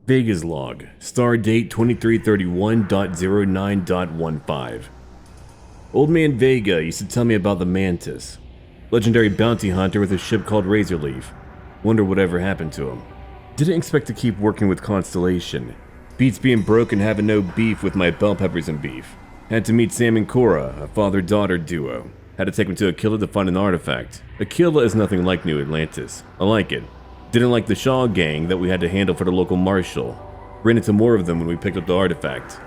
Vega's log, star date 2331.09.15. Old man Vega used to tell me about the Mantis, legendary bounty hunter with a ship called Razorleaf. Wonder whatever happened to him. Didn't expect to keep working with Constellation. Beats being broke and having no beef with my bell peppers and beef. Had to meet Sam and Cora, a father-daughter duo. Had to take them to Aquila to find an artifact. Aquila is nothing like New Atlantis. I like it. Didn't like the Shaw gang that we had to handle for the local marshal. Ran into more of them when we picked up the artifact.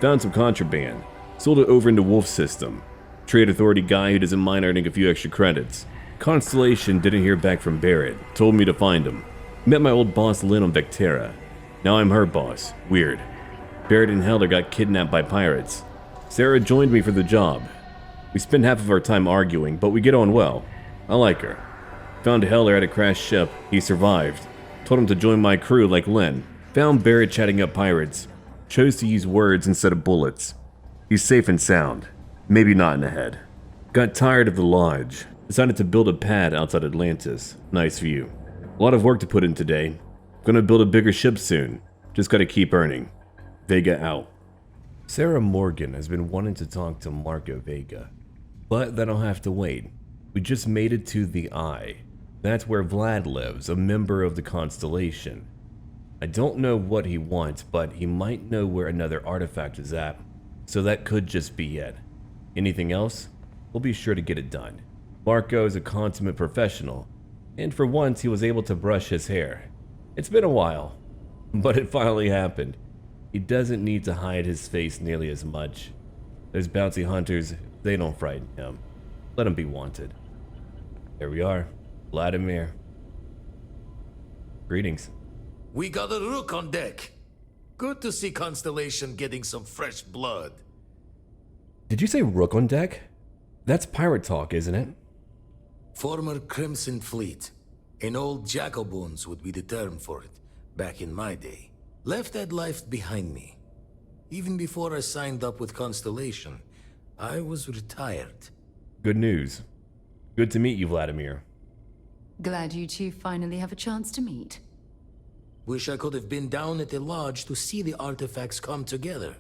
Found some contraband. Sold it over into Wolf's system. Trade authority guy who doesn't mind earning a few extra credits. Constellation didn't hear back from Barrett. Told me to find him. Met my old boss Lynn on Vectera. Now I'm her boss. Weird. Barrett and Heller got kidnapped by pirates. Sarah joined me for the job. We spend half of our time arguing, but we get on well. I like her. Found Heller at a crashed ship. He survived. Told him to join my crew like Lynn. Found Barrett chatting up pirates. Chose to use words instead of bullets. He's safe and sound. Maybe not in the head. Got tired of the lodge. Decided to build a pad outside Atlantis. Nice view. A lot of work to put in today. Gonna build a bigger ship soon. Just gotta keep earning. Vega out. Sarah Morgan has been wanting to talk to Marco Vega, but that'll have to wait. We just made it to the Eye. That's where Vlad lives, a member of the Constellation. I don't know what he wants, but he might know where another artifact is at, so that could just be it. Anything else? We'll be sure to get it done. Marco is a consummate professional, and for once he was able to brush his hair. It's been a while, but it finally happened. He doesn't need to hide his face nearly as much. Those bounty hunters, they don't frighten him. Let him be wanted. There we are, Vladimir. Greetings. We got a rook on deck. Good to see Constellation getting some fresh blood. Did you say rook on deck? That's pirate talk, isn't it? Former Crimson Fleet. An old Jacoboons would be the term for it, back in my day. Left that life behind me. Even before I signed up with Constellation, I was retired. Good news. Good to meet you, Vladimir. Glad you two finally have a chance to meet. Wish I could have been down at the lodge to see the artifacts come together.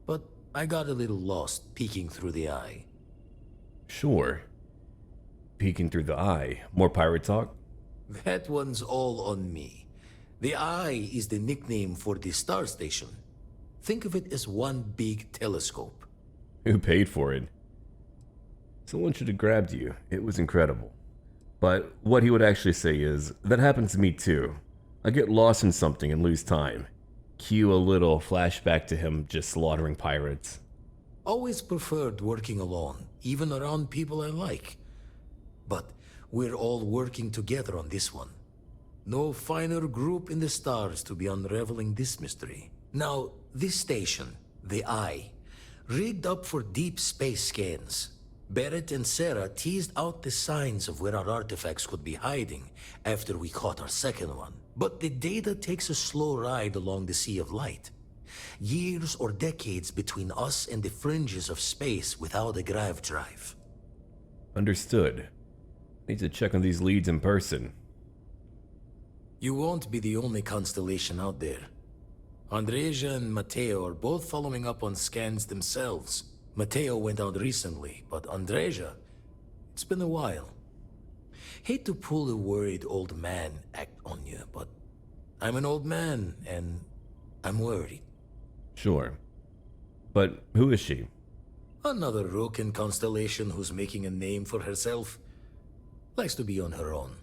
But I got a little lost peeking through the eye. Sure. Peeking through the eye. More pirate talk? That one's all on me. The Eye is the nickname for the star station. Think of it as one big telescope. Who paid for it? Someone should have grabbed you. It was incredible. But what he would actually say is, that happens to me too. I get lost in something and lose time. Cue a little flashback to him just slaughtering pirates. Always preferred working alone, even around people I like. But we're all working together on this one. No finer group in the stars to be unraveling this mystery. Now, this station, the Eye, rigged up for deep space scans. Barrett and Sarah teased out the signs of where our artifacts could be hiding after we caught our second one. But the data takes a slow ride along the Sea of Light. Years or decades between us and the fringes of space without a Grav drive. Understood. Need to check on these leads in person. You won't be the only Constellation out there. Andreja and Matteo are both following up on scans themselves. Matteo went out recently, but Andreja, it's been a while. Hate to pull a worried old man act on you, but I'm an old man, and I'm worried. Sure. But who is she? Another rook in Constellation who's making a name for herself. Likes to be on her own.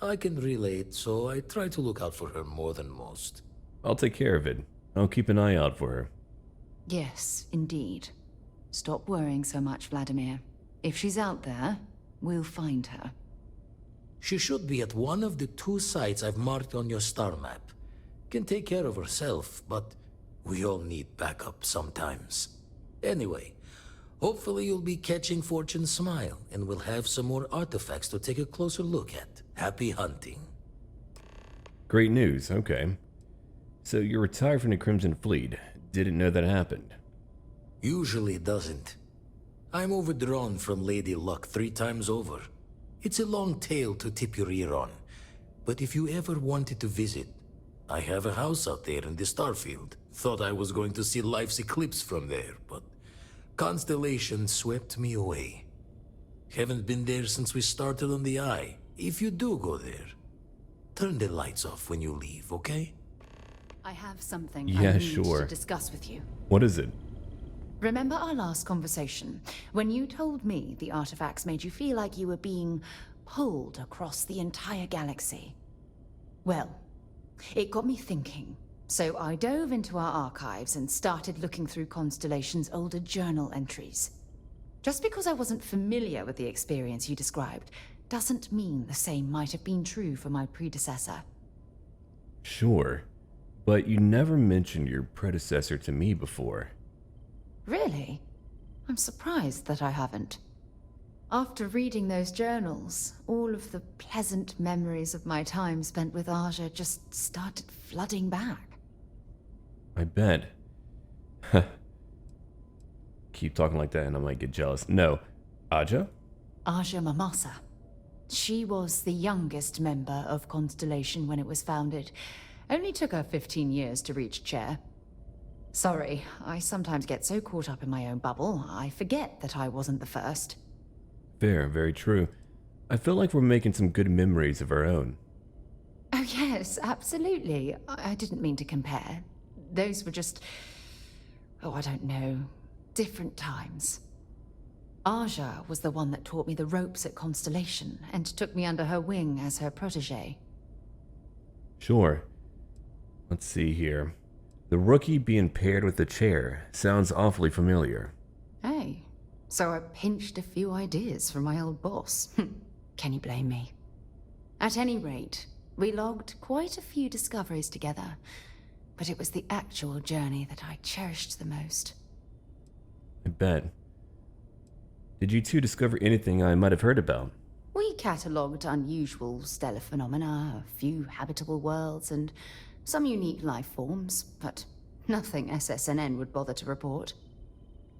I can relate, so I try to look out for her more than most. I'll take care of it. I'll keep an eye out for her. Yes, indeed. Stop worrying so much, Vladimir. If she's out there, we'll find her. She should be at one of the 2 sites I've marked on your star map. Can take care of herself, but we all need backup sometimes. Anyway, hopefully you'll be catching Fortune's smile, and we'll have some more artifacts to take a closer look at. Happy hunting. Great news, okay. So you're retired from the Crimson Fleet. Didn't know that happened. Usually doesn't. I'm overdrawn from Lady Luck 3 times over. It's a long tale to tip your ear on. But if you ever wanted to visit, I have a house out there in the Starfield. Thought I was going to see life's eclipse from there, but Constellation swept me away. Haven't been there since we started on the Eye. If you do go there, turn the lights off when you leave, okay? I have something Yeah, I need sure. to discuss with you. What is it? Remember our last conversation, when you told me the artifacts made you feel like you were being pulled across the entire galaxy? Well, it got me thinking. So I dove into our archives and started looking through Constellation's older journal entries. Just because I wasn't familiar with the experience you described, doesn't mean the same might have been true for my predecessor. Sure, but you never mentioned your predecessor to me before. Really? I'm surprised that I haven't. After reading those journals, all of the pleasant memories of my time spent with Aja just started flooding back. I bet. Keep talking like that and I might get jealous. No. Aja? Aja Mamasa. She was the youngest member of Constellation when it was founded. Only took her 15 years to reach chair. Sorry, I sometimes get so caught up in my own bubble, I forget that I wasn't the first. Fair, very true. I feel like we're making some good memories of our own. Oh yes, absolutely. I didn't mean to compare. Those were just... oh, I don't know. Different times. Aja was the one that taught me the ropes at Constellation and took me under her wing as her protege. Sure. Let's see here. The rookie being paired with the chair sounds awfully familiar. Hey, so I pinched a few ideas from my old boss. Can you blame me? At any rate, we logged quite a few discoveries together, but it was the actual journey that I cherished the most. I bet. Did you two discover anything I might have heard about? We catalogued unusual stellar phenomena, a few habitable worlds, and some unique life forms, but nothing SSNN would bother to report.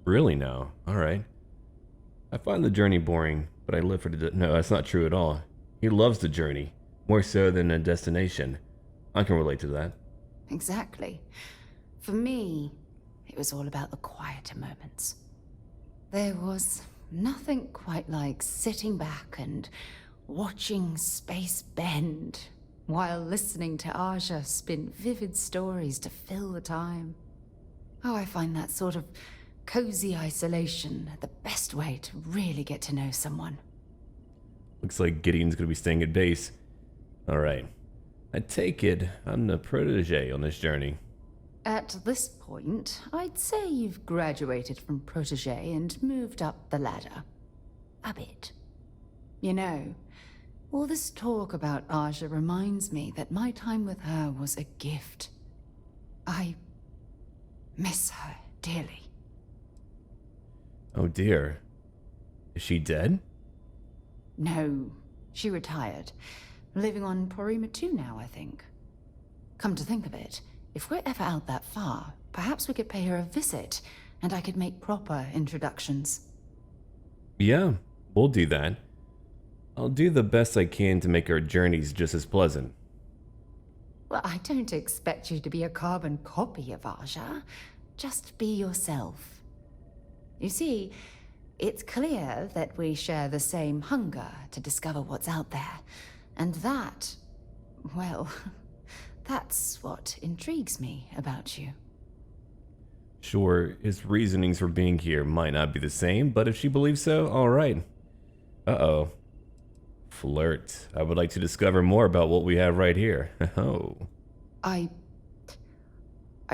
Really now? Alright. I find the journey boring, but I live for the... No, that's not true at all. He loves the journey, more so than a destination. I can relate to that. Exactly. For me, it was all about the quieter moments. There was nothing quite like sitting back and watching space bend while listening to Aja spin vivid stories to fill the time. Oh, I find that sort of cozy isolation the best way to really get to know someone. Looks like Gideon's gonna be staying at base. Alright. I take it I'm the protege on this journey. At this point, I'd say you've graduated from protege and moved up the ladder. A bit. You know, all this talk about Aja reminds me that my time with her was a gift. I miss her dearly. Oh dear. Is she dead? No, she retired. Living on Porrima 2 now, I think. Come to think of it, if we're ever out that far, perhaps we could pay her a visit, and I could make proper introductions. Yeah, we'll do that. I'll do the best I can to make our journeys just as pleasant. Well, I don't expect you to be a carbon copy of Aja. Just be yourself. You see, it's clear that we share the same hunger to discover what's out there. And that, well, that's what intrigues me about you. Sure, his reasonings for being here might not be the same, but if she believes so, alright. Uh-oh. Flirt. I would like to discover more about what we have right here. Oh. I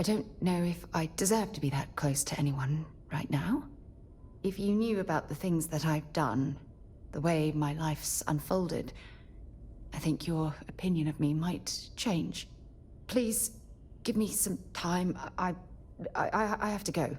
don't know if I deserve to be that close to anyone right now. If you knew about the things that I've done, the way my life's unfolded, I think your opinion of me might change. Please, give me some time. I have to go.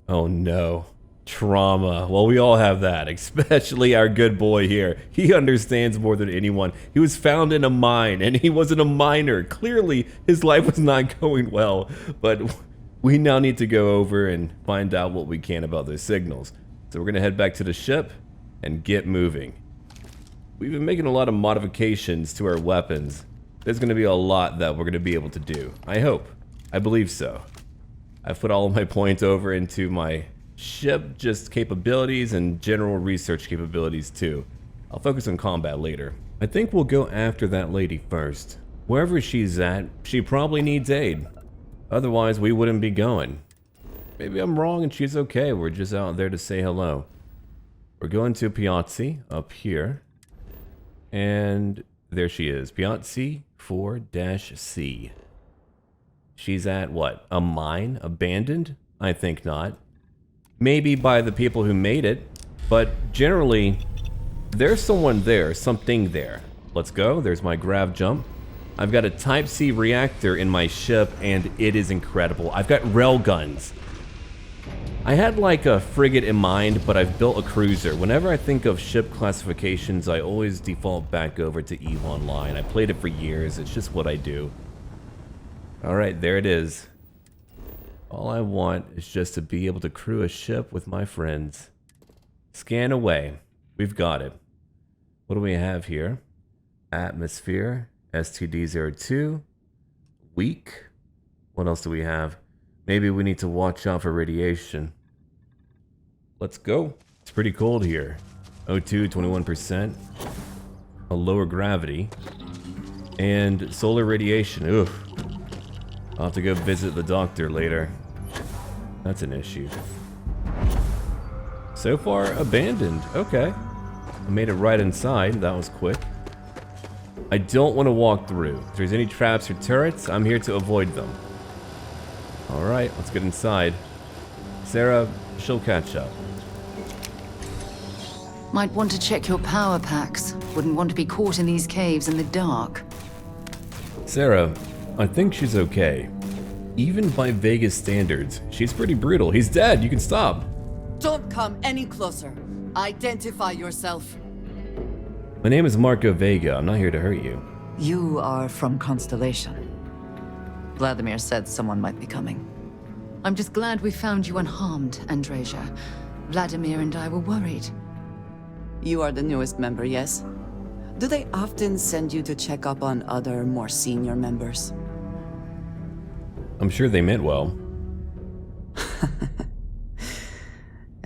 Oh no. Trauma. Well, we all have that, especially our good boy here. He understands more than anyone. He was found in a mine, and he wasn't a miner. Clearly, his life was not going well, but we now need to go over and find out what we can about those signals. So we're going to head back to the ship and get moving. We've been making a lot of modifications to our weapons. there's going to be a lot that we're going to be able to do. I hope. I believe so. I've put all of my points over into my ship just capabilities and general research capabilities too. I'll focus on combat later. I think we'll go after that lady first. Wherever she's at, she probably needs aid. Otherwise, we wouldn't be going. Maybe I'm wrong and she's okay. We're just out there to say hello. We're going to Piazzi up here. And there she is. Piazzi-IV-C. She's at what? A mine? Abandoned? I think not. Maybe by the people who made it. But generally, there's someone there. Something there. Let's go. There's my Grav jump. I've got a Type C reactor in my ship, and it is incredible. I've got rail guns. I had like a frigate in mind, but I've built a cruiser. Whenever I think of ship classifications, I always default back over to EVE Online. I played it for years. It's just what I do. Alright, there it is. All I want is just to be able to crew a ship with my friends. Scan away. We've got it. What do we have here? Atmosphere. STD-02. Weak. What else do we have? Maybe we need to watch out for radiation. Let's go. It's pretty cold here. O2, 21%. A lower gravity. And solar radiation. Oof. I'll have to go visit the doctor later. That's an issue. So far, abandoned. Okay. I made it right inside. That was quick. I don't want to walk through. If there's any traps or turrets, I'm here to avoid them. Alright, let's get inside. Sarah, she'll catch up. Might want to check your power packs. Wouldn't want to be caught in these caves in the dark. Sarah, I think she's okay. Even by Vega's standards, she's pretty brutal. He's dead, you can stop. Don't come any closer. Identify yourself. My name is Marco Vega. I'm not here to hurt you. You are from Constellation. Vladimir said someone might be coming. I'm just glad we found you unharmed, Andreja. Vladimir and I were worried. You are the newest member, yes? Do they often send you to check up on other, more senior members? I'm sure they meant well.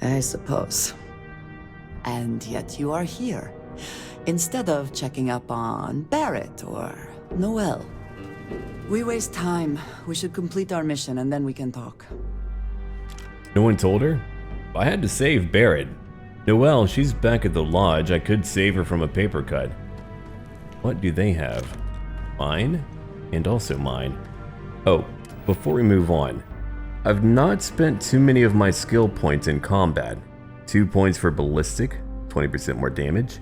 I suppose. And yet you are here, instead of checking up on Barrett or Newill. We waste time. We should complete our mission and then we can talk. No one told her? I had to save Barrett. Newill, she's back at the lodge. I could save her from a paper cut. What do they have? Mine? And also mine. Oh, before we move on, I've not spent too many of my skill points in combat. 2 points for ballistic, 20% more damage.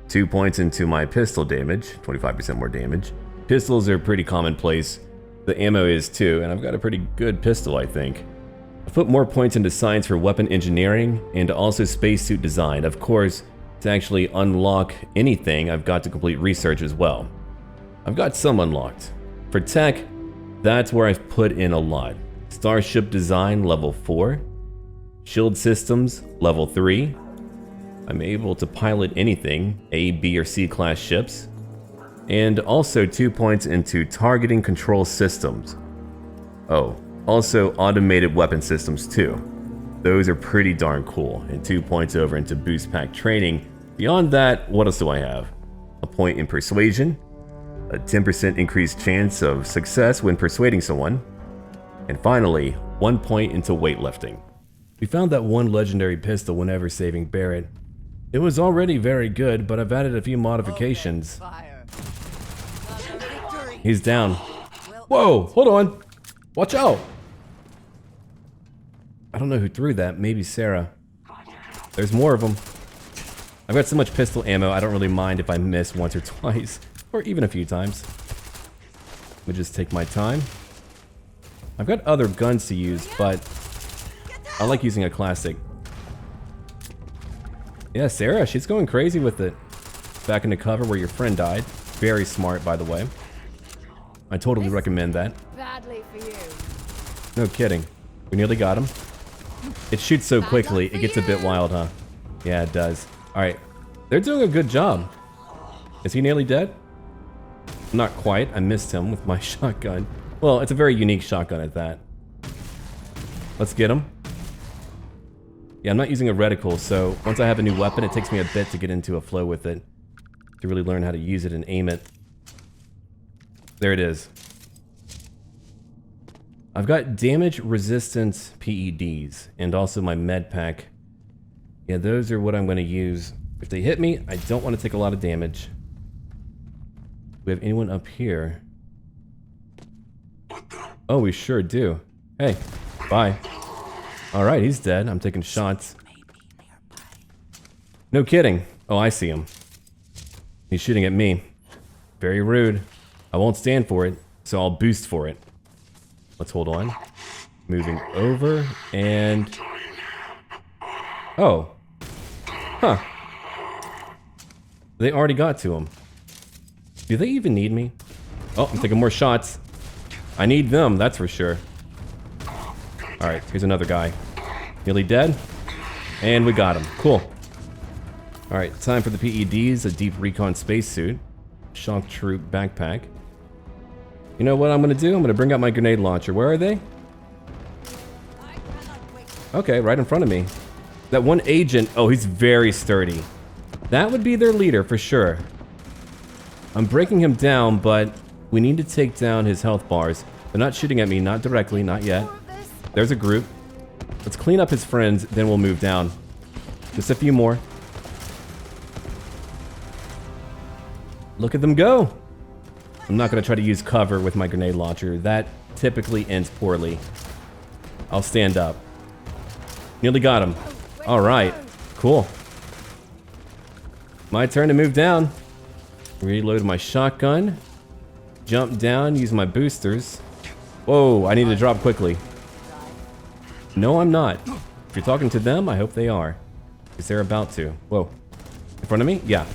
2 points into my pistol damage, 25% more damage. Pistols are pretty commonplace. The ammo is too, and I've got a pretty good pistol, I think. I've put more points into science for weapon engineering and also spacesuit design. Of course, to actually unlock anything, I've got to complete research as well. I've got some unlocked. For tech, that's where I've put in a lot. Starship design, level 4. Shield systems, level 3. I'm able to pilot anything, A, B, or C class ships. And also 2 points into targeting control systems. Oh, also automated weapon systems too. Those are pretty darn cool, and 2 points over into boost pack training. Beyond that, what else do I have? A point in persuasion, a 10% increased chance of success when persuading someone, and finally, 1 point into weightlifting. We found that one legendary pistol whenever saving Barrett. It was already very good, but I've added a few modifications. He's down. Whoa, hold on. Watch out. I don't know who threw that, maybe Sarah. There's more of them. I've got so much pistol ammo, I don't really mind if I miss once or twice, or even a few times. Let me just take my time. I've got other guns to use, but I like using a classic. Yeah, Sarah, she's going crazy with it. Back into cover where your friend died. Very smart, by the way. I totally recommend that. Badly for you. No kidding. We nearly got him. It shoots so quickly, it gets a bit wild, huh? Yeah, it does. Alright. They're doing a good job. Is he nearly dead? Not quite. I missed him with my shotgun. Well, it's a very unique shotgun at that. Let's get him. Yeah, I'm not using a reticle, so once I have a new weapon, it takes me a bit to get into a flow with it. To really learn how to use it and aim it. There it is. I've got damage resistance PEDs and also my med pack. Yeah, those are what I'm going to use. If they hit me, I don't want to take a lot of damage. Do we have anyone up here? Oh, we sure do. Hey, bye. Alright, he's dead. I'm taking shots. No kidding. Oh, I see him. He's shooting at me. Very rude. I won't stand for it, so I'll boost for it. Let's hold on. Moving over, and... Oh. Huh. They already got to him. Do they even need me? Oh, I'm taking more shots. I need them, that's for sure. Alright, here's another guy. Nearly dead. And we got him. Cool. Alright, time for the PEDs, a deep recon spacesuit. Shock troop backpack. You know what I'm gonna do? I'm gonna bring out my grenade launcher. Where are they? Okay, right in front of me. That one agent, oh, he's very sturdy. That would be their leader for sure. I'm breaking him down, but we need to take down his health bars. They're not shooting at me, not directly, not yet. There's a group. Let's clean up his friends, then we'll move down. Just a few more. Look at them go. I'm not going to try to use cover with my grenade launcher. That typically ends poorly. I'll stand up. Nearly got him. All right. Cool. My turn to move down. Reload my shotgun. Jump down, use my boosters. Whoa, I need to drop quickly. No, I'm not. If you're talking to them, I hope they are. Because they're about to. Whoa. In front of me? Yeah.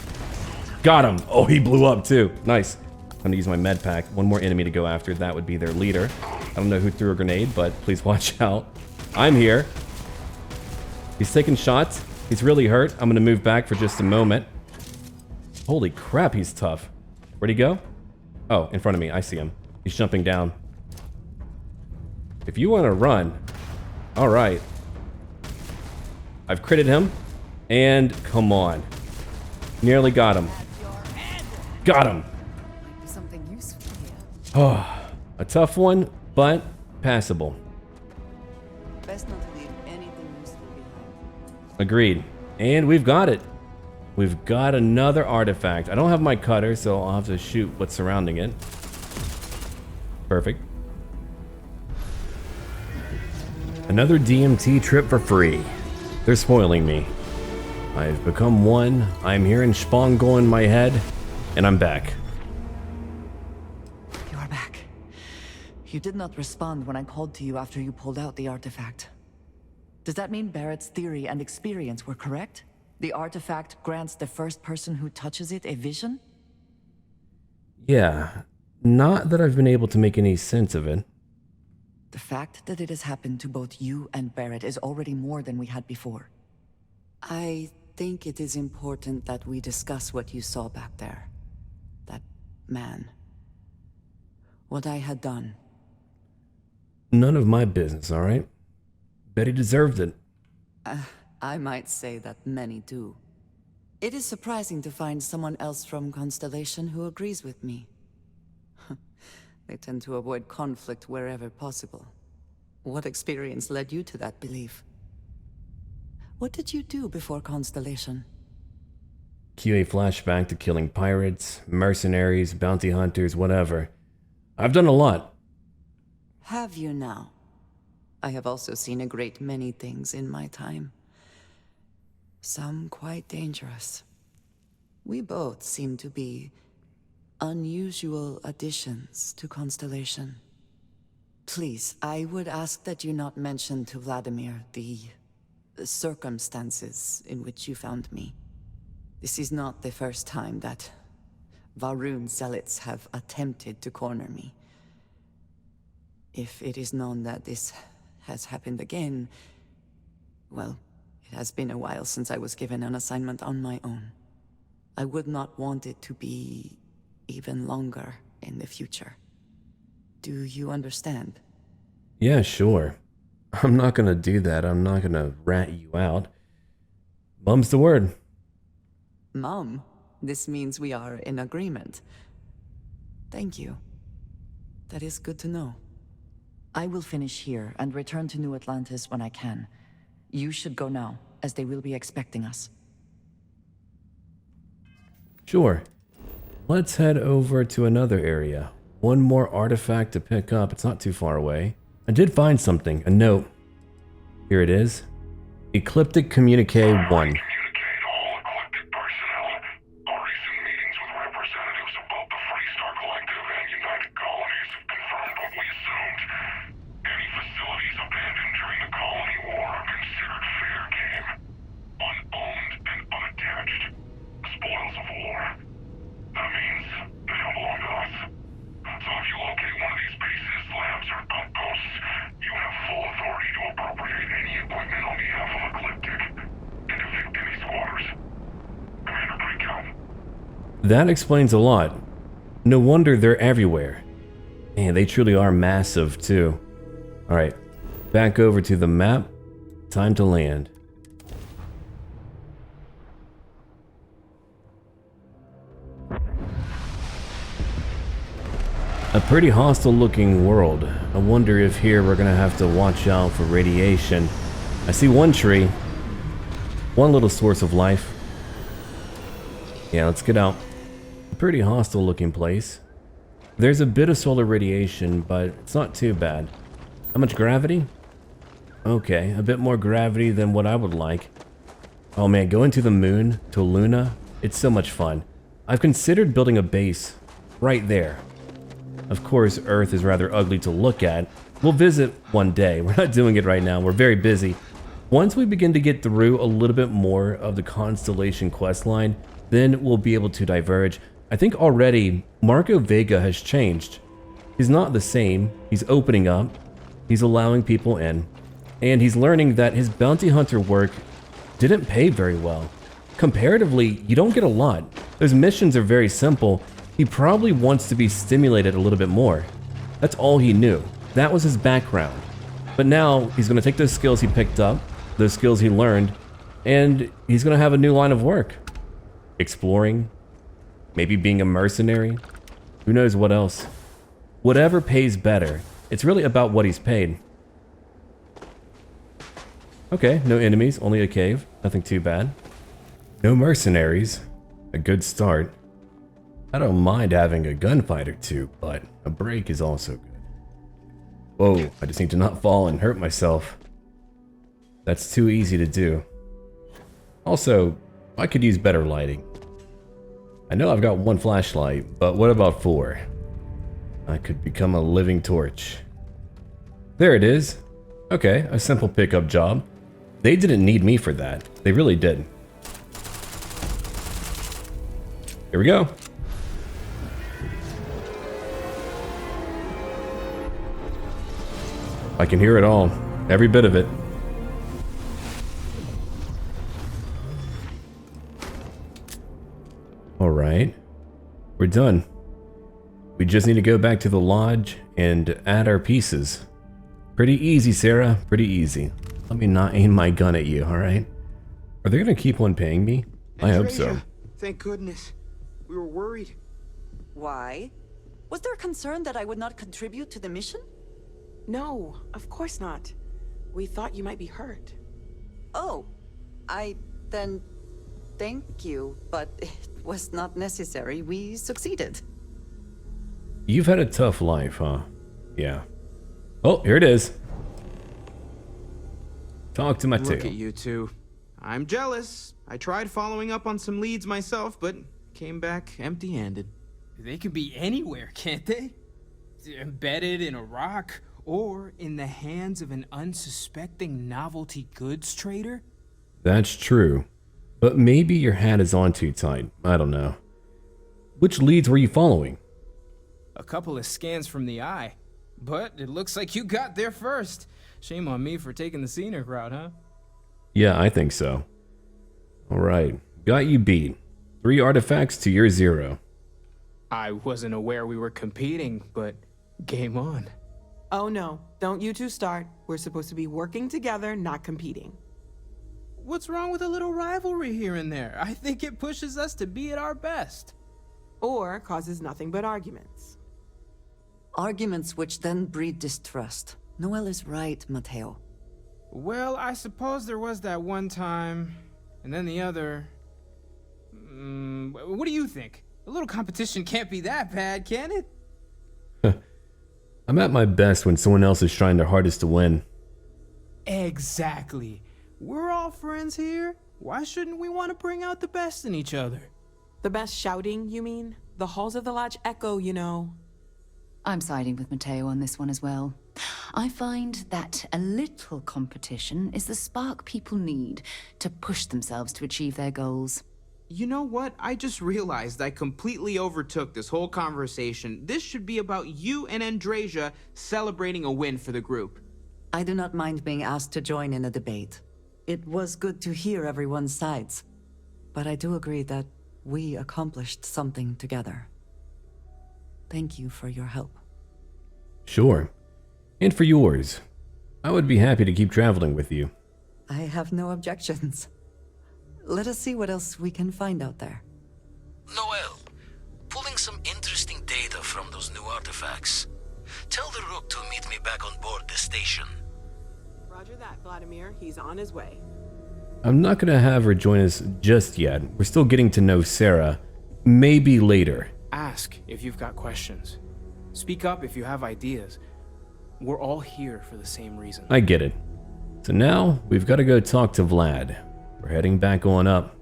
Got him. Oh, he blew up too. Nice. I'm gonna use my med pack. One more enemy to go after. That would be their leader. I don't know who threw a grenade, but please watch out. I'm here. He's taking shots. He's really hurt. I'm gonna move back for just a moment. Holy crap, he's tough. Where'd he go? Oh, in front of me. I see him. He's jumping down. If you want to run, all right. I've critted him, and come on. Nearly got him. Got him. Something useful here. Oh, a tough one, but passable. Best not to leave anything useful behind. Agreed. And we've got it. We've got another artifact. I don't have my cutter, so I'll have to shoot what's surrounding it. Perfect. Another DMT trip for free. They're spoiling me. I've become one. I'm hearing Spongo in my head, and I'm back. You are back. You did not respond when I called to you after you pulled out the artifact. Does that mean Barrett's theory and experience were correct? The artifact grants the first person who touches it a vision? Yeah, not that I've been able to make any sense of it. The fact that it has happened to both you and Barrett is already more than we had before. I think it is important that we discuss what you saw back there. That man. What I had done. None of my business, all right? Bet he deserved it. I might say that many do. It is surprising to find someone else from Constellation who agrees with me. They tend to avoid conflict wherever possible. What experience led you to that belief? What did you do before Constellation? Cue a flashback to killing pirates, mercenaries, bounty hunters, whatever. I've done a lot. Have you now? I have also seen a great many things in my time. Some quite dangerous. We both seem to be unusual additions to Constellation. Please, I would ask that you not mention to Vladimir the circumstances in which you found me. This is not the first time that Varun zealots have attempted to corner me. If it is known that this has happened again, well, it has been a while since I was given an assignment on my own. I would not want it to be even longer. in the future. Do you understand? Yeah, sure. I'm not gonna do that. I'm not gonna rat you out. Mum's the word. Mom, this means we are in agreement. Thank you. That is good to know. I will finish here and return to New Atlantis when I can. You should go now, as they will be expecting us. Sure. Let's head over to another area. One more artifact to pick up. It's not too far away. I did find something. A note. Here it is. Ecliptic Communique 1. Communicate all eclectic personnel. Our recent meetings with representatives of both the Freestar Collective and United Colonies have confirmed what we assumed. Any facilities abandoned during the colony war are considered fair game. Unowned and unattached. Spoils of war. That means they don't belong to us. So if you locate one of these bases, labs, or outposts, you have full authority to appropriate any equipment on behalf of Ecliptic and evict any squatters. Commander Breakout. That explains a lot. No wonder they're everywhere. Man, they truly are massive, too. Alright, back over to the map. Time to land. A pretty hostile looking world. I wonder if here we're gonna have to watch out for radiation. I see one tree. One little source of life. Yeah, let's get out. A pretty hostile looking place. There's a bit of solar radiation, but it's not too bad. How much gravity? Okay, a bit more gravity than what I would like. Oh man, going to the moon, to Luna, it's so much fun. I've considered building a base right there. Of course, Earth is rather ugly to look at. We'll visit one day. We're not doing it right now. We're very busy. Once we begin to get through a little bit more of the Constellation questline, then we'll be able to diverge. I think already Marco Vega has changed. He's not the same. He's opening up. He's allowing people in. And he's learning that his bounty hunter work didn't pay very well. Comparatively, you don't get a lot. Those missions are very simple. He probably wants to be stimulated a little bit more. That's all he knew. That was his background. But now he's going to take those skills he picked up, those skills he learned, and he's going to have a new line of work. Exploring, maybe being a mercenary, who knows what else. Whatever pays better. It's really about what he's paid. Okay, no enemies, only a cave. Nothing too bad. No mercenaries. A good start. I don't mind having a gunfight or two, but a break is also good. Whoa, I just need to not fall and hurt myself. That's too easy to do. Also, I could use better lighting. I know I've got one flashlight, but what about 4? I could become a living torch. There it is. Okay, a simple pickup job. They didn't need me for that. They really did. Here we go. I can hear it all, every bit of it. Alright, we're done. We just need to go back to the lodge and add our pieces. Pretty easy, Sarah, pretty easy. Let me not aim my gun at you, alright? Are they gonna keep on paying me? I hope so. Andreja, thank goodness. We were worried. Why? Was there concern that I would not contribute to the mission? No, of course not. We thought you might be hurt. Oh, then thank you, but it was not necessary. We succeeded. You've had a tough life, huh? Yeah. Oh, here it is. Talk to my tail. Look at you two. I'm jealous. I tried following up on some leads myself, but came back empty-handed. They could be anywhere, can't they? Embedded in a rock, or in the hands of an unsuspecting novelty goods trader? That's true. But maybe your hat is on too tight. I don't know. Which leads were you following? A couple of scans from the eye. But it looks like you got there first. Shame on me for taking the scenic route, huh? Yeah, I think so. Alright, got you beat. 3 artifacts to your 0. I wasn't aware we were competing, but game on. Oh no, don't you two start. We're supposed to be working together, not competing. What's wrong with a little rivalry here and there? I think it pushes us to be at our best. Or causes nothing but arguments. Arguments which then breed distrust. Newill is right, Matteo. Well, I suppose there was that one time, and then the other. What do you think? A little competition can't be that bad, can it? I'm at my best when someone else is trying their hardest to win. Exactly. We're all friends here. Why shouldn't we want to bring out the best in each other? The best shouting, you mean? The halls of the lodge echo, you know. I'm siding with Matteo on this one as well. I find that a little competition is the spark people need to push themselves to achieve their goals. You know what? I just realized I completely overtook this whole conversation. This should be about you and Andreja celebrating a win for the group. I do not mind being asked to join in a debate. It was good to hear everyone's sides. But I do agree that we accomplished something together. Thank you for your help. Sure. And for yours. I would be happy to keep traveling with you. I have no objections. Let us see what else we can find out there. Newill, pulling some interesting data from those new artifacts. Tell the Rook to meet me back on board the station. Roger that, Vladimir. He's on his way. I'm not gonna have her join us just yet. We're still getting to know Sarah. Maybe later. Ask if you've got questions. Speak up if you have ideas. We're all here for the same reason. I get it. So now, we've got to go talk to Vlad. We're heading back on up.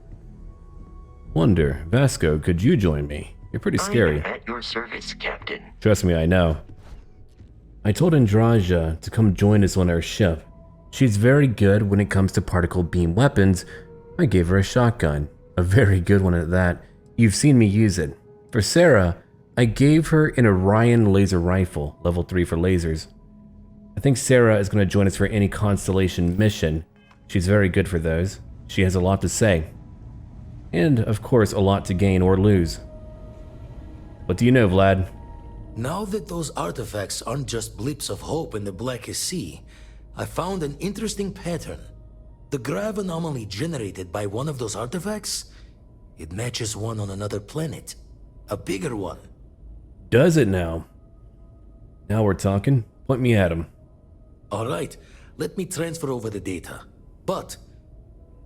Wonder, Vasco, could you join me? You're pretty scary. I'm at your service, Captain. Trust me, I know. I told Andreja to come join us on our ship. She's very good when it comes to particle beam weapons. I gave her a shotgun. A very good one at that. You've seen me use it. For Sarah, I gave her an Orion laser rifle, level 3 for lasers. I think Sarah is going to join us for any Constellation mission. She's very good for those. She has a lot to say. And, of course, a lot to gain or lose. What do you know, Vlad? Now that those artifacts aren't just blips of hope in the Blackest Sea, I found an interesting pattern. The Grav anomaly generated by one of those artifacts, it matches one on another planet. A bigger one. Does it now? Now we're talking. Point me at him. Alright, let me transfer over the data. But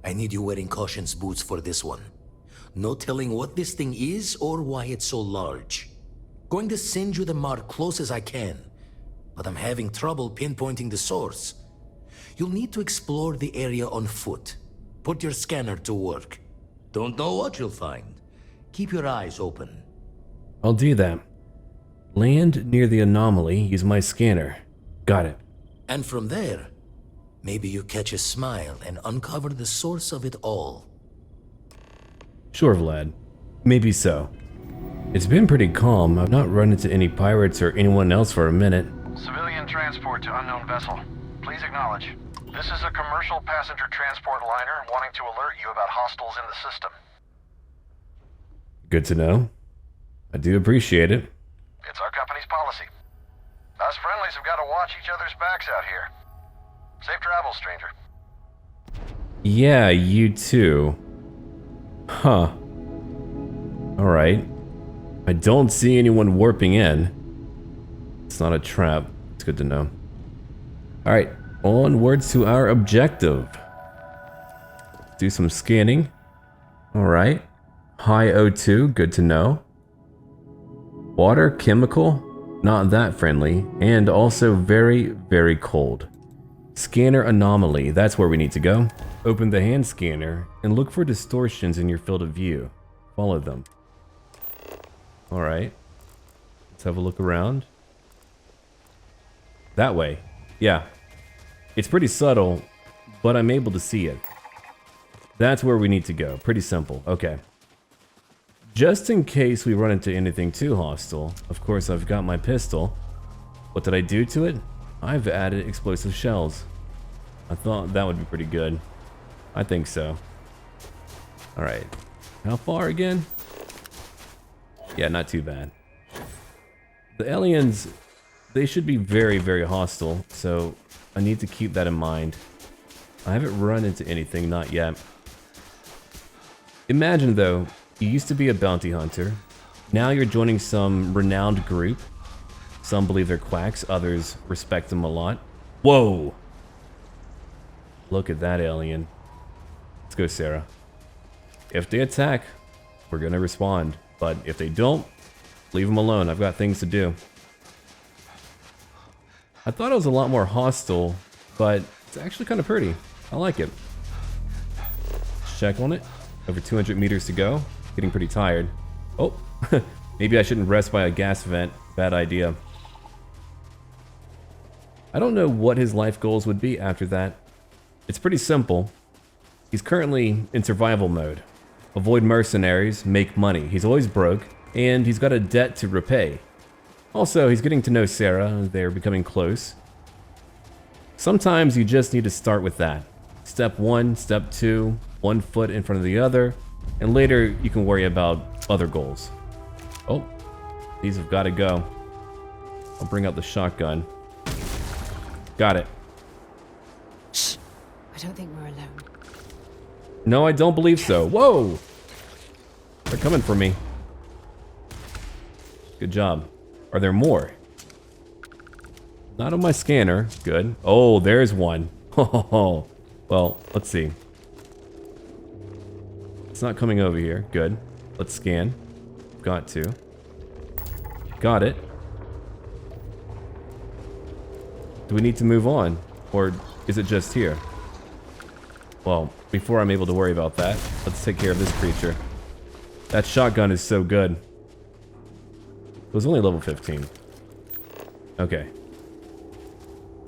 I need you wearing caution's boots for this one. No telling what this thing is or why it's so large. Going to send you the mark close as I can, but I'm having trouble pinpointing the source. You'll need to explore the area on foot. Put your scanner to work. Don't know what you'll find. Keep your eyes open. I'll do that. Land near the anomaly, use my scanner. Got it. And from there, maybe you catch a smile and uncover the source of it all. Sure, Vlad. Maybe so. It's been pretty calm. I've not run into any pirates or anyone else for a minute. Civilian transport to unknown vessel. Please acknowledge. This is a commercial passenger transport liner wanting to alert you about hostiles in the system. Good to know. I do appreciate it. It's our company's policy. Us friendlies have got to watch each other's backs out here. Safe travels, stranger. Yeah, you too. Huh. Alright. I don't see anyone warping in. It's not a trap. It's good to know. Alright, onwards to our objective. Do some scanning. Alright. High O2, good to know. Water, chemical, not that friendly, and also very, very cold. Scanner anomaly, that's where we need to go. Open the hand scanner and look for distortions in your field of view. Follow them. Alright. Let's have a look around. That way. Yeah. It's pretty subtle, but I'm able to see it. That's where we need to go. Pretty simple. Okay. Just in case we run into anything too hostile, of course I've got my pistol. What did I do to it? I've added explosive shells. I thought that would be pretty good. I think so. Alright. How far again? Yeah, not too bad. The aliens, they should be very, very hostile, so I need to keep that in mind. I haven't run into anything, not yet. Imagine though, you used to be a bounty hunter. Now you're joining some renowned group. Some believe they're quacks, others respect them a lot. Whoa! Look at that alien. Let's go, Sarah. If they attack, we're gonna respond. But if they don't, leave them alone. I've got things to do. I thought it was a lot more hostile, but it's actually kind of pretty. I like it. Let's check on it. Over 200 meters to go. Getting pretty tired. Oh, maybe I shouldn't rest by a gas vent. Bad idea. I don't know what his life goals would be after that. It's pretty simple. He's currently in survival mode. Avoid mercenaries, make money. He's always broke, and he's got a debt to repay. Also, he's getting to know Sarah. They're becoming close. Sometimes you just need to start with that. Step 1, step 2, 1 foot in front of the other, and later you can worry about other goals. Oh, these have got to go. I'll bring out the shotgun. Got it. Shh. I don't think we're alone. No, I don't believe so. Whoa! They're coming for me. Good job. Are there more? Not on my scanner. Good. Oh, there's one. Oh, well, let's see. It's not coming over here. Good. Let's scan. Got to. Got it. Do we need to move on? Or is it just here? Well, before I'm able to worry about that, let's take care of this creature. That shotgun is so good. It was only level 15. Okay.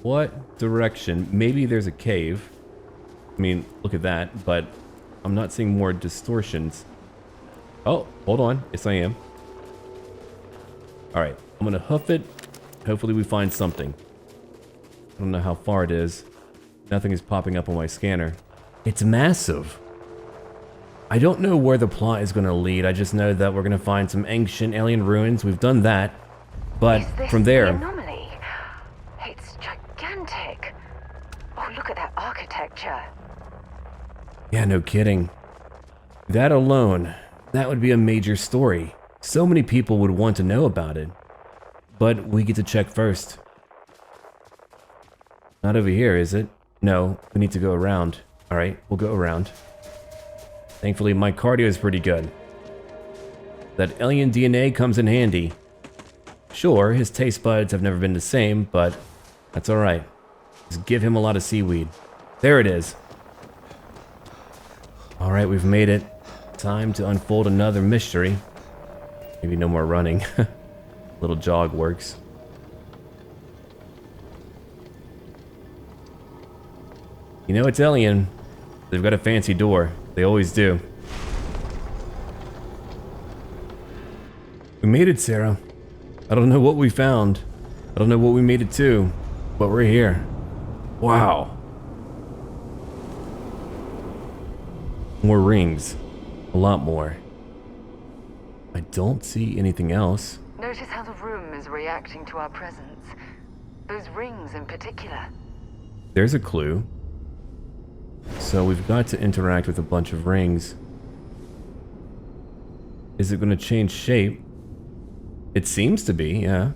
What direction? Maybe there's a cave. I mean, look at that, but I'm not seeing more distortions. Oh, hold on. Yes, I am. Alright, I'm gonna hoof it. Hopefully we find something. I don't know how far it is. Nothing is popping up on my scanner. It's massive. I don't know where the plot is gonna lead. I just know that we're gonna find some ancient alien ruins. We've done that. But from there... The Anomaly? It's gigantic. Oh, look at that architecture. Yeah, no kidding. That alone, that would be a major story. So many people would want to know about it. But we get to check first. Not over here, is it? No, we need to go around. Alright, we'll go around. Thankfully, my cardio is pretty good. That alien DNA comes in handy. Sure, his taste buds have never been the same, but that's alright. Just give him a lot of seaweed. There it is. Alright, we've made it. Time to unfold another mystery. Maybe no more running. Little jog works. You know it's alien. They've got a fancy door. They always do. We made it, Sarah. I don't know what we found. I don't know what we made it to, but we're here. Wow. More rings. A lot more. I don't see anything else. Notice how the room is reacting to our presence. Those rings in particular. There's a clue. So we've got to interact with a bunch of rings. Is it going to change shape? It seems to be, yeah.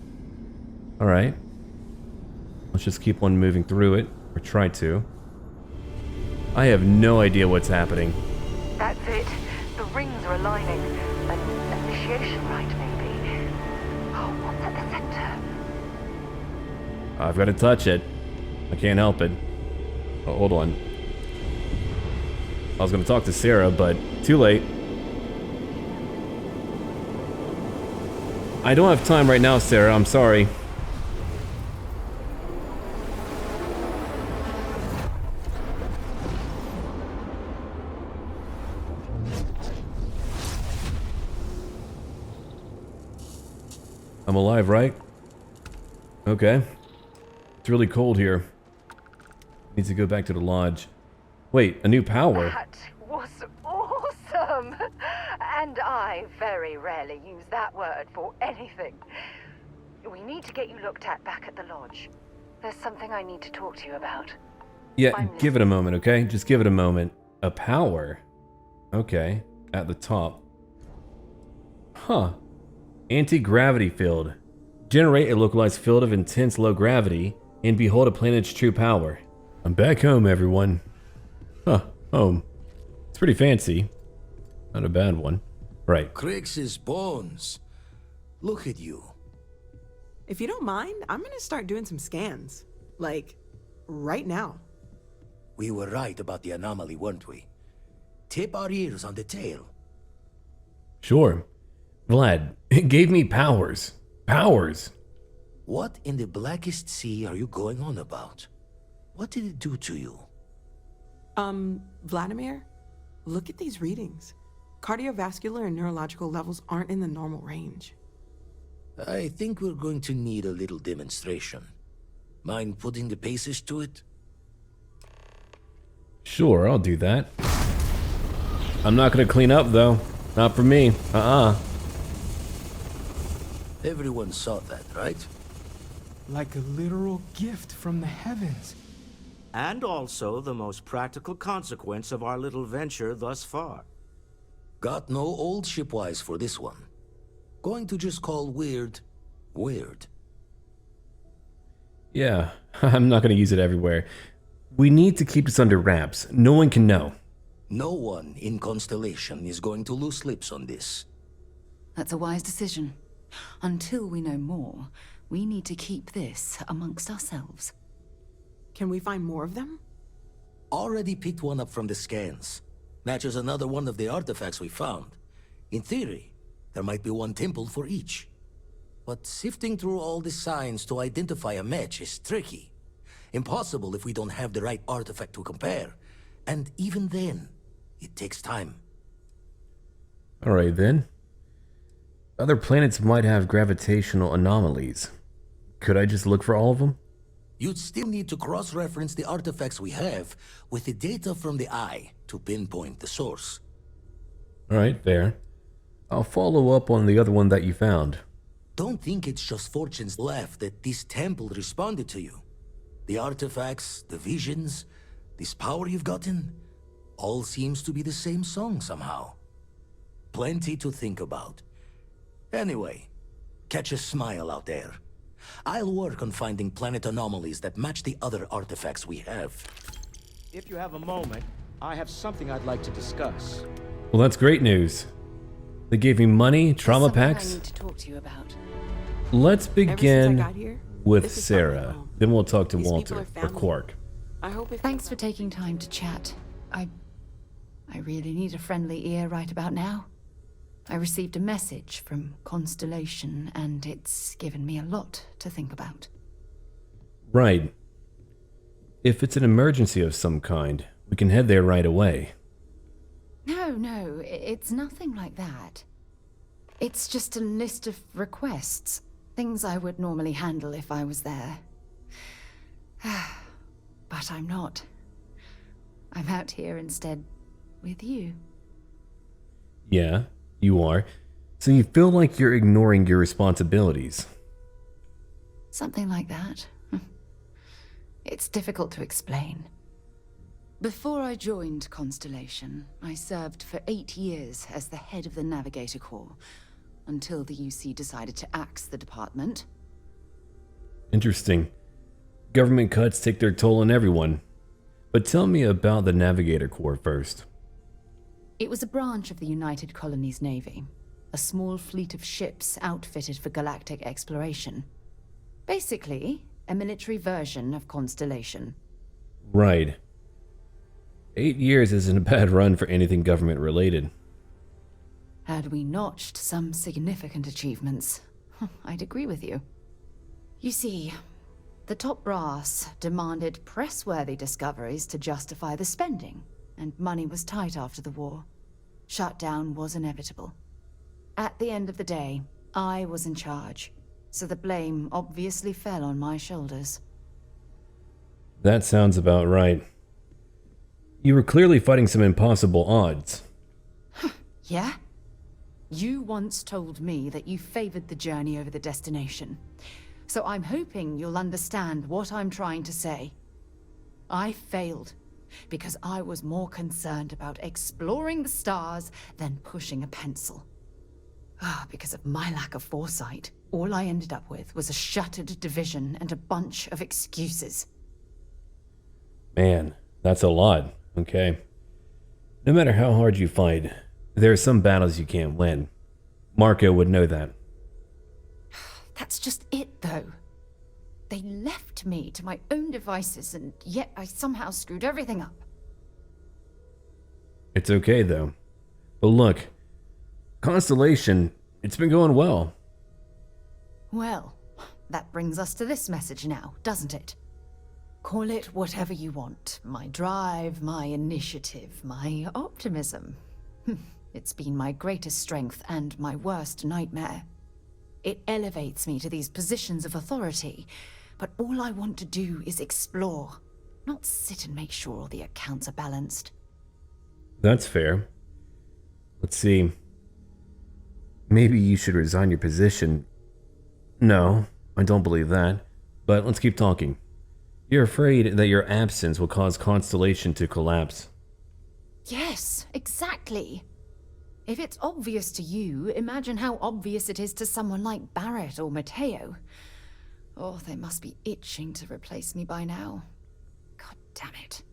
Alright. Let's just keep on moving through it, or try to. I have no idea what's happening. That's it. The rings are aligning. An initiation rite, maybe. Oh, what's at the center? I've got to touch it. I can't help it. Oh, hold on. I was going to talk to Sarah, but too late. I don't have time right now, Sarah. I'm sorry. I'm alive, right? Okay. It's really cold here. Need to go back to the lodge. Wait, a new power? That was awesome! And I very rarely use that word for anything. We need to get you looked at back at the lodge. There's something I need to talk to you about. Yeah, give it a moment, okay? Just give it a moment. A power? Okay, at the top. Huh. Anti-gravity field. Generate a localized field of intense low gravity, and behold a planet's true power. I'm back home, everyone. Huh, home. It's pretty fancy. Not a bad one. Right. Crix's bones. Look at you. If you don't mind, I'm gonna start doing some scans. Like, right now. We were right about the anomaly, weren't we? Tip our ears on the tail. Sure. Vlad, it gave me powers. Powers. What in the blackest sea are you going on about? What did it do to you? Vladimir, look at these readings. Cardiovascular and neurological levels aren't in the normal range. I think we're going to need a little demonstration. Mind putting the paces to it? Sure, I'll do that. I'm not gonna clean up, though. Not for me. Everyone saw that, right? Like a literal gift from the heavens. And also the most practical consequence of our little venture thus far. Got no old shipwise for this one. Going to just call weird, weird. Yeah, I'm not gonna use it everywhere. We need to keep this under wraps. No one can know. No one in Constellation is going to lose lips on this. That's a wise decision. Until we know more, we need to keep this amongst ourselves. Can we find more of them? Already picked one up from the scans. Matches another one of the artifacts we found. In theory, there might be one temple for each. But sifting through all the signs to identify a match is tricky. Impossible if we don't have the right artifact to compare. And even then, it takes time. Alright then. Other planets might have gravitational anomalies. Could I just look for all of them? You'd still need to cross-reference the artifacts we have with the data from the eye to pinpoint the source. Alright, fair. I'll follow up on the other one that you found. Don't think it's just fortune's laugh that this temple responded to you. The artifacts, the visions, this power you've gotten, all seems to be the same song somehow. Plenty to think about. Anyway, catch a smile out there. I'll work on finding planet anomalies that match the other artifacts we have. If you have a moment, I have something I'd like to discuss. Well, that's great news. They gave me money, trauma Something I packs. need to talk to you about. Let's Ever since I begin got here, with this has felt like Sarah. home. Then we'll talk to These people Walter are or family. Quark. I hope if Thanks for taking time to chat. I really need a friendly ear right about now. I received a message from Constellation, and it's given me a lot to think about. Right. If it's an emergency of some kind, we can head there right away. No, it's nothing like that. It's just a list of requests. Things I would normally handle if I was there. But I'm not. I'm out here instead with you. Yeah, you are. So you feel like you're ignoring your responsibilities. Something like that. It's difficult to explain. Before I joined Constellation, I served for 8 years as the head of the Navigator Corps, until the UC decided to axe the department. Interesting. Government cuts take their toll on everyone. But tell me about the Navigator Corps first. It was a branch of the United Colonies Navy, a small fleet of ships outfitted for galactic exploration. Basically, a military version of Constellation. Right. 8 years isn't a bad run for anything government related. Had we notched some significant achievements, I'd agree with you. You see, the top brass demanded press-worthy discoveries to justify the spending, and money was tight after the war. Shutdown was inevitable. At the end of the day, I was in charge, so the blame obviously fell on my shoulders. That sounds about right. You were clearly fighting some impossible odds. Yeah? You once told me that you favored the journey over the destination. So I'm hoping you'll understand what I'm trying to say. I failed because I was more concerned about exploring the stars than pushing a pencil. Because of my lack of foresight, all I ended up with was a shattered division and a bunch of excuses. Man, that's a lot, okay? No matter how hard you fight, there are some battles you can't win. Marco would know that. That's just it, though. They left me to my own devices, and yet I somehow screwed everything up. It's okay, though. But look, Constellation, it's been going well. Well, that brings us to this message now, doesn't it? Call it whatever you want. My drive, my initiative, my optimism. It's been my greatest strength and my worst nightmare. It elevates me to these positions of authority, but all I want to do is explore, not sit and make sure all the accounts are balanced. That's fair. Let's see. Maybe you should resign your position. No, I don't believe that. But let's keep talking. You're afraid that your absence will cause Constellation to collapse. Yes, exactly. If it's obvious to you, imagine how obvious it is to someone like Barrett or Mateo. Oh, they must be itching to replace me by now. God damn it.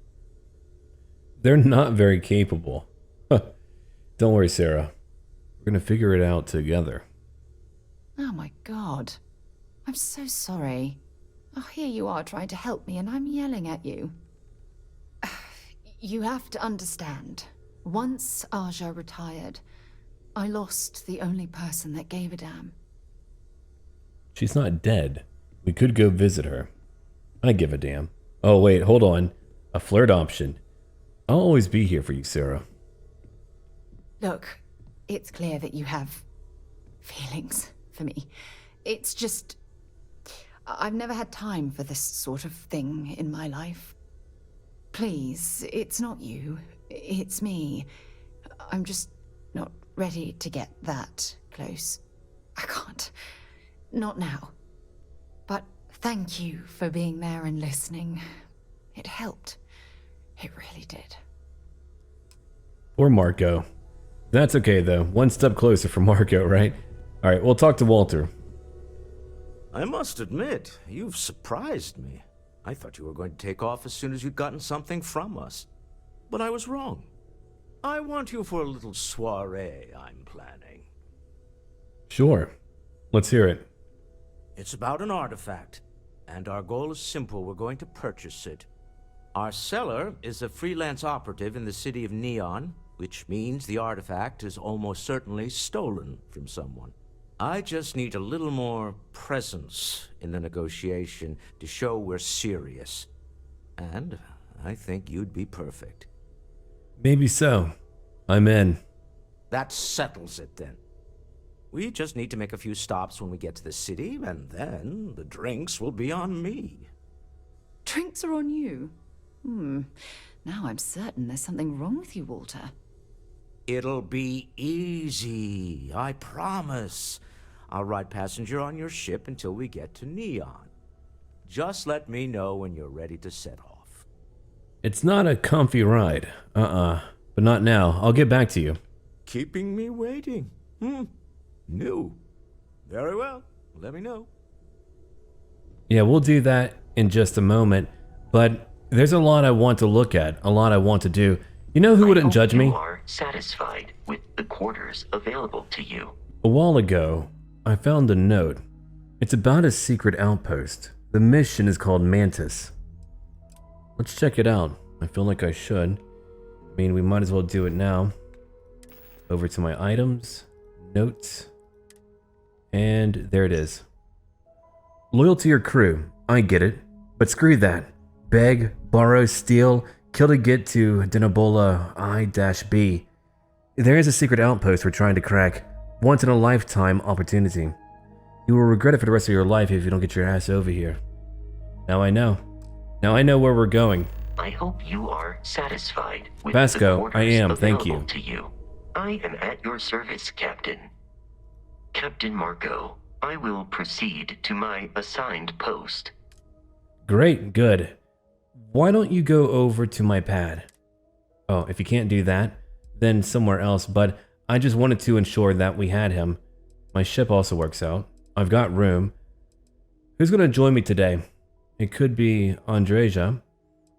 They're not very capable. Don't worry, Sarah. We're gonna figure it out together. Oh my god. I'm so sorry. Oh, here you are trying to help me and I'm yelling at you. You have to understand. Once Aja retired, I lost the only person that gave a damn. She's not dead. We could go visit her. I give a damn. Oh wait, hold on. A flirt option. I'll always be here for you, Sarah. Look, it's clear that you have feelings for me. It's just, I've never had time for this sort of thing in my life. Please, it's not you. It's me. I'm just not ready to get that close. I can't. Not now. But thank you for being there and listening. It helped. It really did. Or Marco. That's okay, though. One step closer for Marco, right? Alright, we'll talk to Walter. I must admit, you've surprised me. I thought you were going to take off as soon as you'd gotten something from us. But I was wrong. I want you for a little soiree I'm planning. Sure. Let's hear it. It's about an artifact, and our goal is simple. We're going to purchase it. Our seller is a freelance operative in the city of Neon, which means the artifact is almost certainly stolen from someone. I just need a little more presence in the negotiation to show we're serious. And I think you'd be perfect. Maybe so. I'm in. That settles it then. We just need to make a few stops when we get to the city, and then the drinks will be on me. Drinks are on you? Now I'm certain there's something wrong with you, Walter. It'll be easy, I promise. I'll ride passenger on your ship until we get to Neon. Just let me know when you're ready to set off. It's not a comfy ride. But not now. I'll get back to you. Keeping me waiting. New. Very well. Let me know. Yeah, we'll do that in just a moment. But there's a lot I want to look at. A lot I want to do. You know who wouldn't judge me? You are satisfied with the quarters available to you. A while ago, I found a note. It's about a secret outpost. The mission is called Mantis. Let's check it out. I feel like I should. I mean, we might as well do it now. Over to my items, notes, and there it is. Loyal to your crew. I get it. But screw that. Beg, borrow, steal, kill to get to Denobola I-B. There is a secret outpost we're trying to crack. Once in a lifetime opportunity. You will regret it for the rest of your life if you don't get your ass over here. Now I know. Now I know where we're going. I hope you are satisfied with Vasco, the quarters I am, thank you. available to you. I am at your service, Captain. Captain Marco, I will proceed to my assigned post. Great, good. Why don't you go over to my pad? Oh, if you can't do that, then somewhere else, but I just wanted to ensure that we had him. My ship also works out. I've got room. Who's going to join me today? It could be Andreja.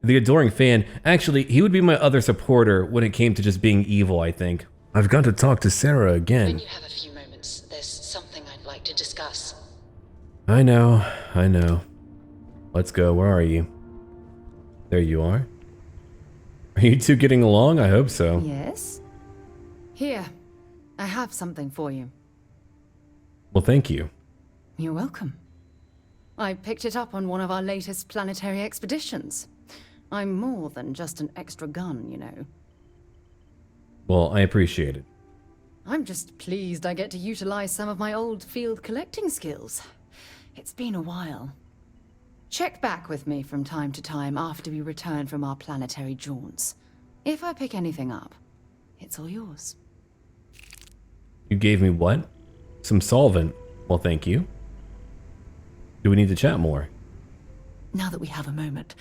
The adoring fan. Actually, he would be my other supporter when it came to just being evil, I think. I've got to talk to Sarah again. When you have a few moments, there's something I'd like to discuss. I know. Let's go. Where are you? There you are. Are you two getting along? I hope so. Yes? Here, I have something for you. Well, thank you. You're welcome. I picked it up on one of our latest planetary expeditions. I'm more than just an extra gun, you know. Well, I appreciate it. I'm just pleased I get to utilize some of my old field collecting skills. It's been a while. Check back with me from time to time after we return from our planetary jaunts. If I pick anything up, it's all yours. You gave me what? Some solvent. Well, thank you. Do we need to chat more? Now that we have a moment,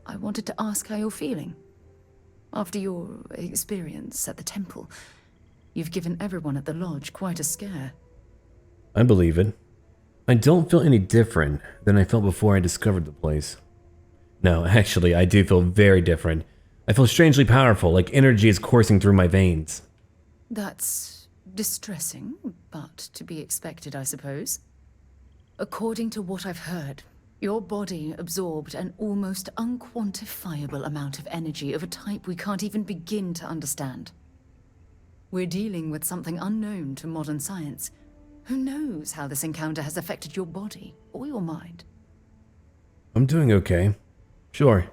I wanted to ask how you're feeling. After your experience at the temple, you've given everyone at the lodge quite a scare. I believe it. I don't feel any different than I felt before I discovered the place. No, actually, I do feel very different. I feel strangely powerful, like energy is coursing through my veins. That's distressing, but to be expected, I suppose. According to what I've heard, your body absorbed an almost unquantifiable amount of energy of a type we can't even begin to understand. We're dealing with something unknown to modern science. Who knows how this encounter has affected your body or your mind? I'm doing okay. Sure.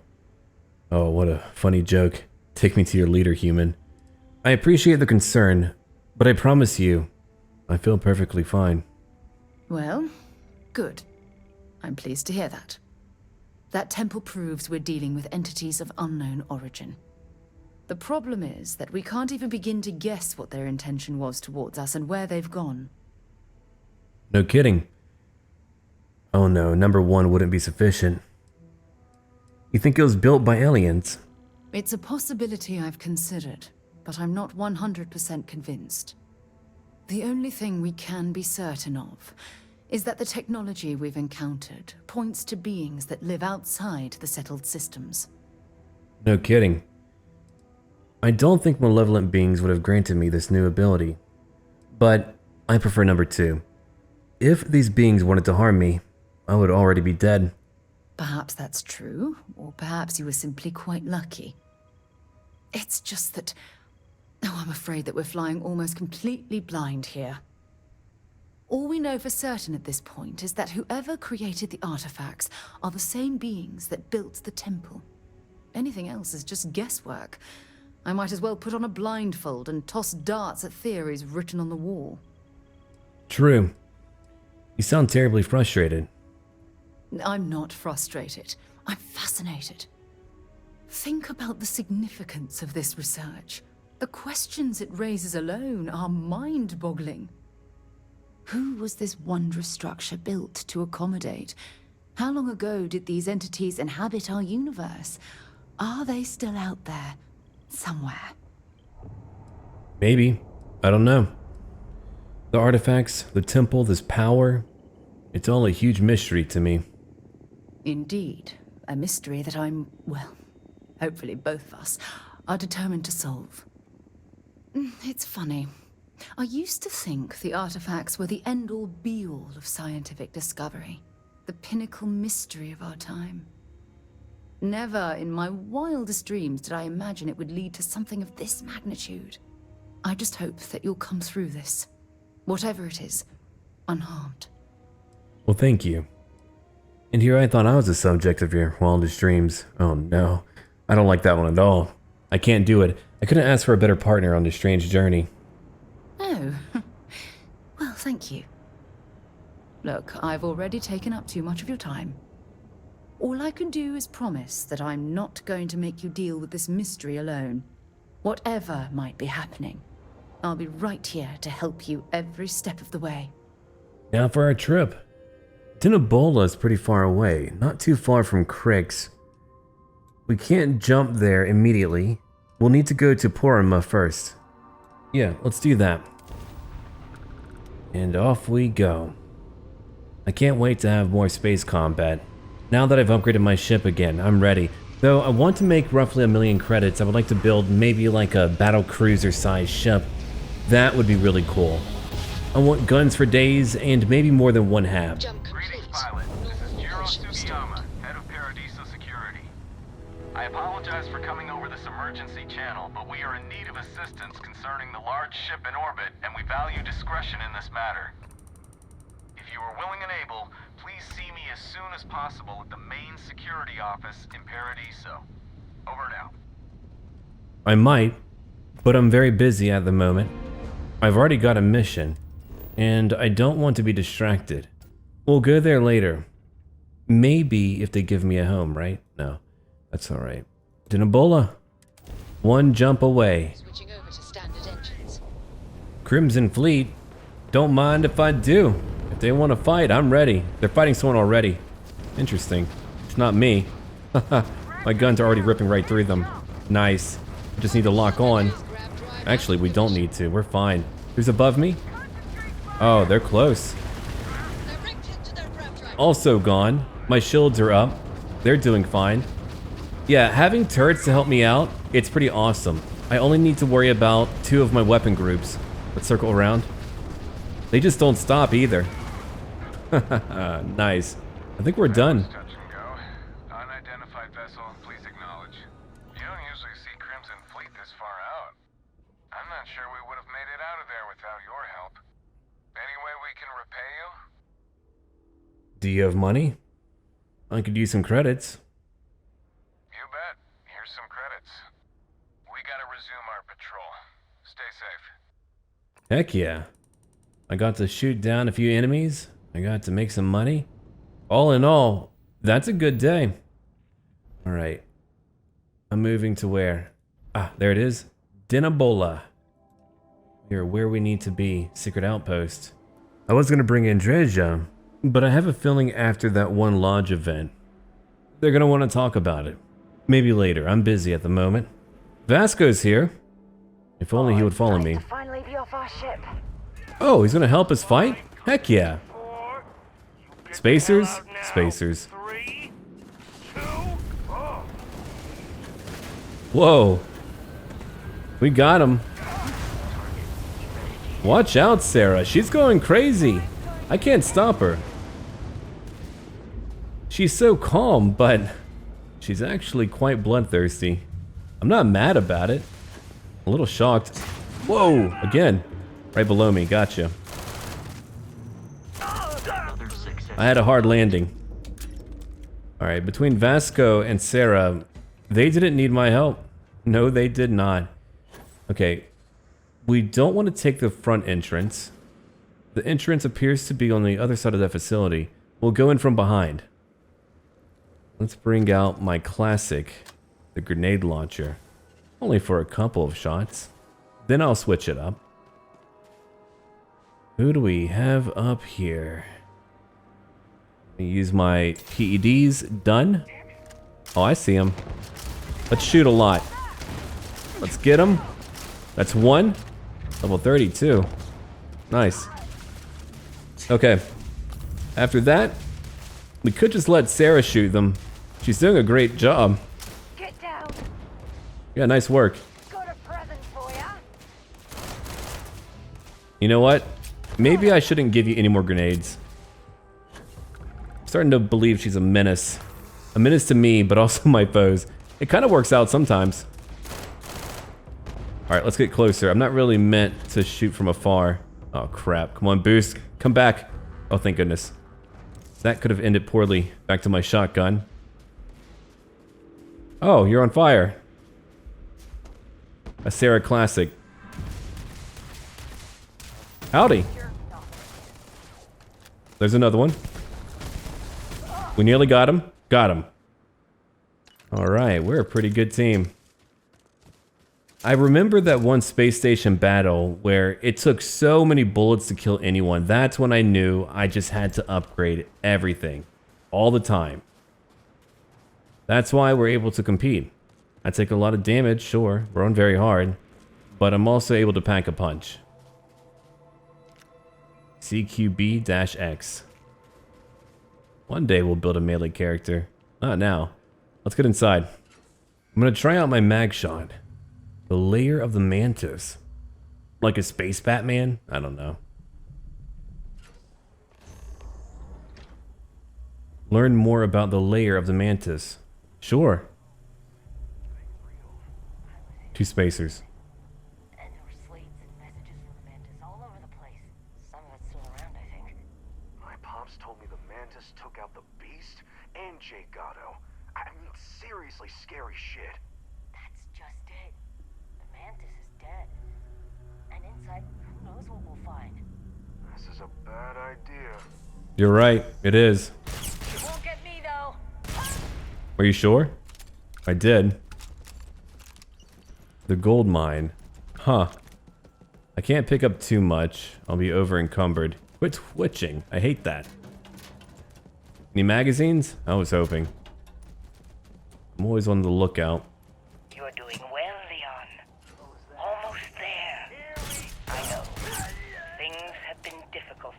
Oh, what a funny joke. Take me to your leader, human. I appreciate the concern, but I promise you, I feel perfectly fine. Well, good. I'm pleased to hear that. That temple proves we're dealing with entities of unknown origin. The problem is that we can't even begin to guess what their intention was towards us and where they've gone. No kidding. Oh no, number 1 wouldn't be sufficient. You think it was built by aliens? It's a possibility I've considered, but I'm not 100% convinced. The only thing we can be certain of is that the technology we've encountered points to beings that live outside the settled systems. No kidding. I don't think malevolent beings would have granted me this new ability, but I prefer number 2. If these beings wanted to harm me, I would already be dead. Perhaps that's true, or perhaps you were simply quite lucky. It's just that... Oh, I'm afraid that we're flying almost completely blind here. All we know for certain at this point is that whoever created the artifacts are the same beings that built the temple. Anything else is just guesswork. I might as well put on a blindfold and toss darts at theories written on the wall. True. You sound terribly frustrated. I'm not frustrated. I'm fascinated. Think about the significance of this research. The questions it raises alone are mind-boggling. Who was this wondrous structure built to accommodate? How long ago did these entities inhabit our universe? Are they still out there, somewhere? Maybe. I don't know. The artifacts, the temple, this power, it's all a huge mystery to me. Indeed. A mystery that I'm, well, hopefully both of us are determined to solve. It's funny. I used to think the artifacts were the end-all be-all of scientific discovery, the pinnacle mystery of our time. Never in my wildest dreams did I imagine it would lead to something of this magnitude. I just hope that you'll come through this, whatever it is, unharmed. Well, thank you. And here I thought I was the subject of your wildest dreams. Oh no, I don't like that one at all. I can't do it. I couldn't ask for a better partner on this strange journey. Oh, well, thank you. Look, I've already taken up too much of your time. All I can do is promise that I'm not going to make you deal with this mystery alone. Whatever might be happening, I'll be right here to help you every step of the way. Now for our trip. Dinabola is pretty far away, not too far from Crix. We can't jump there immediately. We'll need to go to Porrima first. Yeah, let's do that. And off we go. I can't wait to have more space combat. Now that I've upgraded my ship again, I'm ready. Though I want to make roughly 1 million credits, I would like to build maybe like a battle cruiser sized ship. That would be really cool. I want guns for days and maybe more than one hab. Greetings, pilot. This is Jiro Sugiyama, head of Paradiso Security. I apologize for coming over this emergency channel, but we are in need of assistance concerning the large ship in orbit, and we value discretion in this matter. If you are willing and able, please see me as soon as possible at the main security office in Paradiso. Over now. I might, but I'm very busy at the moment. I've already got a mission, and I don't want to be distracted. We'll go there later. Maybe if they give me a home, right? No, that's alright. Dinabola, one jump away. Switching over to standard engines. Crimson Fleet, don't mind if I do. If they want to fight, I'm ready. They're fighting someone already. Interesting. It's not me. My guns are already ripping right through them. Nice. I just need to lock on. Actually, we don't need to. We're fine. Who's above me? Oh, they're close. Also gone. My shields are up. They're doing fine. Yeah, having turrets to help me out, it's pretty awesome. I only need to worry about 2 of my weapon groups. Let's circle around. They just don't stop either. Nice. I think we're done. Touch and go. Unidentified vessel, please acknowledge. You don't usually see Crimson Fleet this far out. I'm not sure we would have made it out of there without your help. Any way we can repay you? Do you have money? I could use some credits. You bet. Here's some credits. We gotta resume our patrol. Stay safe. Heck yeah. I got to shoot down a few enemies. I got to make some money. All in all, that's a good day. Alright. I'm moving to where? Ah, there it is. Dinabola. We are where we need to be. Secret outpost. I was gonna bring Andreja, but I have a feeling after that one lodge event, they're gonna want to talk about it. Maybe later. I'm busy at the moment. Vasco's here. If only he would follow me. Finally be off our ship. Oh, he's gonna help us fight? Heck yeah. Spacers? Spacers. Whoa. We got him. Watch out, Sarah. She's going crazy. I can't stop her. She's so calm, but she's actually quite bloodthirsty. I'm not mad about it. A little shocked. Whoa, again. Right below me, gotcha. I had a hard landing. Alright, between Vasco and Sarah, they didn't need my help. No, they did not. Okay, we don't want to take the front entrance. The entrance appears to be on the other side of that facility. We'll go in from behind. Let's bring out my classic, the grenade launcher. Only for a couple of shots. Then I'll switch it up. Who do we have up here? Use my PEDs. Done. Oh, I see him. Let's shoot a lot. Let's get him. That's 1. Level 32. Nice. Okay. After that, we could just let Sarah shoot them. She's doing a great job. Get down. Yeah, nice work. Got a present for ya. You know what? Maybe I shouldn't give you any more grenades. I'm starting to believe she's a menace. A menace to me, but also my foes. It kind of works out sometimes. Alright, let's get closer. I'm not really meant to shoot from afar. Oh, crap. Come on, boost. Come back. Oh, thank goodness. That could have ended poorly. Back to my shotgun. Oh, you're on fire. A Sarah classic. Howdy. There's another one. We nearly got him. Got him. Alright, we're a pretty good team. I remember that one space station battle where it took so many bullets to kill anyone. That's when I knew I just had to upgrade everything all the time. That's why we're able to compete. I take a lot of damage, sure, we're on very hard, but I'm also able to pack a punch. CQB-X. One day we'll build a melee character. Not now. Let's get inside. I'm gonna try out my mag shot. The Lair of the Mantis. Like a space Batman? I don't know. Learn more about the Lair of the Mantis. Sure. 2 spacers. And there were slates and messages from the Mantis all over the place. Some of it's still around, I think. My pops told me the Mantis took out the Beast and Jake Gatto. I mean, seriously scary shit. That's just it. The Mantis is dead. And inside, who knows what we'll find. This is a bad idea. You're right, it is. You won't get me, though. Are you sure? I did. The gold mine. Huh. I can't pick up too much. I'll be over encumbered. Quit twitching. I hate that. Any magazines? I was hoping. I'm always on the lookout. You're doing well, Leon. Almost there. I know. Things have been difficult.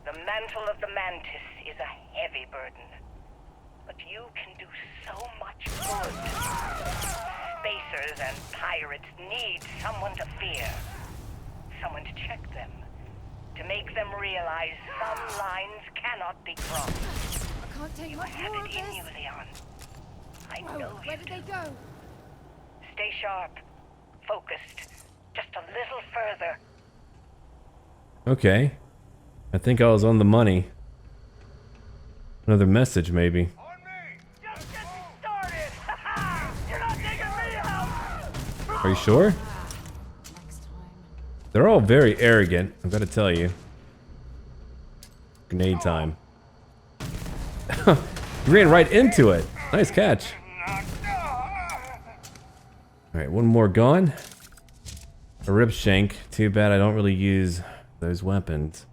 The mantle of the Mantis is a heavy burden. But you can do so much good. Spacers and pirates need someone to fear. Someone to check them. To make them realize some lines cannot be crossed. I can't take You much have more it of in this. you, Leon. I Whoa, know where you did they do. go? Stay sharp. Focused. Just a little further. Okay. I think I was on the money. Another message, maybe. Just get started! You're not taking me out! Are you sure? Next time. They're all very arrogant, I've got to tell you. Grenade time. You ran right into it. Nice catch. Alright, one more gone. A rip shank. Too bad I don't really use those weapons.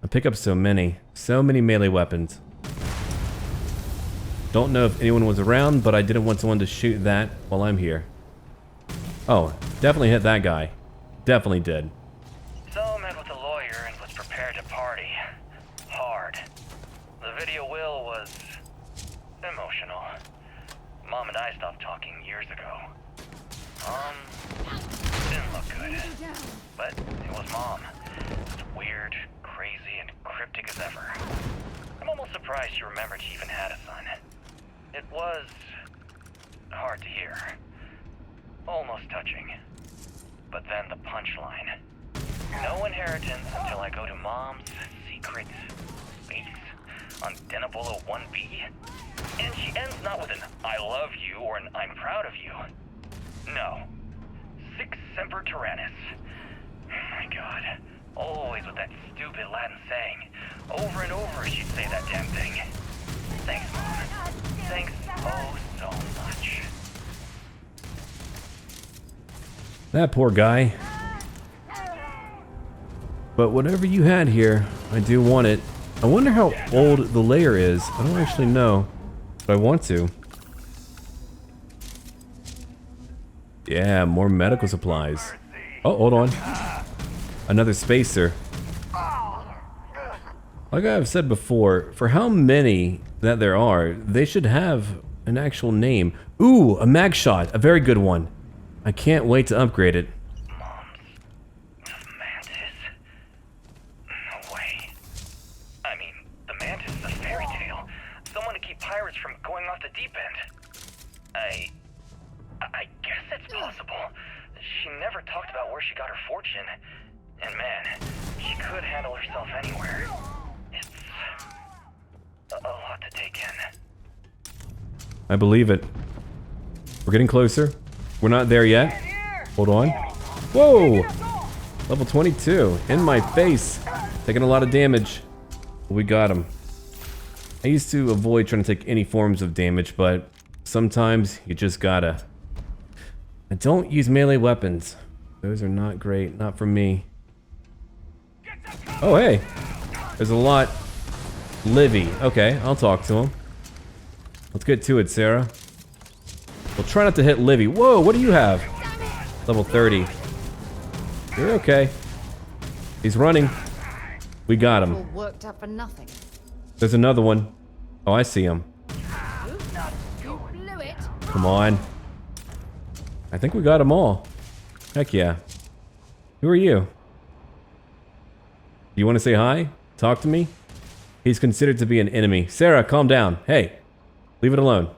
I pick up so many melee weapons. Don't know if anyone was around, but I didn't want someone to shoot that while I'm here. Oh, definitely hit that guy. Definitely did. So I met with a lawyer and was prepared to party. Hard. The video will was emotional. Mom and I stopped talking years ago. Didn't look good. But it was Mom. As weird, crazy, and cryptic as ever. I'm almost surprised she remembered she even had a son. It was hard to hear. Almost touching. But then the punchline. No inheritance until I go to Mom's secret base on Denabolo 1B. And she ends not with an I love you or an I'm proud of you. No. Sic Semper Tyrannis. Oh my god. Always with that stupid Latin saying. Over and over she'd say that damn thing. Thanks, Mom. Thanks oh so much. That poor guy. But whatever you had here, I do want it. I wonder how old the Lair is. I don't actually know, but I want to. Yeah, more medical supplies. Oh, hold on. Another spacer. Like I've said before, for how many that there are, they should have an actual name. Ooh, a mag shot, a very good one. I can't wait to upgrade it. The Mantis? No way. I mean, the Mantis is a fairy tale. Someone to keep pirates from going off the deep end. I guess it's possible. She never talked about where she got her fortune. And man, she could handle herself anywhere. It's a lot to take in. I believe it. We're getting closer. We're not there yet. Hold on. Whoa! Level 22. In my face. Taking a lot of damage. We got him. I used to avoid trying to take any forms of damage, but sometimes you just gotta. I don't use melee weapons. Those are not great. Not for me. Oh, hey. There's a lot. Livy. Okay, I'll talk to him. Let's get to it, Sarah. We'll try not to hit Livy. Whoa, what do you have? Level 30. You're okay. He's running. We got him. All worked up for nothing. There's another one. Oh, I see him. You blew it. Come on. I think we got them all. Heck yeah. Who are you? You want to say hi? Talk to me? He's considered to be an enemy. Sarah, calm down. Hey, leave it alone.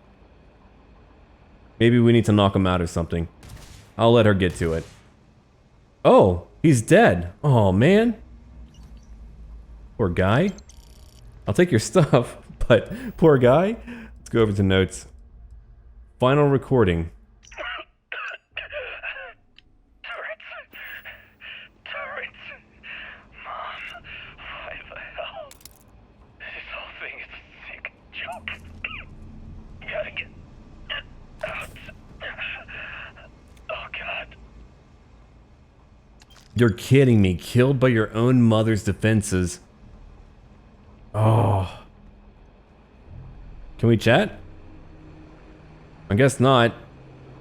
Maybe we need to knock him out or something. I'll let her get to it. Oh, he's dead. Oh, man. Poor guy. I'll take your stuff, but poor guy. Let's go over to notes. Final recording. Turrets. Mom, why the hell? This whole thing is a sick joke. Gotta get out. Oh, God. You're kidding me. Killed by your own mother's defenses. Oh. Can we chat? I guess not.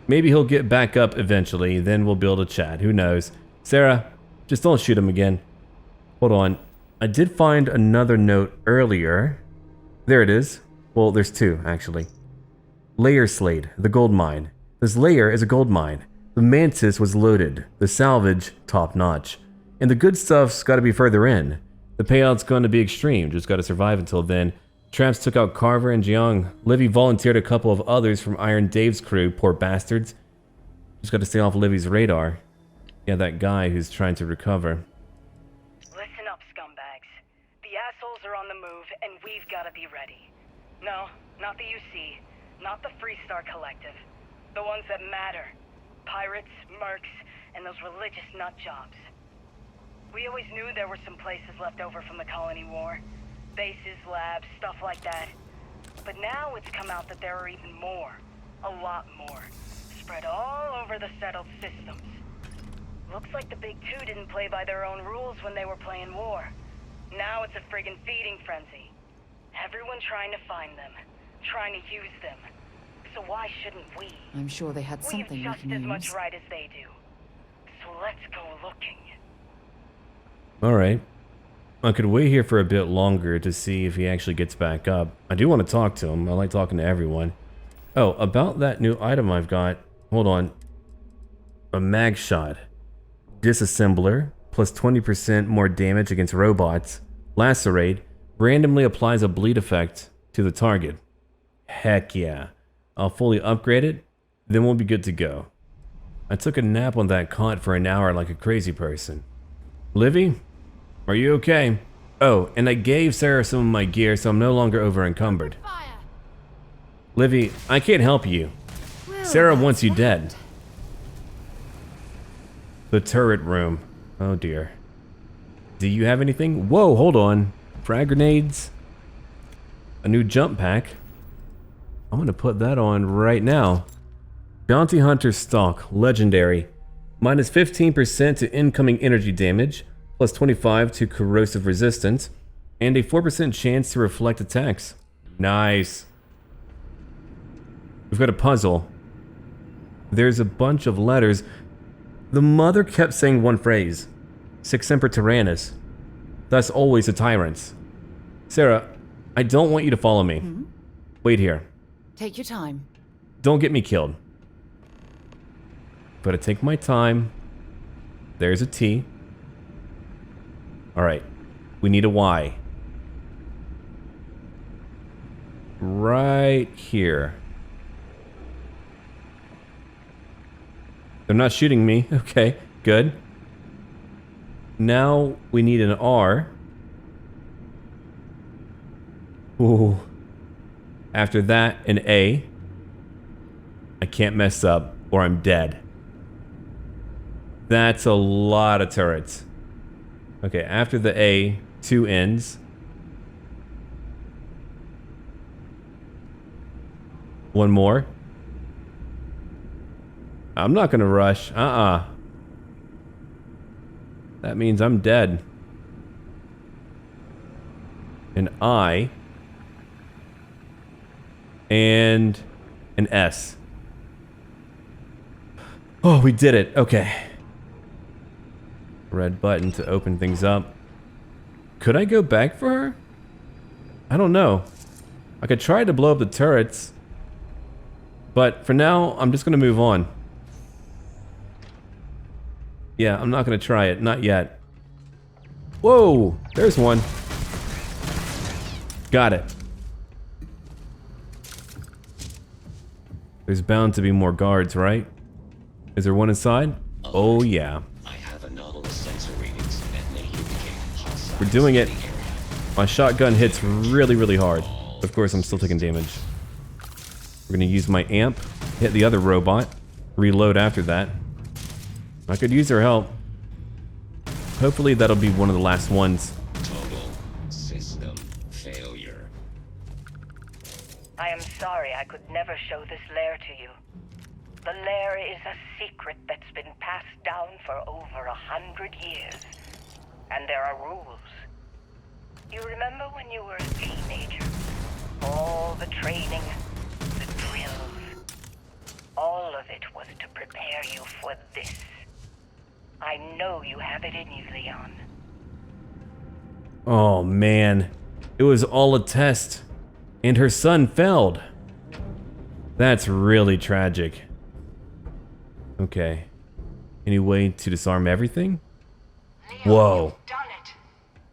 Maybe he'll get back up eventually, then we'll be able to chat. Who knows? Sarah, just don't shoot him again. Hold on. I did find another note earlier. There it is. Well, there's two, actually. Lair Slate, the gold mine. This layer is a gold mine. The Mantis was loaded. The salvage, top notch. And the good stuff's gotta be further in. The payout's gonna be extreme, just gotta survive until then. Tramps took out Carver and Jiang. Livy volunteered a couple of others from Iron Dave's crew, poor bastards. Just gotta stay off Livy's radar. Yeah, that guy who's trying to recover. Listen up, scumbags. The assholes are on the move, and we've gotta be ready. No, not the UC. Not the Freestar Collective. The ones that matter. Pirates, mercs, and those religious nutjobs. We always knew there were some places left over from the Colony War. Bases, labs, stuff like that. But now it's come out that there are even more. A lot more. Spread all over the settled systems. Looks like the Big Two didn't play by their own rules when they were playing war. Now it's a friggin' feeding frenzy. Everyone trying to find them. Trying to use them. So why shouldn't we? I'm sure they had something we We have can just as use. much right as they do. So let's go looking. Alright. I could wait here for a bit longer to see if he actually gets back up. I do want to talk to him. I like talking to everyone. Oh, about that new item I've got. Hold on. A mag shot. Disassembler. Plus 20% more damage against robots. Lacerate. Randomly applies a bleed effect to the target. Heck yeah. I'll fully upgrade it. Then we'll be good to go. I took a nap on that cot for an hour like a crazy person. Livy? Are you okay? Oh, and I gave Sarah some of my gear, so I'm no longer over encumbered. Livy, I can't help you. Sarah wants you dead. The turret room. Oh dear. Do you have anything? Whoa, hold on. Frag grenades. A new jump pack. I'm gonna put that on right now. Bounty Hunter stock, legendary. Minus 15% to incoming energy damage. Plus 25 to corrosive resistance, and a 4% chance to reflect attacks. Nice. We've got a puzzle. There's a bunch of letters. The mother kept saying one phrase. Sic semper tyrannis. Thus always a tyrant. Sarah, I don't want you to follow me. Wait here. Take your time. Don't get me killed. Gotta take my time. There's a T. Alright, we need a Y. Right here. They're not shooting me. Okay, good. Now we need an R. Ooh. After that, an A. I can't mess up or I'm dead. That's a lot of turrets. Okay, after the A, 2 N's. One more. I'm not gonna rush. That means I'm dead. An I. And an S. Oh, we did it. Okay. Red button to open things up. Could I go back for her? I don't know. I could try to blow up the turrets. But for now, I'm just gonna move on. Yeah, I'm not gonna try it. Not yet. Whoa! There's one. Got it. There's bound to be more guards, right? Is there one inside? Oh yeah. I have anomalous sensor readings that may indicate hostile. We're doing it. My shotgun hits really, really hard. Of course, I'm still taking damage. We're gonna use my amp, hit the other robot, reload after that. I could use her help. Hopefully that'll be one of the last ones. Total system failure. I am sorry I could never show this lair to you. The lair is a secret that's been passed down for over 100 years. And there are rules. You remember when you were a teenager? All the training, the drills, all of it was to prepare you for this. I know you have it in you, Leon. Oh man, it was all a test, and her son failed. That's really tragic. Okay, any way to disarm everything? Leon, Whoa. you've done it.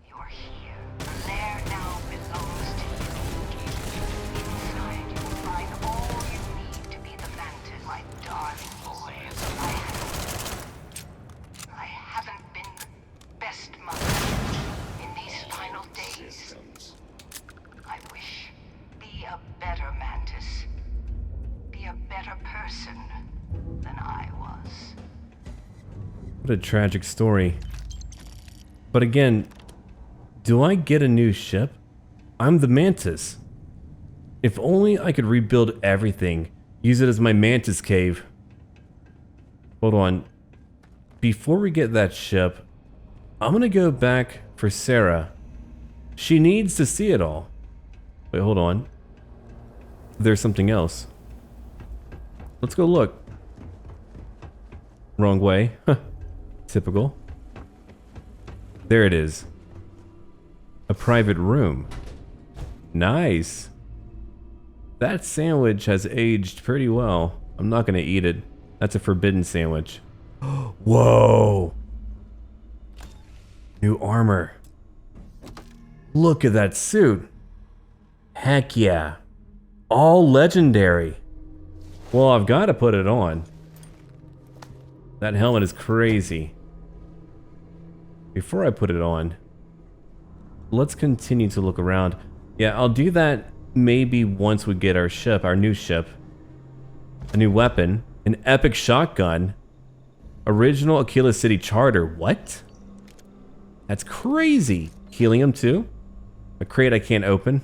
You're here. The lair now belongs to you. Inside, you will find all you need to be the Mantis, my darling boy. I haven't been the best mother in these final days. I wish. Be a better Mantis. Be a better person than I was. What a tragic story. But again, do I get a new ship? I'm the Mantis. If only I could rebuild everything. Use it as my Mantis cave. Hold on. Before we get that ship, I'm gonna go back for Sarah. She needs to see it all. Wait, hold on. There's something else. Let's go look. Wrong way. Typical. There it is. A private room. Nice. That sandwich has aged pretty well. I'm not gonna eat it. That's a forbidden sandwich. Whoa! New armor. Look at that suit. Heck yeah. All legendary. Well, I've got to put it on. That helmet is crazy. Before I put it on, let's continue to look around. Yeah, I'll do that maybe once we get our ship, our new ship. A new weapon, an epic shotgun, original Aquila City charter. What? That's crazy. Helium too? A crate I can't open.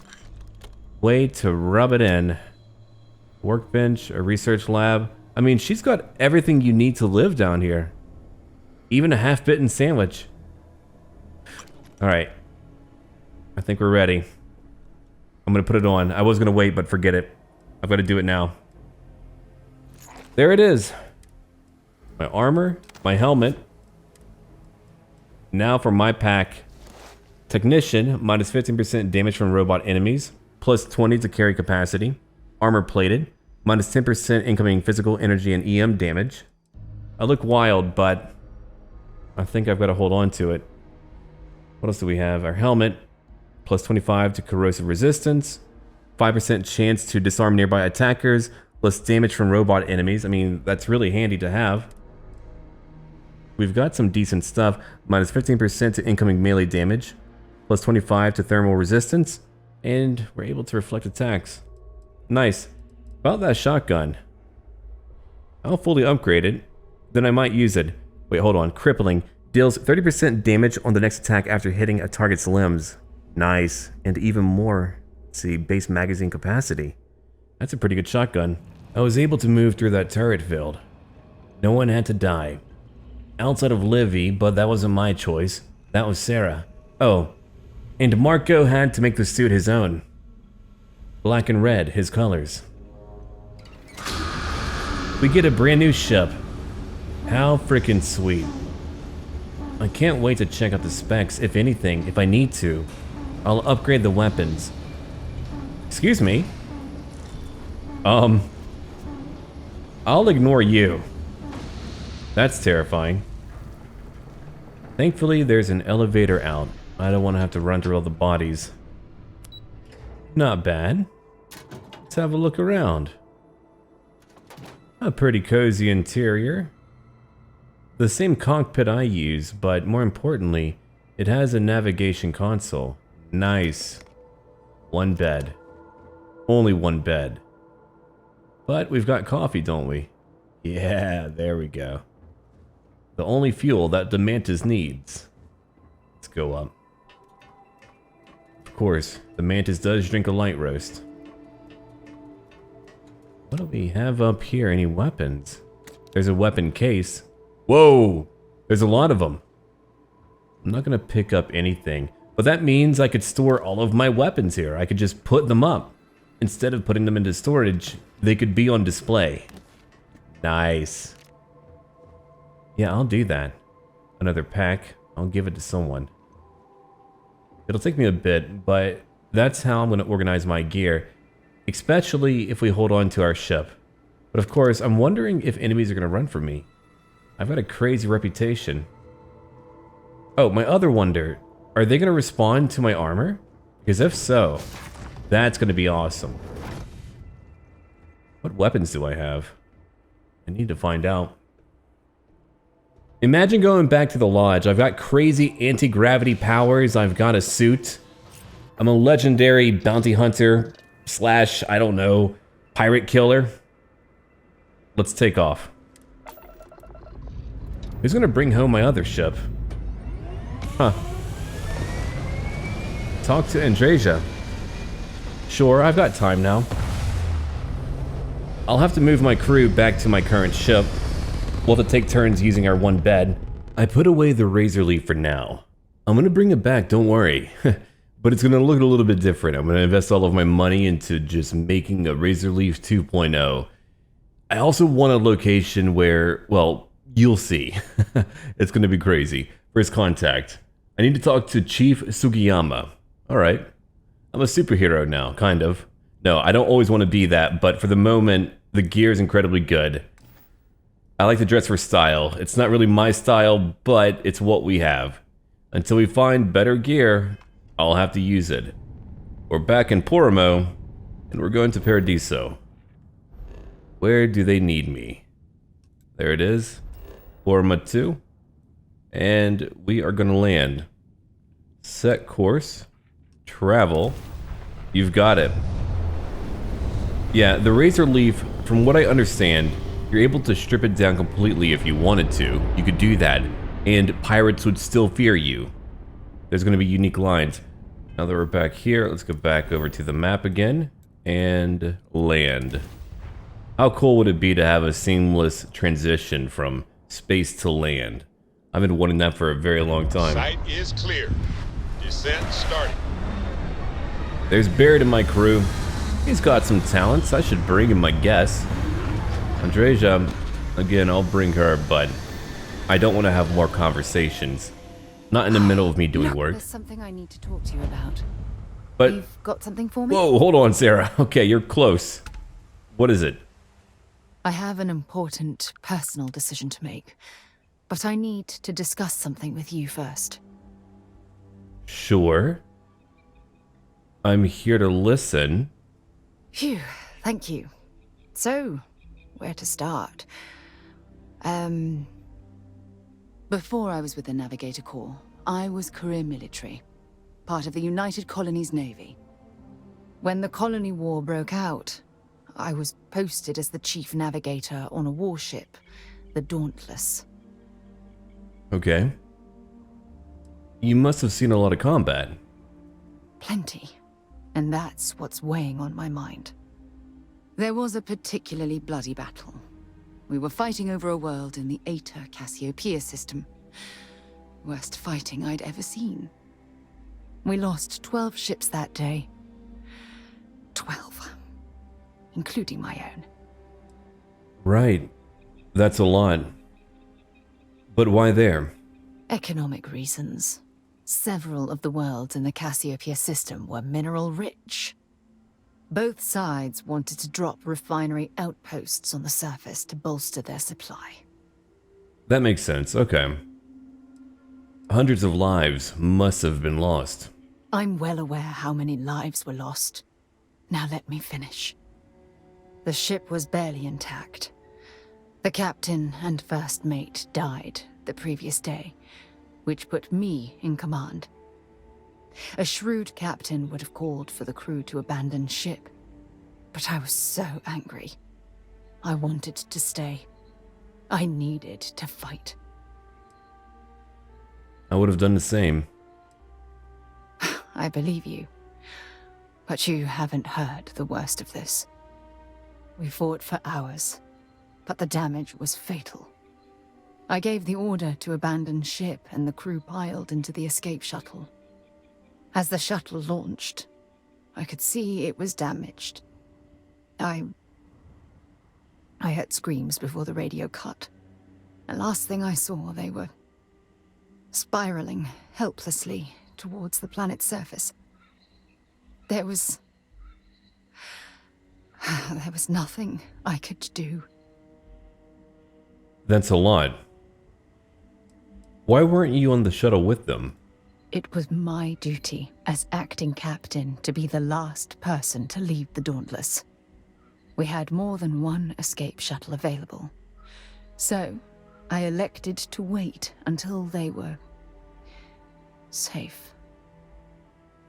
Way to rub it in. Workbench, a research lab. I mean, she's got everything you need to live down here. Even a half-bitten sandwich. Alright. I think we're ready. I'm gonna put it on. I was gonna wait, but forget it. I've got to do it now. There it is. My armor, my helmet. Now for my pack. Technician, minus 15% damage from robot enemies. Plus 20 to carry capacity. Armor plated. Minus 10% incoming physical energy and EM damage. I look wild, but I think I've got to hold on to it. What else do we have? Our helmet. Plus 25 to corrosive resistance. 5% chance to disarm nearby attackers. Plus damage from robot enemies. I mean, that's really handy to have. We've got some decent stuff. Minus 15% to incoming melee damage. Plus 25 to thermal resistance. And we're able to reflect attacks. Nice. About that shotgun. I'll fully upgrade it. Then I might use it. Wait, hold on. Crippling. Deals 30% damage on the next attack after hitting a target's limbs. Nice. And even more. Let's see, base magazine capacity. That's a pretty good shotgun. I was able to move through that turret field. No one had to die. Outside of Livy, but that wasn't my choice. That was Sarah. Oh, and Marco had to make the suit his own. Black and red, his colors. We get a brand new ship. How freaking sweet. I can't wait to check out the specs. If anything, if I need to, I'll upgrade the weapons. Excuse me? I'll ignore you. That's terrifying. Thankfully, there's an elevator out. I don't want to have to run through all the bodies. Not bad. Let's have a look around. A pretty cozy interior. The same cockpit I use, but more importantly, it has a navigation console. Nice. One bed. Only one bed. But we've got coffee, don't we? Yeah, there we go. The only fuel that the Mantis needs. Let's go up. Of course, the Mantis does drink a light roast. What do we have up here? Any weapons? There's a weapon case. Whoa! There's a lot of them. I'm not gonna pick up anything, but that means I could store all of my weapons here. I could just put them up. Instead of putting them into storage, they could be on display. Nice. Yeah, I'll do that. Another pack. I'll give it to someone. It'll take me a bit, but that's how I'm gonna organize my gear. Especially if we hold on to our ship. But of course, I'm wondering if enemies are gonna run from me. I've got a crazy reputation. Oh, my other wonder. Are they gonna respond to my armor? Because if so, that's gonna be awesome. What weapons do I have? I need to find out. Imagine going back to the lodge. I've got crazy anti-gravity powers. I've got a suit. I'm a legendary bounty hunter / I don't know, pirate killer. Let's take off. Who's gonna bring home my other ship? Huh. Talk to Andreja. Sure, I've got time now. I'll have to move my crew back to my current ship. We'll have to take turns using our one bed. I put away the Razorleaf for now. I'm gonna bring it back, don't worry. But it's gonna look a little bit different. I'm gonna invest all of my money into just making a Razorleaf 2.0. I also want a location where, well, you'll see. It's gonna be crazy. First contact. I need to talk to Chief Sugiyama. Alright. I'm a superhero now, kind of. No, I don't always want to be that, but for the moment, the gear is incredibly good. I like to dress for style. It's not really my style, but it's what we have. Until we find better gear, I'll have to use it. We're back in Porrima, and we're going to Paradiso. Where do they need me? There it is. Porrima 2. And we are going to land. Set course. Travel. You've got it. Yeah, the Razorleaf, from what I understand, you're able to strip it down completely if you wanted to. You could do that, and pirates would still fear you. There's going to be unique lines. Now that we're back here, let's go back over to the map again, and land. How cool would it be to have a seamless transition from space to land? I've been wanting that for a very long time. Site is clear. Descent starting. There's Barrett in my crew. He's got some talents. I should bring him, I guess. Andreja, again, I'll bring her, but I don't want to have more conversations. Not in the middle of me doing work. There's something I need to talk to you about. But You've got something for me? whoa, hold on, Sarah. Okay, you're close. What is it? I have an important personal decision to make, but I need to discuss something with you first. Sure. I'm here to listen. Phew, thank you. So, where to start? Before I was with the Navigator Corps, I was career military, part of the United Colonies Navy. When the Colony War broke out, I was posted as the chief navigator on a warship, the Dauntless. Okay. You must have seen a lot of combat. Plenty. And that's what's weighing on my mind. There was a particularly bloody battle. we were fighting over a world in the Eta Cassiopeia system. Worst fighting I'd ever seen. We lost 12 ships that day. 12. Including my own. Right. That's a lot. But why there? Economic reasons. Several of the worlds in the Cassiopeia system were mineral rich. Both sides wanted to drop refinery outposts on the surface to bolster their supply. That makes sense, okay. Hundreds of lives must have been lost. I'm well aware how many lives were lost. Now let me finish. The ship was barely intact. The captain and first mate died the previous day, which put me in command. A shrewd captain would have called for the crew to abandon ship, but I was so angry. I wanted to stay. I needed to fight. I would have done the same. I believe you, but you haven't heard the worst of this. We fought for hours, but the damage was fatal. I gave the order to abandon ship and the crew piled into the escape shuttle. As the shuttle launched, I could see it was damaged. I heard screams before the radio cut. The last thing I saw, they were spiraling helplessly towards the planet's surface. There was nothing I could do. That's a lot. Why weren't you on the shuttle with them? It was my duty as acting captain to be the last person to leave the Dauntless. We had more than one escape shuttle available. So, I elected to wait until they were safe.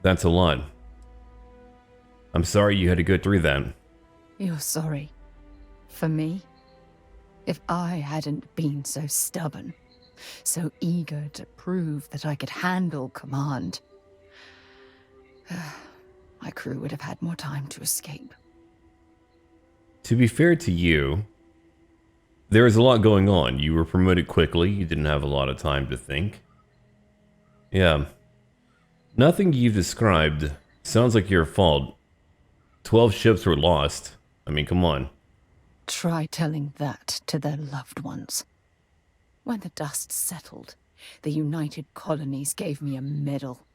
That's a lot. I'm sorry you had to go through that. You're sorry. For me? If I hadn't been so stubborn, so eager to prove that I could handle command, my crew would have had more time to escape. To be fair to you, there is a lot going on. You were promoted quickly, you didn't have a lot of time to think. Yeah. Nothing you've described sounds like your fault. 12 ships were lost. I mean, come on. Try telling that to their loved ones. When the dust settled, the United Colonies gave me a medal.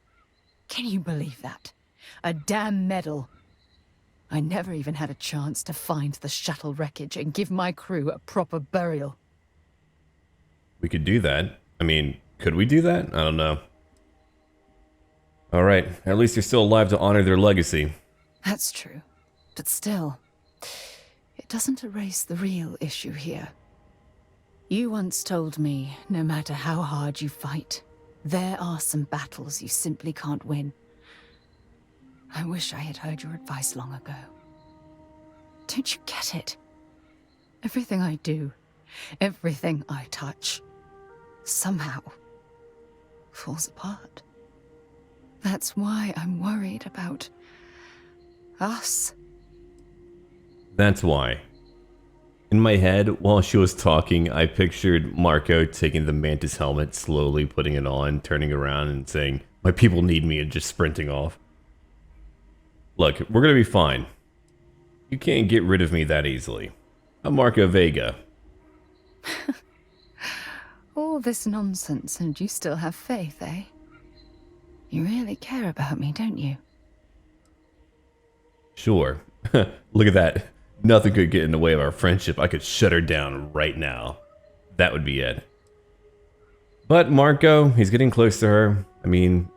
Can you believe that? A damn medal. I never even had a chance to find the shuttle wreckage and give my crew a proper burial. We could do that. I mean, could we do that? I don't know. Alright, at least you're still alive to honor their legacy. That's true. But still, it doesn't erase the real issue here. You once told me, no matter how hard you fight, there are some battles you simply can't win. I wish I had heard your advice long ago. Don't you get it? Everything I do, everything I touch, somehow falls apart. That's why I'm worried about us. That's why. In my head, while she was talking, I pictured Marco taking the Mantis helmet, slowly putting it on, turning around and saying, "My people need me," and just sprinting off. Look, we're gonna be fine. You can't get rid of me that easily. I'm Marco Vega. All this nonsense and you still have faith, eh? You really care about me, don't you? Sure. Look at that. Nothing could get in the way of our friendship. I could shut her down right now. That would be it. But Marco, he's getting close to her. I mean,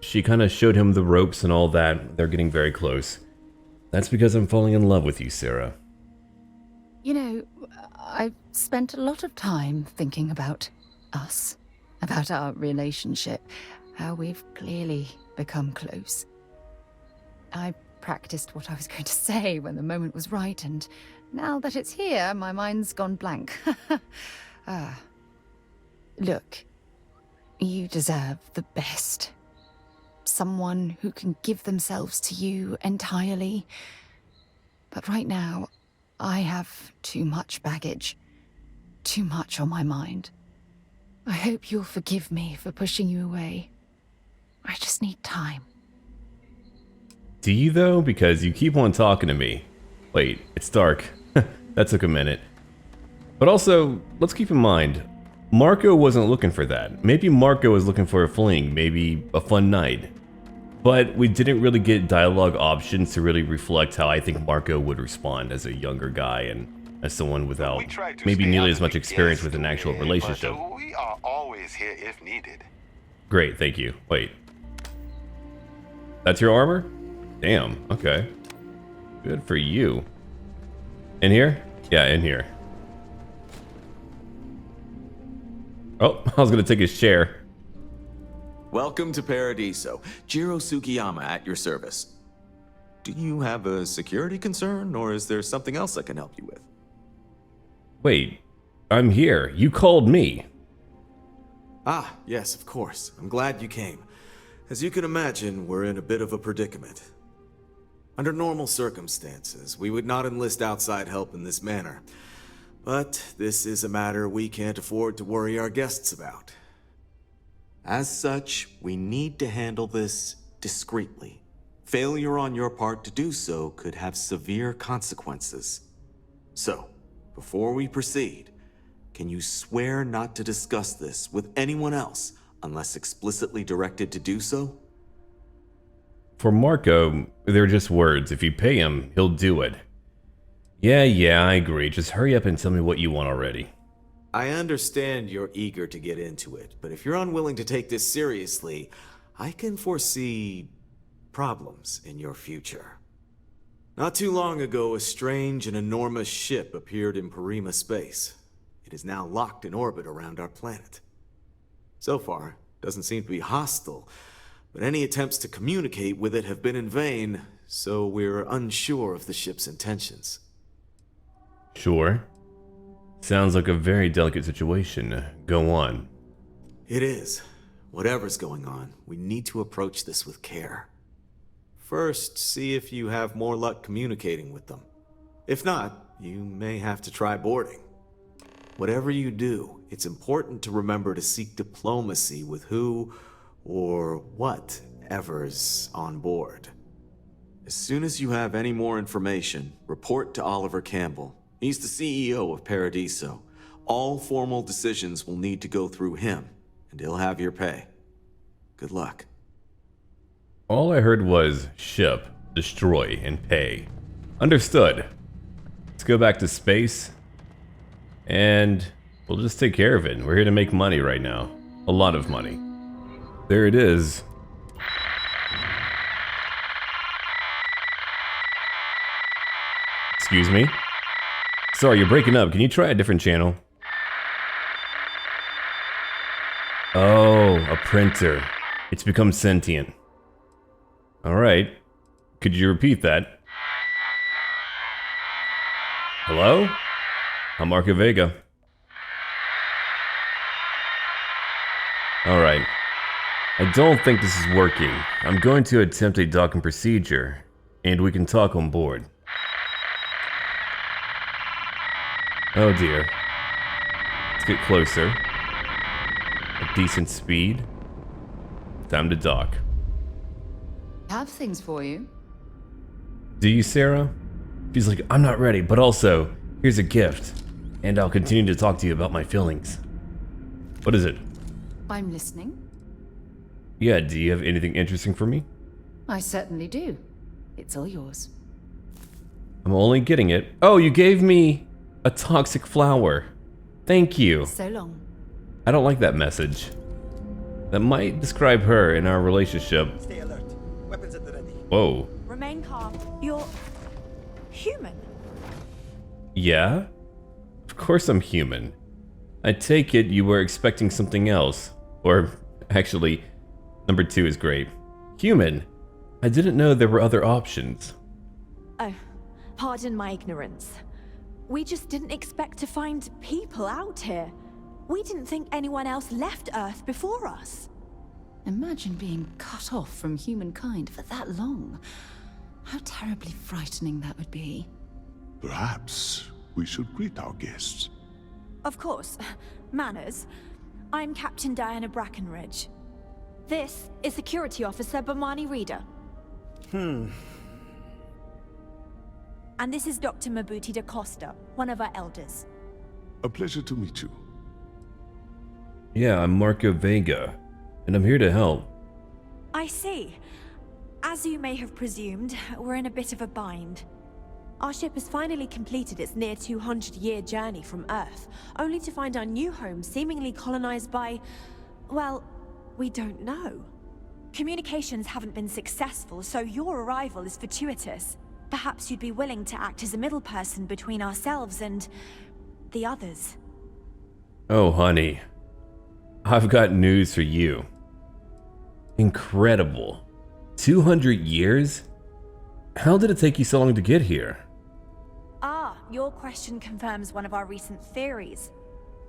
she kind of showed him the ropes and all that. They're getting very close. That's because I'm falling in love with you, Sarah. You know, I've spent a lot of time thinking about us, about our relationship, how we've clearly become close. I practiced what I was going to say when the moment was right, and now that it's here, my mind's gone blank. Look, you deserve the best. Someone who can give themselves to you entirely. But right now, I have too much baggage. Too much on my mind. I hope you'll forgive me for pushing you away. I just need time. Do you though? Because you keep on talking to me. Wait, it's dark. That took a minute. But also, let's keep in mind, Marco wasn't looking for that. Maybe Marco was looking for a fling, maybe a fun night. But we didn't really get dialogue options to really reflect how I think Marco would respond as a younger guy and as someone without maybe nearly as much experience with an actual relationship. We are always here if needed. Great, thank you. Wait. That's your armor? Damn, okay. Good for you. In here? Yeah, in here. Oh, I was gonna take his chair. Welcome to Paradiso. Jiro Sugiyama at your service. Do you have a security concern, or is there something else I can help you with? Wait, I'm here. You called me. Ah, yes, of course. I'm glad you came. As you can imagine, we're in a bit of a predicament. Under normal circumstances, we would not enlist outside help in this manner. But this is a matter we can't afford to worry our guests about. As such, we need to handle this discreetly. Failure on your part to do so could have severe consequences. So, before we proceed, can you swear not to discuss this with anyone else unless explicitly directed to do so? For Marco, they're just words. If you pay him, he'll do it. Yeah, I agree. Just hurry up and tell me what you want already. I understand you're eager to get into it, but if you're unwilling to take this seriously, I can foresee problems in your future. Not too long ago, a strange and enormous ship appeared in Porrima space. It is now locked in orbit around our planet. So far, it doesn't seem to be hostile, but any attempts to communicate with it have been in vain, so we're unsure of the ship's intentions. Sure. Sounds like a very delicate situation. Go on. It is. Whatever's going on, we need to approach this with care. First, see if you have more luck communicating with them. If not, you may have to try boarding. Whatever you do, it's important to remember to seek diplomacy with who or whatever's on board. As soon as you have any more information, report to Oliver Campbell. He's the CEO of Paradiso. All formal decisions will need to go through him, and he'll have your pay. Good luck. All I heard was ship, destroy, and pay. Understood. Let's go back to space, and we'll just take care of it. We're here to make money right now. A lot of money. There it is. Excuse me? Sorry, you're breaking up. Can you try a different channel? Oh, a printer. It's become sentient. Alright. Could you repeat that? Hello? I'm Marco Vega. Alright. I don't think this is working. I'm going to attempt a docking procedure, and we can talk on board. Oh dear. Let's get closer. A decent speed. Time to dock. Have things for you. Do you, Sarah? She's like, I'm not ready, but also, here's a gift. And I'll continue to talk to you about my feelings. What is it? I'm listening. Yeah, do you have anything interesting for me? I certainly do. It's all yours. I'm only getting it. Oh, you gave me a toxic flower. Thank you. So long. I don't like that message. That might describe her and our relationship. Stay alert. Weapons at the ready. Whoa. Remain calm. You're human. Yeah? Of course I'm human. I take it you were expecting something else. Or, actually, number 2 is great. Human? I didn't know there were other options. Oh, pardon my ignorance. We just didn't expect to find people out here. We didn't think anyone else left Earth before us. Imagine being cut off from humankind for that long. How terribly frightening that would be. Perhaps we should greet our guests. Of course. Manners. I'm Captain Diana Brackenridge. This is Security Officer Bomani Reader. And this is Dr. Mabuti da Costa, one of our elders. A pleasure to meet you. Yeah, I'm Marco Vega, and I'm here to help. I see. As you may have presumed, we're in a bit of a bind. Our ship has finally completed its near 200-year journey from Earth, only to find our new home seemingly colonized by, well, we don't know. Communications haven't been successful, so your arrival is fortuitous. Perhaps you'd be willing to act as a middle person between ourselves and the others. Oh, honey. I've got news for you. Incredible. 200 years? How did it take you so long to get here? Ah, your question confirms one of our recent theories.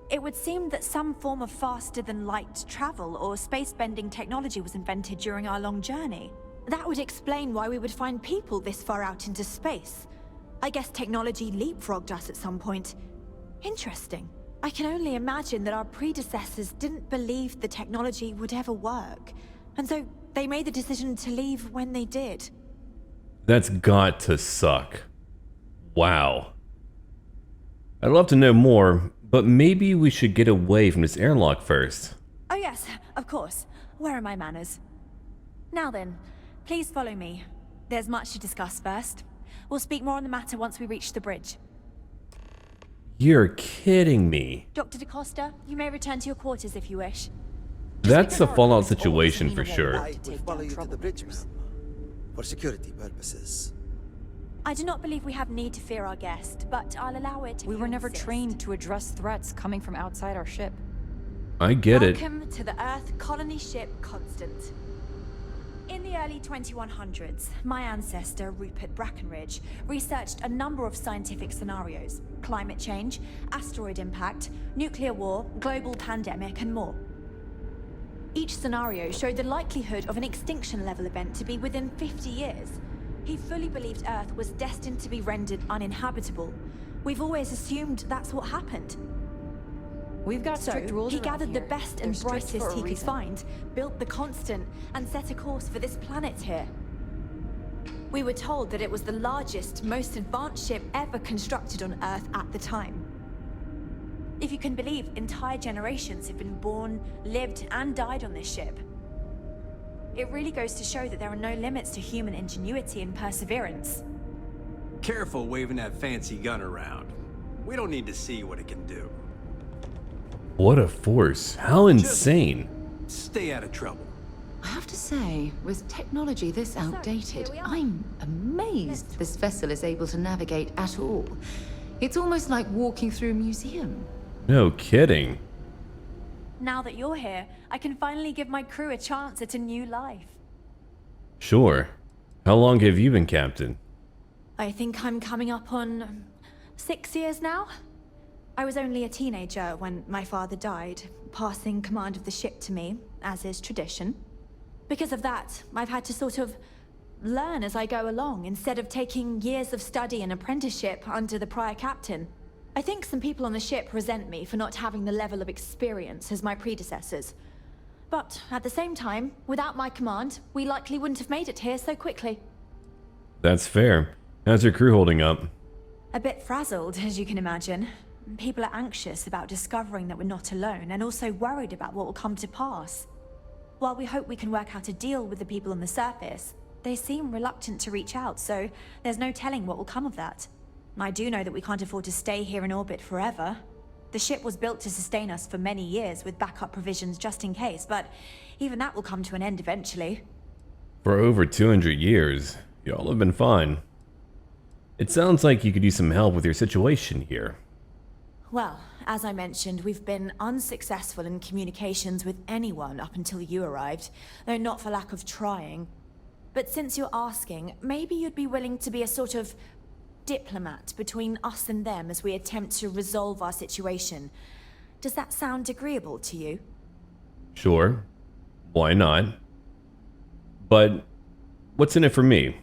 It would seem that some form of faster-than-light travel or space-bending technology was invented during our long journey. That would explain why we would find people this far out into space. I guess technology leapfrogged us at some point. Interesting. I can only imagine that our predecessors didn't believe the technology would ever work, and so they made the decision to leave when they did. That's got to suck. Wow. I'd love to know more, but maybe we should get away from this airlock first. Oh yes, of course. Where are my manners? Now then, please follow me. There's much to discuss first. We'll speak more on the matter once we reach the bridge. You're kidding me. Dr. da Costa, you may return to your quarters if you wish. That's a Fallout situation for sure. I will follow you to the bridge, ma'am. For security purposes. I do not believe we have need to fear our guest, but I'll allow it if We you were never insist. trained to address threats coming from outside our ship. I get it. Welcome to the Earth colony ship Constant. In the early 2100s, my ancestor, Rupert Brackenridge, researched a number of scientific scenarios: climate change, asteroid impact, nuclear war, global pandemic, and more. Each scenario showed the likelihood of an extinction-level event to be within 50 years. He fully believed Earth was destined to be rendered uninhabitable. We've always assumed that's what happened. We've got strict rules he around gathered the here. best They're and strict for brightest a he could reason. find, built the Constant, and set a course for this planet here. We were told that it was the largest, most advanced ship ever constructed on Earth at the time. If you can believe, entire generations have been born, lived, and died on this ship. It really goes to show that there are no limits to human ingenuity and perseverance. Careful waving that fancy gun around. We don't need to see what it can do. What a force. How insane. Stay out of trouble. I have to say, with technology this outdated, I'm amazed this vessel is able to navigate at all. It's almost like walking through a museum. No kidding. Now that you're here, I can finally give my crew a chance at a new life. Sure. How long have you been captain? I think I'm coming up on 6 years now. I was only a teenager when my father died, passing command of the ship to me, as is tradition. Because of that, I've had to sort of learn as I go along, instead of taking years of study and apprenticeship under the prior captain. I think some people on the ship resent me for not having the level of experience as my predecessors. But at the same time, without my command, we likely wouldn't have made it here so quickly. That's fair. How's your crew holding up? A bit frazzled, as you can imagine. People are anxious about discovering that we're not alone, and also worried about what will come to pass. While we hope we can work out a deal with the people on the surface, they seem reluctant to reach out, so there's no telling what will come of that. I do know that we can't afford to stay here in orbit forever. The ship was built to sustain us for many years with backup provisions just in case, but even that will come to an end eventually. For over 200 years, y'all have been fine. It sounds like you could use some help with your situation here. Well, as I mentioned, we've been unsuccessful in communications with anyone up until you arrived, though not for lack of trying. But since you're asking, maybe you'd be willing to be a sort of diplomat between us and them as we attempt to resolve our situation. Does that sound agreeable to you? Sure. Why not? But what's in it for me?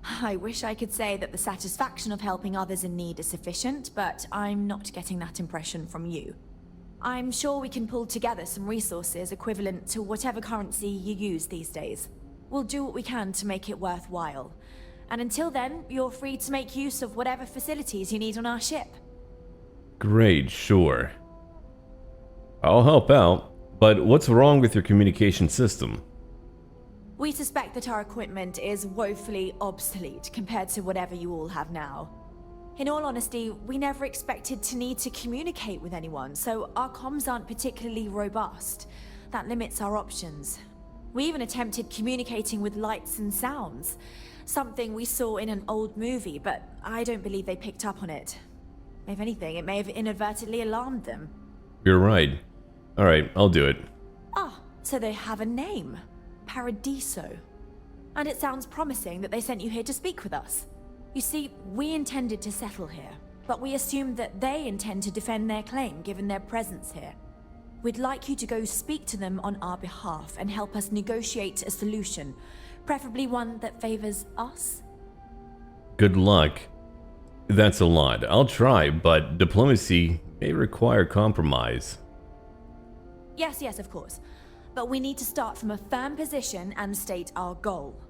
I wish I could say that the satisfaction of helping others in need is sufficient, but I'm not getting that impression from you. I'm sure we can pull together some resources equivalent to whatever currency you use these days. We'll do what we can to make it worthwhile. And until then, you're free to make use of whatever facilities you need on our ship. Great, sure. I'll help out, but what's wrong with your communication system? We suspect that our equipment is woefully obsolete compared to whatever you all have now. In all honesty, we never expected to need to communicate with anyone, so our comms aren't particularly robust. That limits our options. We even attempted communicating with lights and sounds, something we saw in an old movie, but I don't believe they picked up on it. If anything, it may have inadvertently alarmed them. You're right. Alright, I'll do it. Ah, so they have a name. Paradiso. And it sounds promising that they sent you here to speak with us. You see, we intended to settle here, but we assumed that they intend to defend their claim given their presence here. We'd like you to go speak to them on our behalf and help us negotiate a solution, preferably one that favors us. Good luck. That's a lot. I'll try, but diplomacy may require compromise. Yes, of course. But we need to start from a firm position and state our goal.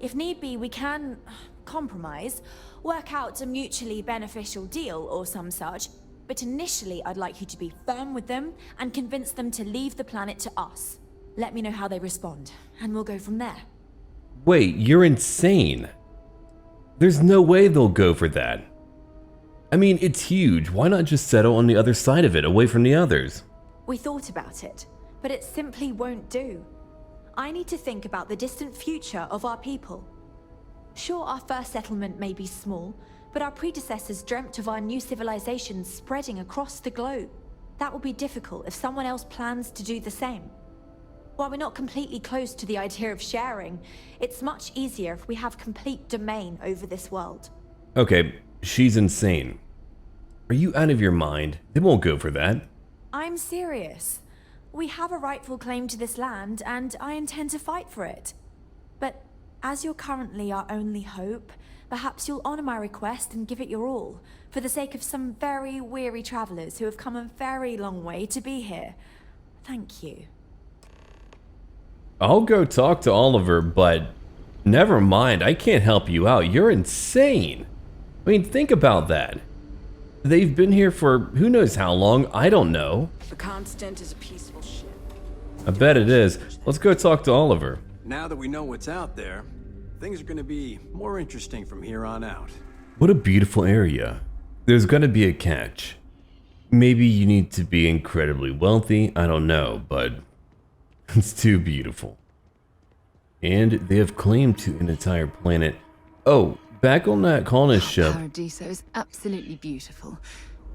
If need be, we can compromise, work out a mutually beneficial deal or some such, but initially I'd like you to be firm with them and convince them to leave the planet to us. Let me know how they respond, and we'll go from there. Wait, you're insane. There's no way they'll go for that. I mean, it's huge. Why not just settle on the other side of it, away from the others? We thought about it, but it simply won't do. I need to think about the distant future of our people. Sure, our first settlement may be small, but our predecessors dreamt of our new civilization spreading across the globe. That will be difficult if someone else plans to do the same. While we're not completely close to the idea of sharing, it's much easier if we have complete domain over this world. Okay, she's insane. Are you out of your mind? They won't go for that. I'm serious. We have a rightful claim to this land, and I intend to fight for it. But as you're currently our only hope, perhaps you'll honor my request and give it your all, for the sake of some very weary travelers who have come a very long way to be here. Thank you. I'll go talk to Oliver, but never mind, I can't help you out. You're insane. I mean, think about that. They've been here for who knows how long, I don't know. The Constant is a peaceful ship. I bet it is. Let's go talk to Oliver. Now that we know what's out there, things are going to be more interesting from here on out. What a beautiful area. There's gonna be a catch. Maybe you need to be incredibly wealthy, I don't know, but it's too beautiful. And they have claim to an entire planet. Oh, back on that colonist ship. Paradiso is absolutely beautiful.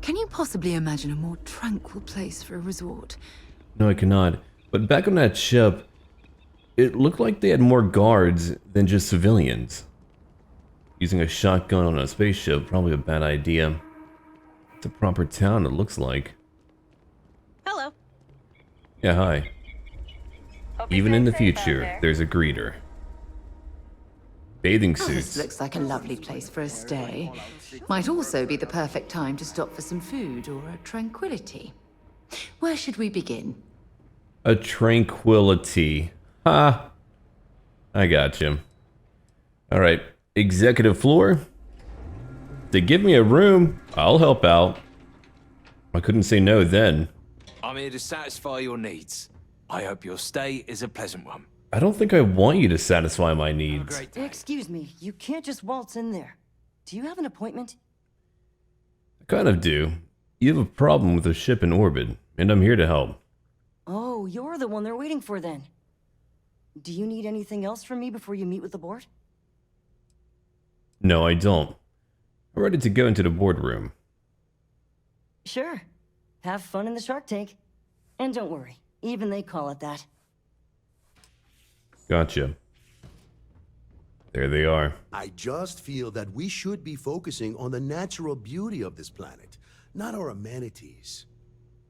Can you possibly imagine a more tranquil place for a resort? No, I cannot. But back on that ship, it looked like they had more guards than just civilians. Using a shotgun on a spaceship, probably a bad idea. It's a proper town, it looks like. Hello. Yeah, hi. Even in the future, there's a greeter. Bathing Oh, suits. this looks like a lovely place for a stay. Might also be the perfect time to stop for some food or a tranquility. Where should we begin? A tranquility. Ha! I got you. Alright, executive floor? They give me a room, I'll help out. I couldn't say no then. I'm here to satisfy your needs. I hope your stay is a pleasant one. I don't think I want you to satisfy my needs. Excuse me, you can't just waltz in there. Do you have an appointment? I kind of do. You have a problem with a ship in orbit, and I'm here to help. Oh, you're the one they're waiting for then. Do you need anything else from me before you meet with the board? No, I don't. I'm ready to go into the boardroom. Sure. Have fun in the Shark Tank. And don't worry, even they call it that. Gotcha. There they are. I just feel that we should be focusing on the natural beauty of this planet, not our amenities.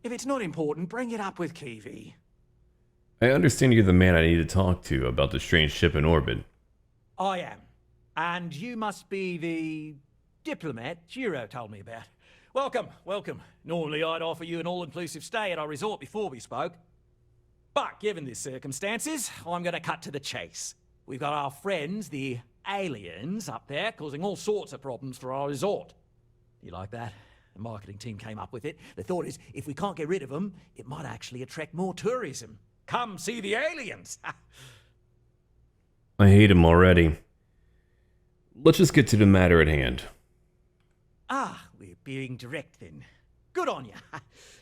If it's not important, bring it up with Kiwi. I understand you're the man I need to talk to about the strange ship in orbit. I am. And you must be the diplomat Giro told me about. Welcome, welcome. Normally I'd offer you an all-inclusive stay at our resort before we spoke. But given the circumstances, I'm going to cut to the chase. We've got our friends, the aliens, up there, causing all sorts of problems for our resort. You like that? The marketing team came up with it. The thought is, if we can't get rid of them, it might actually attract more tourism. Come see the aliens! I hate him already. Let's just get to the matter at hand. Ah, we're being direct then. Good on you.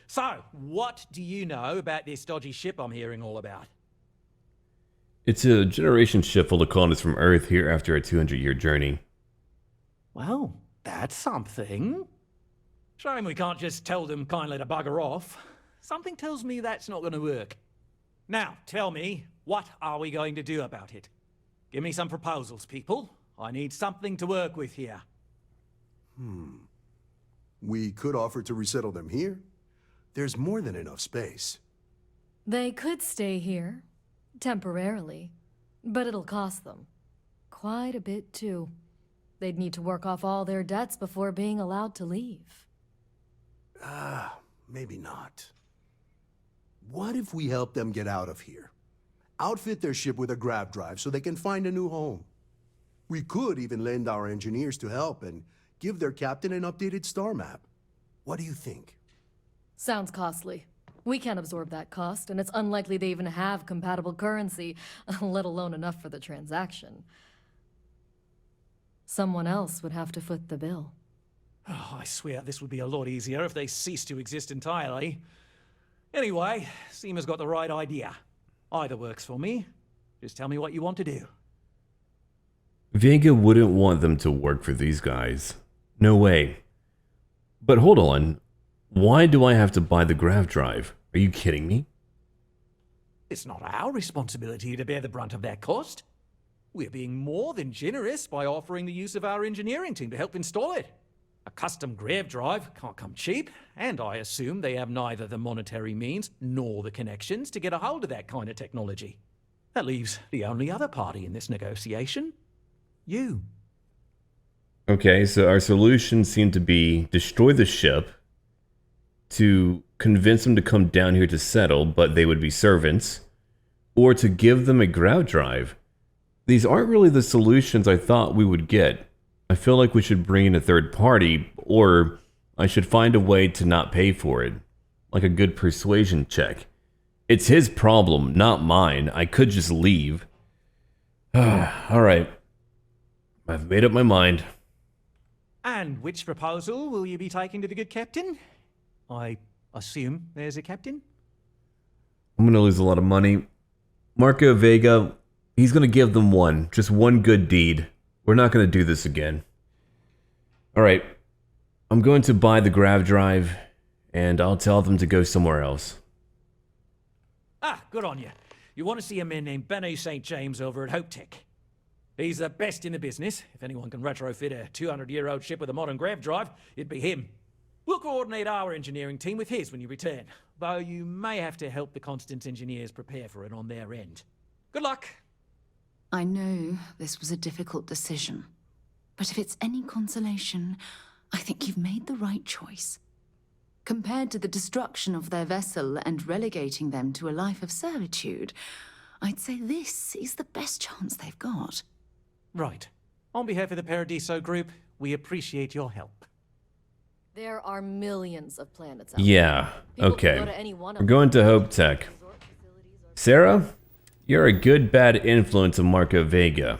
So, what do you know about this dodgy ship I'm hearing all about? It's a generation ship full of colonists from Earth here after a 200-year journey. Well, that's something. Shame we can't just tell them kindly to bugger off. Something tells me that's not going to work. Now, tell me, what are we going to do about it? Give me some proposals, people. I need something to work with here. We could offer to resettle them here. There's more than enough space. They could stay here, temporarily, but it'll cost them. Quite a bit, too. They'd need to work off all their debts before being allowed to leave. Maybe not. What if we help them get out of here? Outfit their ship with a grav drive so they can find a new home. We could even lend our engineers to help and give their captain an updated star map. What do you think? Sounds costly. We can't absorb that cost, and it's unlikely they even have compatible currency, let alone enough for the transaction. Someone else would have to foot the bill. Oh, I swear this would be a lot easier if they ceased to exist entirely. Anyway, Seema's got the right idea. Either works for me. Just tell me what you want to do. Vega wouldn't want them to work for these guys. No way. But hold on. Why do I have to buy the grav drive? Are you kidding me? It's not our responsibility to bear the brunt of that cost. We're being more than generous by offering the use of our engineering team to help install it. A custom grav drive can't come cheap, and I assume they have neither the monetary means nor the connections to get a hold of that kind of technology. That leaves the only other party in this negotiation. You. Okay, so our solution seemed to be destroy the ship to convince them to come down here to settle, but they would be servants, or to give them a grav drive. These aren't really the solutions I thought we would get. I feel like we should bring in a third party, or I should find a way to not pay for it, like a good persuasion check. It's his problem, not mine. I could just leave. Alright. I've made up my mind. And which proposal will you be taking to the good captain? I assume there's a captain? I'm gonna lose a lot of money. Marco Vega, he's gonna give them one. Just one good deed. We're not gonna do this again. Alright. I'm going to buy the grav drive, and I'll tell them to go somewhere else. Ah, good on you. You want to see a man named Benny St. James over at HopeTech. He's the best in the business. If anyone can retrofit a 200-year-old ship with a modern grav drive, it'd be him. We'll coordinate our engineering team with his when you return, though you may have to help the Constance engineers prepare for it on their end. Good luck. I know this was a difficult decision, but if it's any consolation, I think you've made the right choice. Compared to the destruction of their vessel and relegating them to a life of servitude, I'd say this is the best chance they've got. Right. On behalf of the Paradiso group, we appreciate your help. There are millions of planets out Yeah, there. okay. We're going to HopeTech. Sarah, you're a good bad influence of Marco Vega.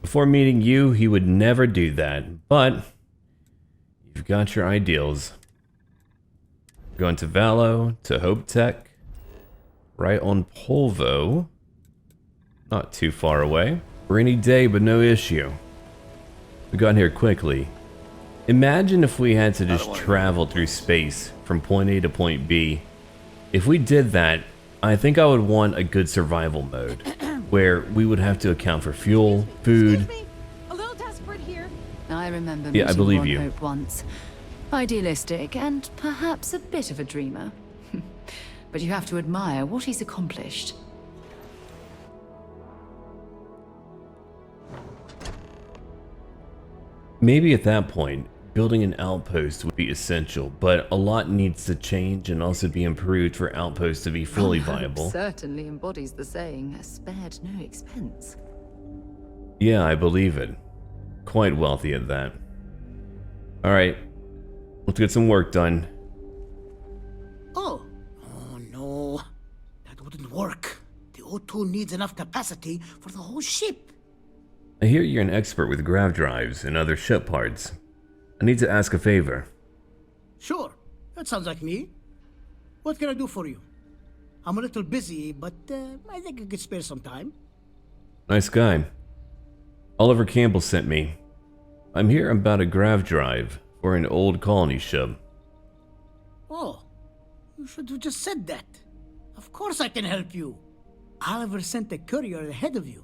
Before meeting you, he would never do that, but you've got your ideals. Going to Valo, to HopeTech, right on Polvo. Not too far away. Rainy day, but no issue. We got here quickly. Imagine if we had to just travel through space from point A to point B. If we did that, I think I would want a good survival mode, where we would have to account for fuel, food. A little desperate here. I remember Yeah, I meeting believe Ron you. Hope once. Idealistic and perhaps a bit of a dreamer. But you have to admire what he's accomplished. Maybe at that point, building an outpost would be essential, but a lot needs to change and also be improved for outposts to be fully viable. Certainly embodies the saying, spared no expense. Yeah, I believe it. Quite wealthy at that. Alright, let's get some work done. Oh no. That wouldn't work. The O2 needs enough capacity for the whole ship. I hear you're an expert with grav drives and other ship parts. I need to ask a favor. Sure, that sounds like me. What can I do for you? I'm a little busy, but I think I could spare some time. Nice guy. Oliver Campbell sent me. I'm here about a grav drive for an old colony ship. Oh, you should have just said that. Of course I can help you. Oliver sent a courier ahead of you.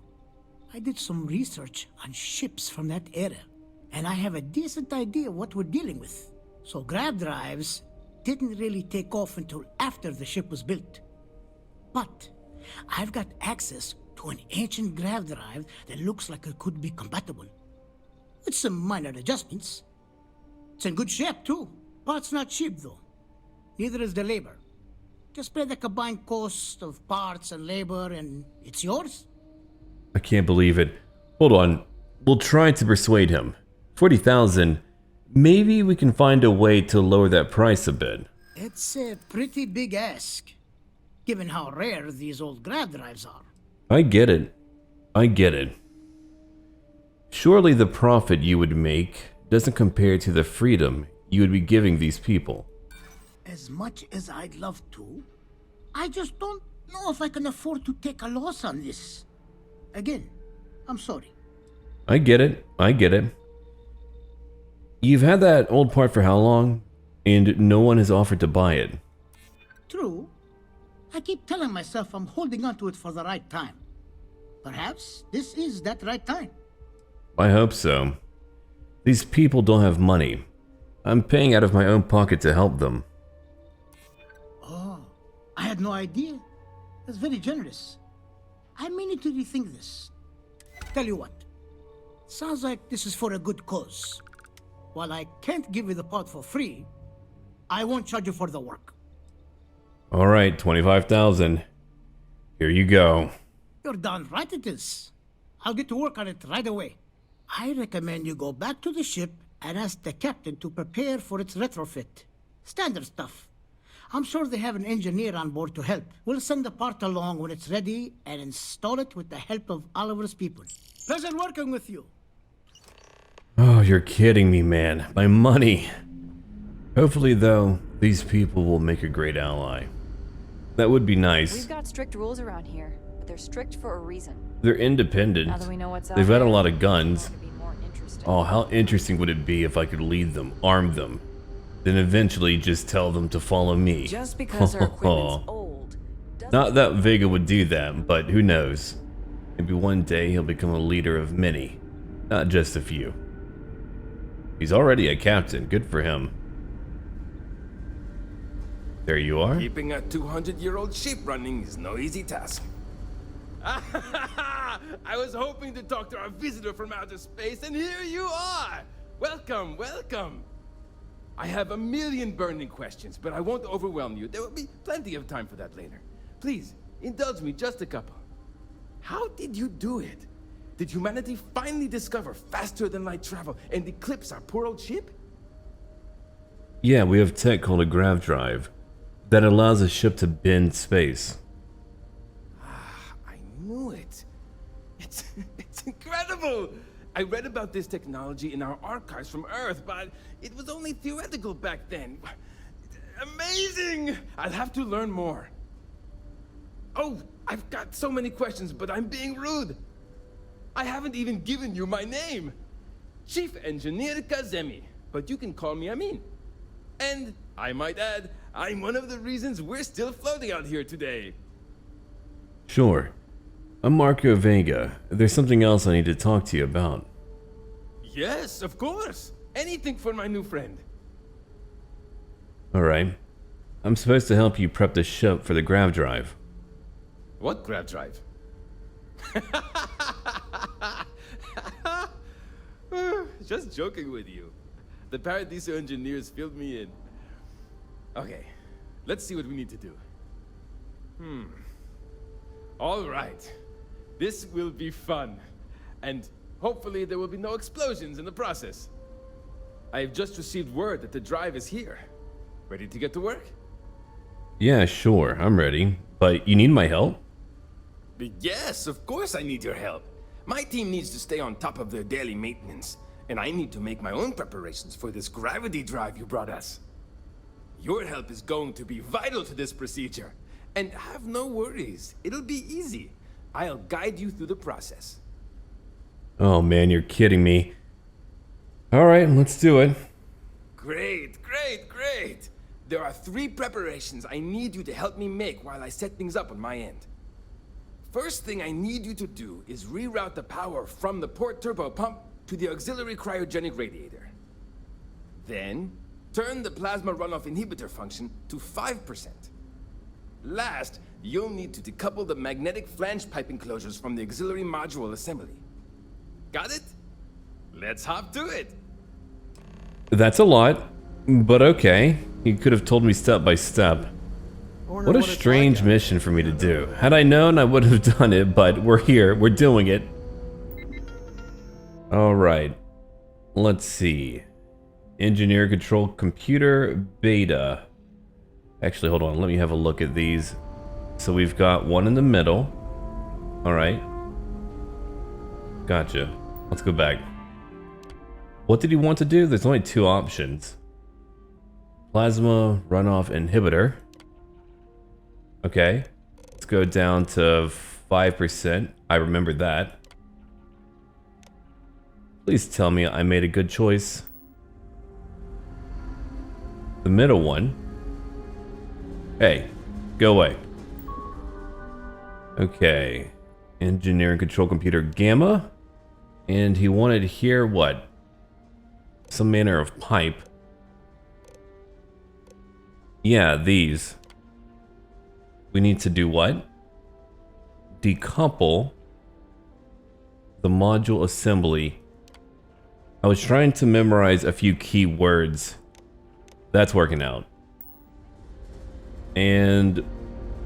I did some research on ships from that era, and I have a decent idea what we're dealing with. So grav drives didn't really take off until after the ship was built. But I've got access to an ancient grav drive that looks like it could be compatible. With some minor adjustments. It's in good shape too. Parts not cheap though. Neither is the labor. Just pay the combined cost of parts and labor and it's yours. I can't believe it. Hold on. We'll try to persuade him. 40,000. Maybe we can find a way to lower that price a bit. It's a pretty big ask, given how rare these old grav drives are. I get it. I get it. Surely the profit you would make doesn't compare to the freedom you would be giving these people. As much as I'd love to, I just don't know if I can afford to take a loss on this. Again, I'm sorry. I get it. I get it. You've had that old part for how long? And no one has offered to buy it. True. I keep telling myself I'm holding on to it for the right time. Perhaps this is that right time. I hope so. These people don't have money. I'm paying out of my own pocket to help them. Oh, I had no idea. That's very generous. I mean to rethink this. Tell you what. Sounds like this is for a good cause. While I can't give you the part for free, I won't charge you for the work. Alright, 25,000. Here you go. You're darn right it is. I'll get to work on it right away. I recommend you go back to the ship and ask the captain to prepare for its retrofit. Standard stuff. I'm sure they have an engineer on board to help. We'll send the part along when it's ready and install it with the help of Oliver's people. Pleasure working with you. Oh, you're kidding me, man. My money. Hopefully, though, these people will make a great ally. That would be nice. We've got strict rules around here, but they're strict for a reason. They're independent. Now that we know what's out They've got a there, lot of guns. interesting. Oh, how interesting would it be if I could lead them, arm them, then eventually just tell them to follow me. Just because our equipment's old. Not that Vega would do that, but who knows? Maybe one day he'll become a leader of many, not just a few. He's already a captain, good for him. There you are. Keeping a 200-year-old ship running is no easy task. I was hoping to talk to our visitor from outer space, and here you are! Welcome, welcome! I have a million burning questions, but I won't overwhelm you. There will be plenty of time for that later. Please, indulge me just a couple. How did you do it? Did humanity finally discover faster than light travel and eclipse our poor old ship? Yeah, we have tech called a grav drive that allows a ship to bend space. I knew it. It's incredible! I read about this technology in our archives from Earth, but it was only theoretical back then. Amazing! I'll have to learn more. Oh, I've got so many questions, but I'm being rude. I haven't even given you my name. Chief Engineer Kazemi, but you can call me Amin. And, I might add, I'm one of the reasons we're still floating out here today. Sure. I'm Marco Vega. There's something else I need to talk to you about. Yes, of course. Anything for my new friend. Alright. I'm supposed to help you prep the ship for the grav drive. What grav drive? just joking with you. The Paradiso engineers filled me in. Okay, let's see what we need to do. All right. This will be fun. And hopefully there will be no explosions in the process. I have just received word that the drive is here. Ready to get to work? Yeah, sure, I'm ready. But you need my help? Yes, of course I need your help. My team needs to stay on top of their daily maintenance, and I need to make my own preparations for this gravity drive you brought us. Your help is going to be vital to this procedure. And have no worries, it'll be easy. I'll guide you through the process. Oh man, you're kidding me. Alright, let's do it. Great, great, great! There are 3 preparations I need you to help me make while I set things up on my end. First thing I need you to do is reroute the power from the port turbo pump to the auxiliary cryogenic radiator. Then, turn the plasma runoff inhibitor function to 5%. Last, you'll need to decouple the magnetic flange pipe enclosures from the auxiliary module assembly. Got it? Let's hop to it! That's a lot, but okay. You could have told me step by step. What a strange mission for me to do. Had I known, I would have done it, but we're here, we're doing it. Alright. Let's see. Engineer control computer beta. Actually, hold on, let me have a look at these. So we've got one in the middle. Alright. Gotcha. Let's go back. What did he want to do? There's only 2 options. Plasma runoff inhibitor. Okay. Let's go down to 5%. I remember that. Please tell me I made a good choice. The middle one. Hey, go away. Okay. Engineering control computer gamma. And he wanted here what? Some manner of pipe. Yeah, these. We need to do what? Decouple the module assembly. I was trying to memorize a few key words. That's working out. And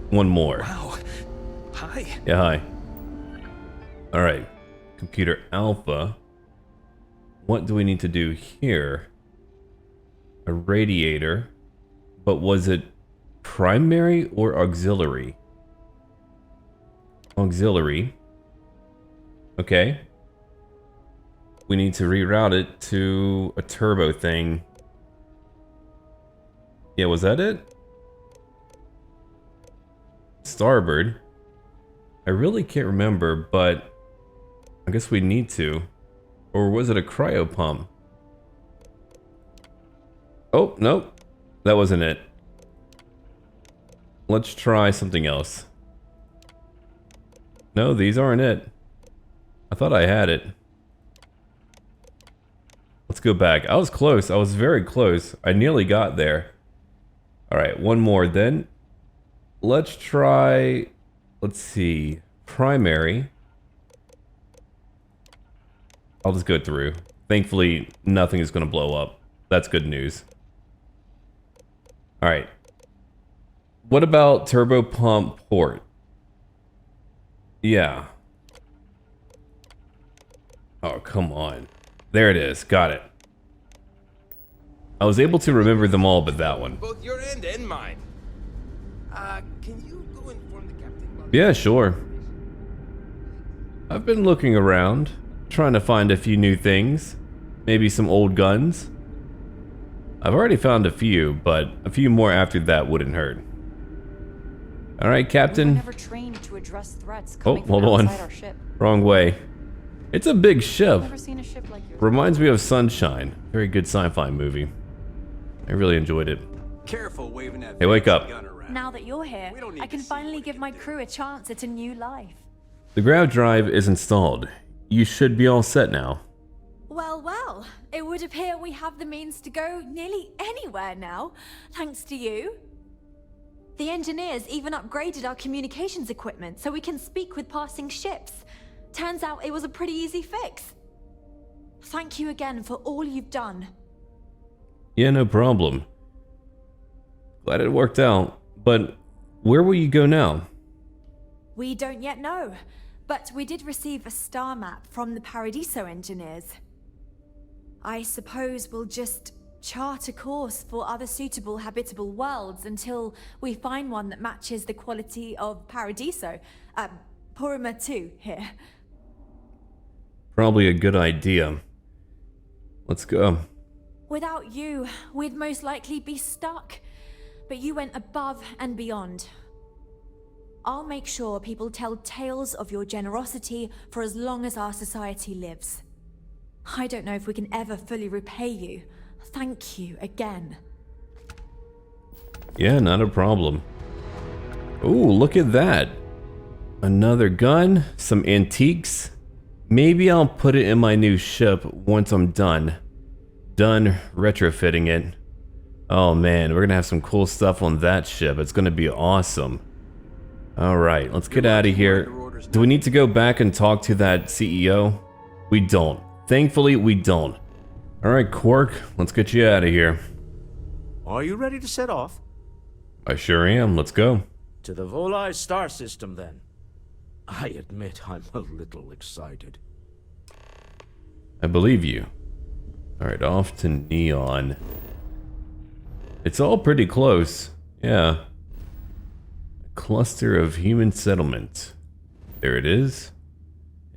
one more. Wow. Hi. Yeah, hi. Alright. Computer alpha. What do we need to do here? A radiator. But was it primary or auxiliary? Auxiliary. Okay. We need to reroute it to a turbo thing. Yeah, was that it? Starboard. I really can't remember, but I guess we need to. Or was it a cryo pump? Oh, nope. That wasn't it. Let's try something else. No, these aren't it. I thought I had it. Let's go back. I was close. I was very close. I nearly got there. Alright, one more then. Let's try... Let's see. Primary. I'll just go through. Thankfully, nothing is going to blow up. That's good news. Alright. What about turbo pump port? Yeah. Oh, come on. There it is. Got it. I was able to remember them all but that one. Both your end and mine. Can you go inform the captain? Yeah, sure. I've been looking around, trying to find a few new things. Maybe some old guns. I've already found a few, but a few more after that wouldn't hurt. Alright, Captain. Never trained to address threats Oh, coming hold from on. outside our ship. Wrong way. It's a big ship. Never seen a ship like yours. Reminds me of Sunshine. Very good sci-fi movie. I really enjoyed it. Careful waving that Hey, wake up. gun around. Now that you're here, I can finally give my crew a chance at a new life. The Grav drive is installed. You should be all set now. Well, well, it would appear we have the means to go nearly anywhere now, thanks to you. The engineers even upgraded our communications equipment so we can speak with passing ships. Turns out it was a pretty easy fix. Thank you again for all you've done. Yeah, no problem. Glad it worked out. But where will you go now? We don't yet know, but we did receive a star map from the Paradiso engineers. I suppose we'll just chart a course for other suitable habitable worlds until we find one that matches the quality of Paradiso. Porrima too, here. Probably a good idea. Let's go. Without you, we'd most likely be stuck. But you went above and beyond. I'll make sure people tell tales of your generosity for as long as our society lives. I don't know if we can ever fully repay you. Thank you again. Yeah, not a problem. Ooh, look at that. Another gun, some antiques. Maybe I'll put it in my new ship once I'm done retrofitting it. Oh man, we're gonna have some cool stuff on that ship. It's gonna be awesome. Alright, let's get out of here. Do we need to go back and talk to that CEO? We don't. Thankfully, we don't. Alright, Quark, let's get you out of here. Are you ready to set off? I sure am. Let's go. To the Volai star system, then. I admit I'm a little excited. I believe you. Alright, off to Neon. It's all pretty close. Yeah. A cluster of human settlement. There it is.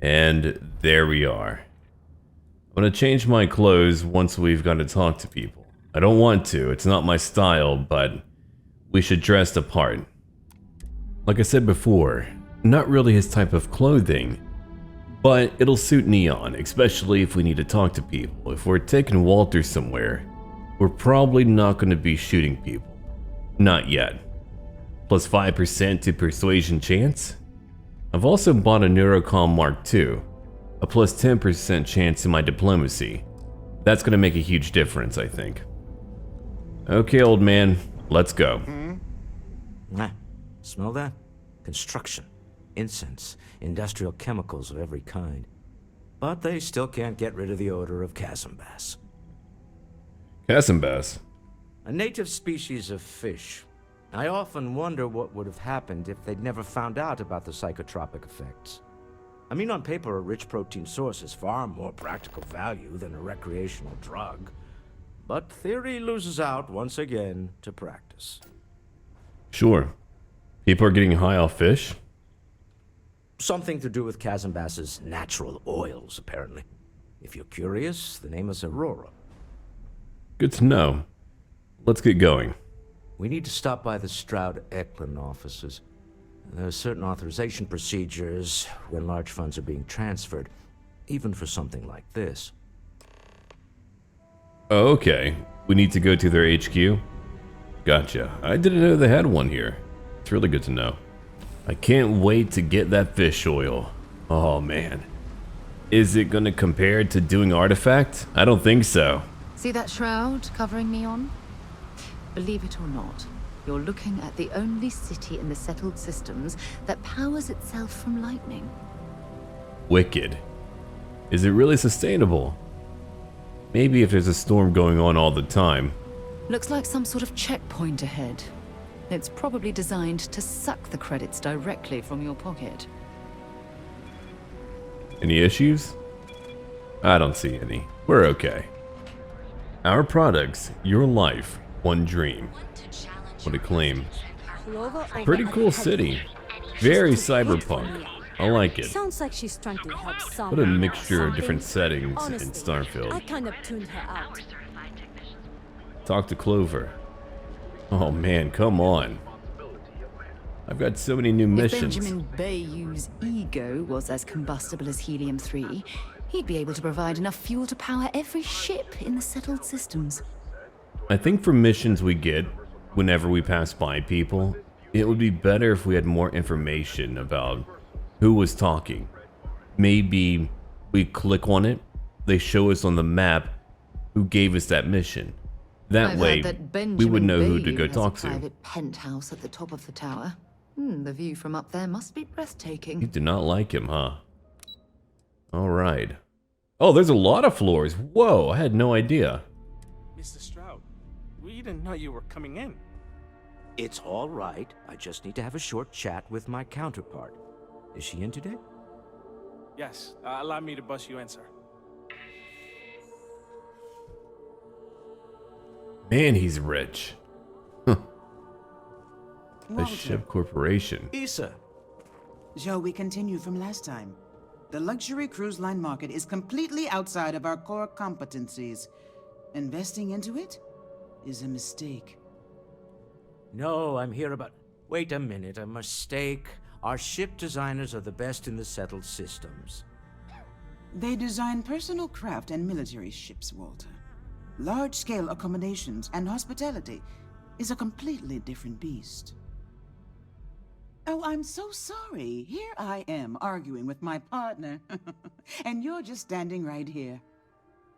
And there we are. I'm gonna change my clothes once we've got to talk to people. I don't want to, it's not my style, but we should dress the part. Like I said before, not really his type of clothing, but it'll suit Neon, especially if we need to talk to people. If we're taking Walter somewhere, we're probably not going to be shooting people. Not yet. Plus 5% to persuasion chance. I've also bought a Neurocom Mark II. A plus 10% chance in my diplomacy. That's going to make a huge difference, I think. Okay, old man, let's go. Smell that? Construction, incense, industrial chemicals of every kind. But they still can't get rid of the odor of chasm bass. Chasm bass? A native species of fish. I often wonder what would have happened if they'd never found out about the psychotropic effects. I mean, on paper, a rich protein source is far more practical value than a recreational drug. But theory loses out once again to practice. Sure. People are getting high off fish? Something to do with chasm bass's natural oils, apparently. If you're curious, the name is Aurora. Good to know. Let's get going. We need to stop by the Stroud Eklund offices. There are certain authorization procedures when large funds are being transferred, even for something like this. Oh, okay. We need to go to their HQ? Gotcha. I didn't know they had one here. It's really good to know. I can't wait to get that fish oil. Oh man. Is it gonna compare to doing artifact? I don't think so. See that shroud covering Neon? Believe it or not, you're looking at the only city in the settled systems that powers itself from lightning. Wicked. Is it really sustainable? Maybe if there's a storm going on all the time. Looks like some sort of checkpoint ahead. It's probably designed to suck the credits directly from your pocket. Any issues? I don't see any. We're okay. Our products, your life, one dream. What a claim. Pretty cool city. Very cyberpunk. I like it. Sounds like she's trying to help someone. What a mixture of different settings in Starfield. I kind of tuned her out. Talk to Clover. Oh man, come on. I've got so many new missions. If Benjamin Bayou's ego was as combustible as helium-3, he'd be able to provide enough fuel to power every ship in the settled systems. I think for missions we get, whenever we pass by people, it would be better if we had more information about who was talking. Maybe we click on it, they show us on the map who gave us that mission. That way, we would know who to go talk to. Private penthouse at the top of the tower. The view from up there must be breathtaking. You do not like him, huh? Alright. Oh, there's a lot of floors. Whoa, I had no idea. Mr. Stroud, we didn't know you were coming in. It's all right. I just need to have a short chat with my counterpart. Is she in today? Yes, allow me to bust you in, sir. Man, he's rich. Huh. A Walter. ship corporation. Issa. Shall we continue from last time? The luxury cruise line market is completely outside of our core competencies. Investing into it is a mistake. No, I'm here about... Wait a minute, a mistake. Our ship designers are the best in the settled systems. They design personal craft and military ships, Walter. Large-scale accommodations and hospitality is a completely different beast. Oh, I'm so sorry. Here I am arguing with my partner. And you're just standing right here.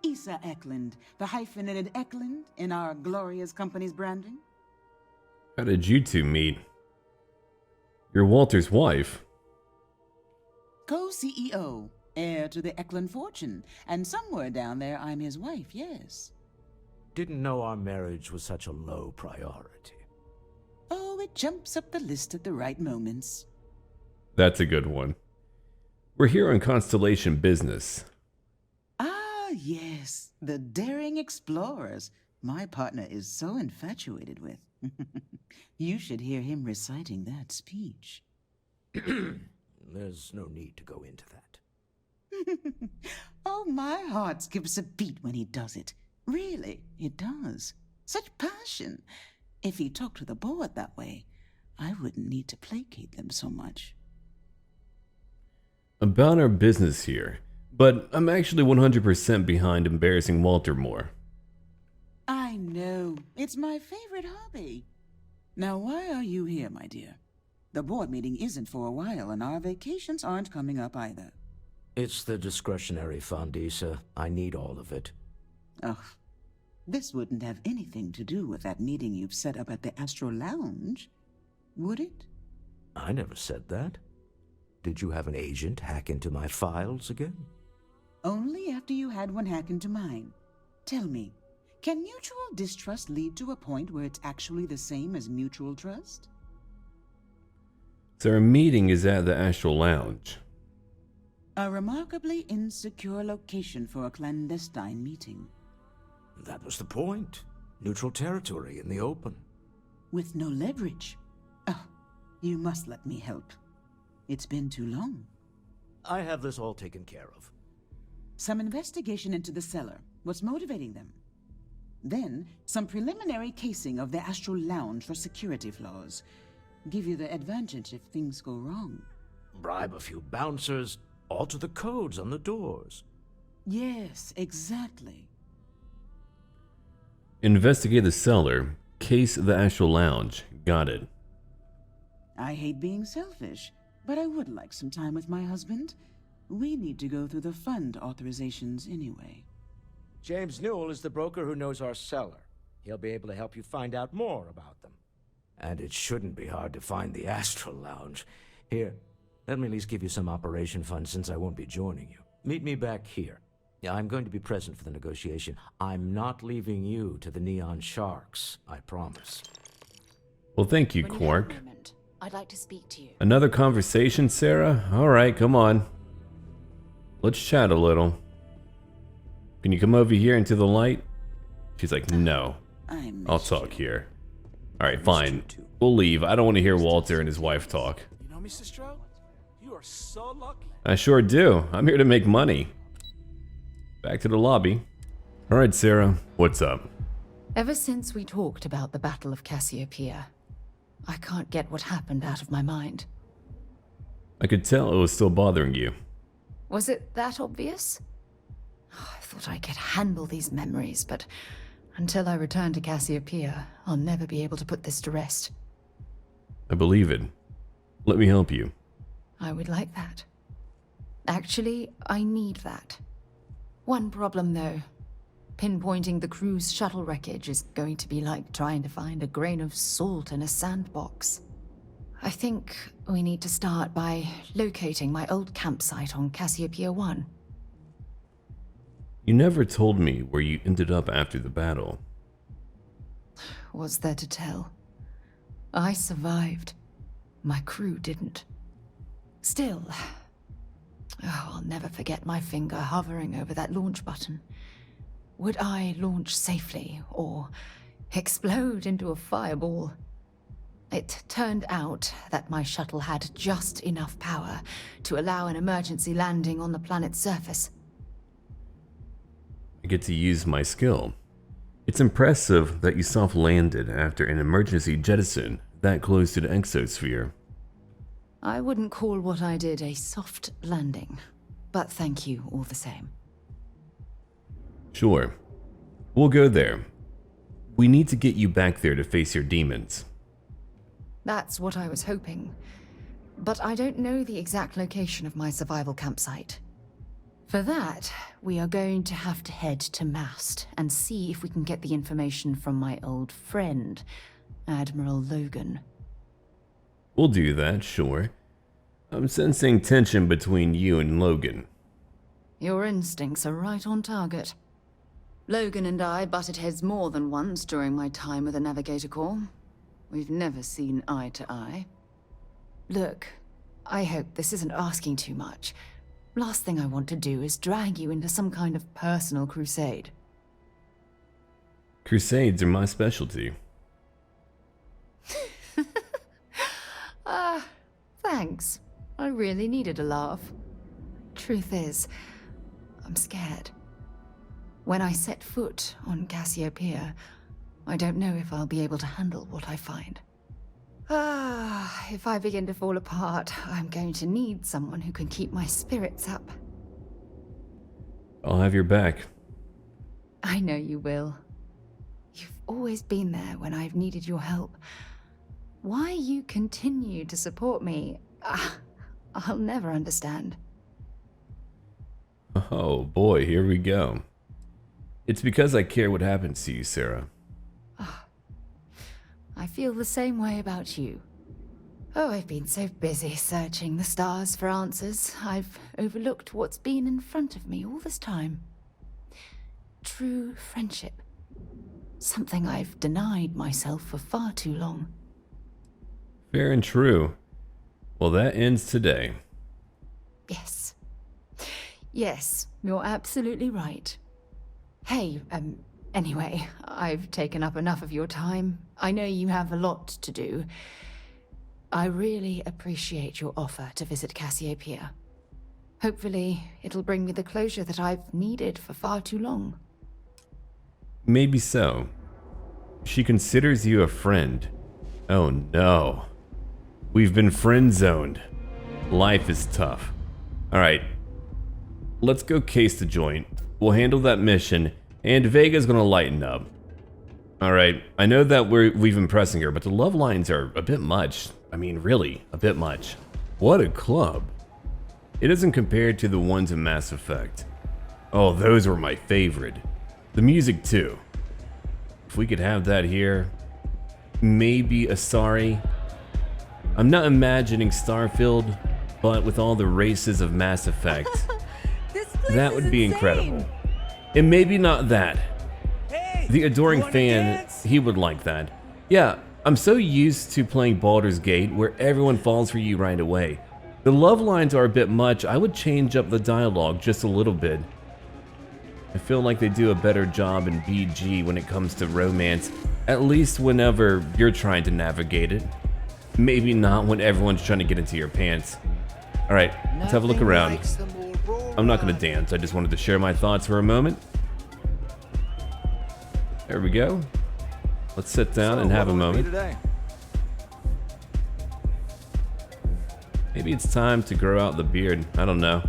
Issa Eklund, the hyphenated Eklund in our glorious company's branding. How did you two meet? You're Walter's wife. Co-CEO, heir to the Eklund fortune, and somewhere down there I'm his wife, yes. Didn't know our marriage was such a low priority. Oh, it jumps up the list at the right moments. That's a good one. We're here on Constellation business. Ah, yes, the daring explorers my partner is so infatuated with. You should hear him reciting that speech. There's no need to go into that. Oh, my heart skips a beat when he does it. Really, it does. Such passion. If he talked to the board that way, I wouldn't need to placate them so much. About our business here, but I'm actually 100% behind embarrassing Walter more. I know. It's my favorite hobby. Now, why are you here, my dear? The board meeting isn't for a while, and our vacations aren't coming up either. It's the discretionary fund, Issa. I need all of it. Ugh. This wouldn't have anything to do with that meeting you've set up at the Astro Lounge, would it? I never said that. Did you have an agent hack into my files again? Only after you had one hack into mine. Tell me, can mutual distrust lead to a point where it's actually the same as mutual trust? So our meeting is at the Astral Lounge. A remarkably insecure location for a clandestine meeting. That was the point. Neutral territory in the open. With no leverage. Oh, you must let me help. It's been too long. I have this all taken care of. Some investigation into the cellar. What's motivating them? Then, some preliminary casing of the Astral Lounge for security flaws. Give you the advantage if things go wrong. Bribe a few bouncers, alter the codes on the doors. Yes, exactly. Investigate the cellar, case the Astral Lounge. Got it. I hate being selfish, but I would like some time with my husband. We need to go through the fund authorizations anyway. James Newill is the broker who knows our cellar. He'll be able to help you find out more about them. And it shouldn't be hard to find the Astral Lounge. Here, let me at least give you some operation funds since I won't be joining you. Meet me back here. Yeah, I'm going to be present for the negotiation. I'm not leaving you to the Neon Sharks, I promise. Well, thank you, When you Quark. have a moment, I'd like to speak to you. Another conversation, Sarah? Alright, come on. Let's chat a little. Can you come over here into the light? She's like, no. I'll talk here. Alright, fine. We'll leave. I don't want to hear Walter and his wife talk. You know, Mr. Stroud? You are so lucky. I sure do. I'm here to make money. Back to the lobby. Alright, Sarah. What's up? Ever since we talked about the Battle of Cassiopeia, I can't get what happened out of my mind. I could tell it was still bothering you. Was it that obvious? I thought I could handle these memories, but until I return to Cassiopeia, I'll never be able to put this to rest. I believe it. Let me help you. I would like that. Actually, I need that. One problem, though. Pinpointing the cruise shuttle wreckage is going to be like trying to find a grain of salt in a sandbox. I think we need to start by locating my old campsite on Cassiopeia 1. You never told me where you ended up after the battle. What's there to tell? I survived. My crew didn't. Still, I'll never forget my finger hovering over that launch button. Would I launch safely or explode into a fireball? It turned out that my shuttle had just enough power to allow an emergency landing on the planet's surface. I get to use my skill. It's impressive that you soft-landed after an emergency jettison that close to the exosphere. I wouldn't call what I did a soft landing, but thank you all the same. Sure. We'll go there. We need to get you back there to face your demons. That's what I was hoping. But I don't know the exact location of my survival campsite. For that, we are going to have to head to Mast and see if we can get the information from my old friend, Admiral Logan. We'll do that, sure. I'm sensing tension between you and Logan. Your instincts are right on target. Logan and I butted heads more than once during my time with the Navigator Corps. We've never seen eye to eye. Look, I hope this isn't asking too much. Last thing I want to do is drag you into some kind of personal crusade. Crusades are my specialty. Thanks. I really needed a laugh. Truth is, I'm scared. When I set foot on Cassiopeia, I don't know if I'll be able to handle what I find. If I begin to fall apart, I'm going to need someone who can keep my spirits up. I'll have your back. I know you will. You've always been there when I've needed your help. Why you continue to support me, I'll never understand. Oh boy, here we go. It's because I care what happens to you, Sarah. I feel the same way about you. Oh, I've been so busy searching the stars for answers, I've overlooked what's been in front of me all this time. True friendship. Something I've denied myself for far too long. Fair and true. Well, that ends today. Yes. Yes, you're absolutely right. Hey, anyway, I've taken up enough of your time. I know you have a lot to do. I really appreciate your offer to visit Cassiopeia. Hopefully, it'll bring me the closure that I've needed for far too long. Maybe so. She considers you a friend. Oh no. We've been friend-zoned. Life is tough. Alright. Let's go case the joint. We'll handle that mission, and Vega's gonna lighten up. Alright, I know that we've been pressing her, but the love lines are a bit much. I mean, really, a bit much. What a club. It isn't compared to the ones in Mass Effect. Oh, those were my favorite. The music too. If we could have that here. Maybe Asari. I'm not imagining Starfield, but with all the races of Mass Effect, that would be incredible. And maybe not that. The adoring fan, he would like that. Yeah, I'm so used to playing Baldur's Gate where everyone falls for you right away. The love lines are a bit much. I would change up the dialogue just a little bit. I feel like they do a better job in BG when it comes to romance, at least whenever you're trying to navigate it. Maybe not when everyone's trying to get into your pants. Alright, let's have a look around. I'm not gonna dance, I just wanted to share my thoughts for a moment. There we go. Let's sit down and have a moment. Maybe it's time to grow out the beard, I don't know.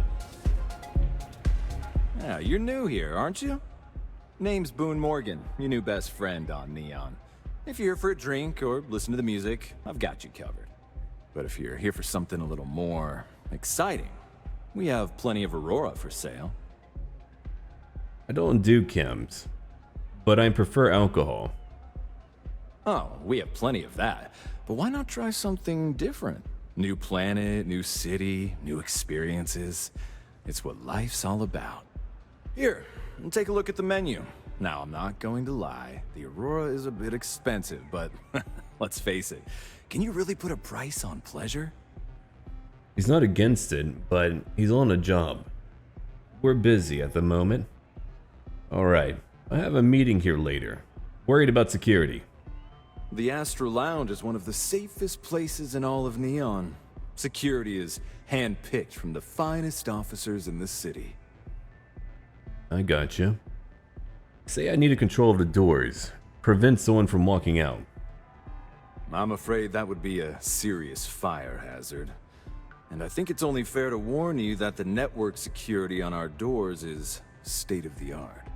Yeah, you're new here, aren't you? Name's Boone Morgan, your new best friend on Neon. If you're here for a drink or listen to the music, I've got you covered. But if you're here for something a little more exciting, we have plenty of Aurora for sale. I don't do chems, but I prefer alcohol. Oh, we have plenty of that. But why not try something different? New planet, new city, new experiences. It's what life's all about. Here, take a look at the menu. Now, I'm not going to lie. The Aurora is a bit expensive, but let's face it. Can you really put a price on pleasure? He's not against it, but he's on a job. We're busy at the moment. Alright, I have a meeting here later. Worried about security. The Astro Lounge is one of the safest places in all of Neon. Security is handpicked from the finest officers in the city. I gotcha. Say I needed control of the doors. Prevent someone from walking out. I'm afraid that would be a serious fire hazard. And I think it's only fair to warn you that the network security on our doors is state-of-the-art.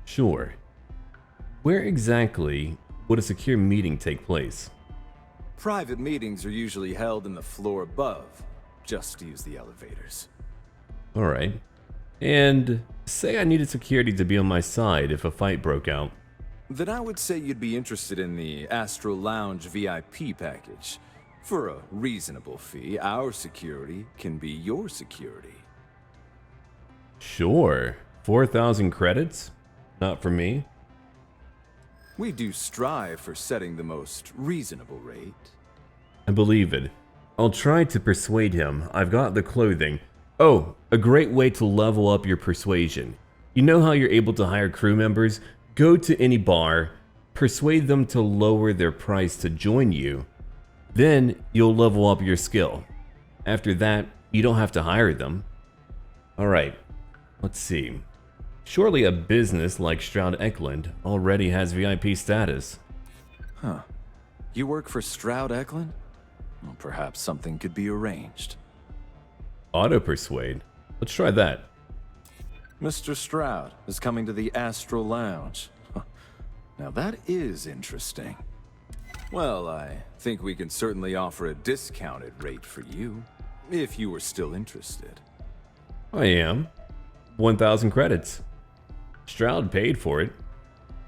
Sure. Where exactly would a secure meeting take place? Private meetings are usually held in the floor above. Just use the elevators. Alright. And say I needed security to be on my side if a fight broke out. Then I would say you'd be interested in the Astro Lounge VIP package. For a reasonable fee, our security can be your security. Sure. 4,000 credits? Not for me. We do strive for setting the most reasonable rate. I believe it. I'll try to persuade him. I've got the clothing. Oh, a great way to level up your persuasion. You know how you're able to hire crew members? Go to any bar, persuade them to lower their price to join you. Then you'll level up your skill. After that, you don't have to hire them. Alright, let's see. Surely a business like Stroud Eklund already has VIP status. Huh. You work for Stroud Eklund? Well, perhaps something could be arranged. Auto-persuade? Let's try that. Mr. Stroud is coming to the Astro Lounge. Now that is interesting. Well, I think we can certainly offer a discounted rate for you, if you were still interested. I am. 1,000 credits. Stroud paid for it.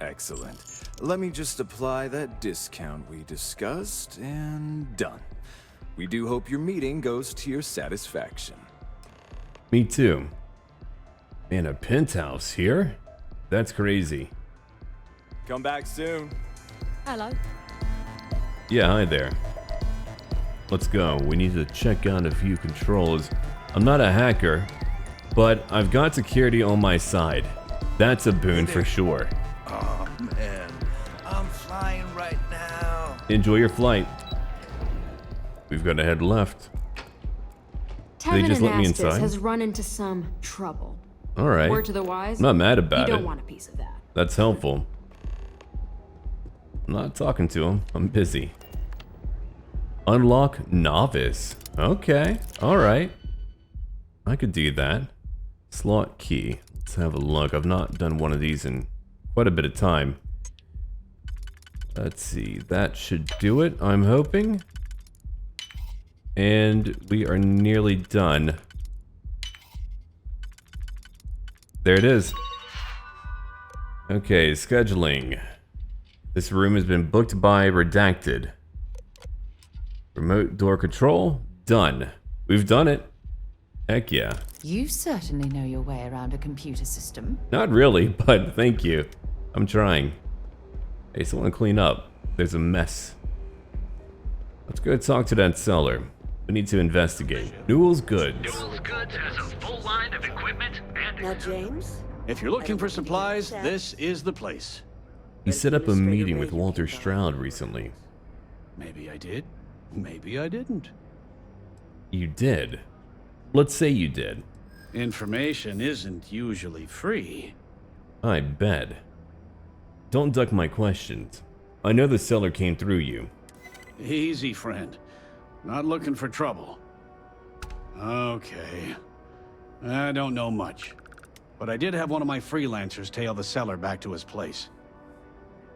Excellent. Let me just apply that discount we discussed, and done. We do hope your meeting goes to your satisfaction. Me too. Man, a penthouse here? That's crazy. Come back soon. Hello. Yeah, hi there. Let's go. We need to check out a few controls. I'm not a hacker, but I've got security on my side. That's a boon for sure. Oh man, I'm flying right now. Enjoy your flight. We've got to head left. They just let me inside? Has run into some trouble. Alright. Word to the wise. I'm not mad about you it. don't want a piece of that. That's helpful. I'm not talking to him. I'm busy. Unlock novice. Okay. Alright. I could do that. Slot key. Let's have a look. I've not done one of these in quite a bit of time. Let's see. That should do it, I'm hoping. And we are nearly done. There it is. Okay, scheduling. This room has been booked by Redacted. Remote door control, done. We've done it. Heck yeah. You certainly know your way around a computer system. Not really, but thank you. I'm trying. Hey, someone clean up. There's a mess. Let's go talk to that seller. We need to investigate. Newill's Goods. Newill's Goods has a full line of equipment and... Now, James? If you're looking for supplies, this is the place. He set up a meeting with Walter Stroud recently. Maybe I did. Maybe I didn't. You did. Let's say you did. Information isn't usually free. I bet. Don't duck my questions. I know the seller came through you. Easy, friend. Not looking for trouble. Okay. I don't know much. But I did have one of my freelancers tail the seller back to his place.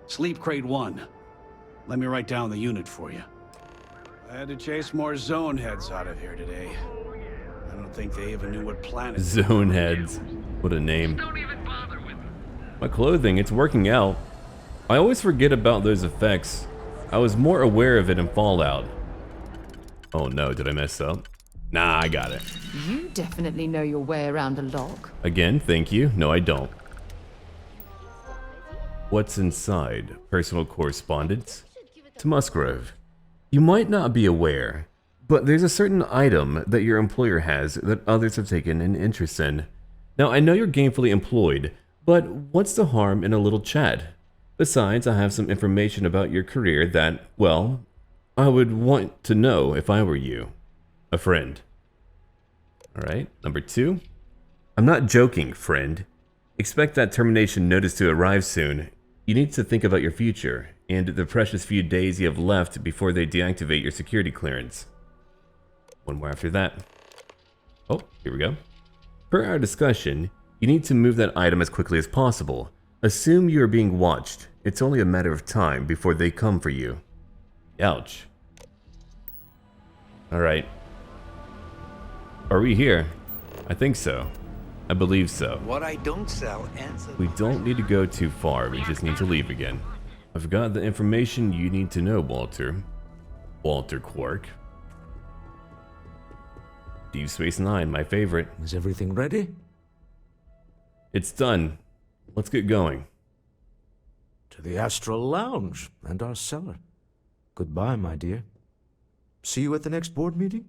Sleep Crate 1. Let me write down the unit for you. I had to chase more zone heads out of here today. I don't think they even knew what planet. Zone heads. What a name. My clothing, it's working out. I always forget about those effects. I was more aware of it in Fallout. Oh no, did I mess up? Nah, I got it. You definitely know your way around a lock. Again, thank you. No, I don't. What's inside? Personal correspondence? To Musgrove. You might not be aware, but there's a certain item that your employer has that others have taken an interest in. Now, I know you're gainfully employed, but what's the harm in a little chat? Besides, I have some information about your career that, well, I would want to know if I were you. A friend. Alright, number 2. I'm not joking, friend. Expect that termination notice to arrive soon. You need to think about your future, and the precious few days you have left before they deactivate your security clearance. One more after that. Oh, here we go. Per our discussion, you need to move that item as quickly as possible. Assume you are being watched. It's only a matter of time before they come for you. Ouch. Alright. Are we here? I think so. I believe so. What I don't sell ends up. We don't need to go too far, we just need to leave again. I've got the information you need to know, Walter. Walter Quark. Deep Space Nine, my favorite. Is everything ready? It's done. Let's get going. To the Astral Lounge and our cellar. Goodbye, my dear. See you at the next board meeting?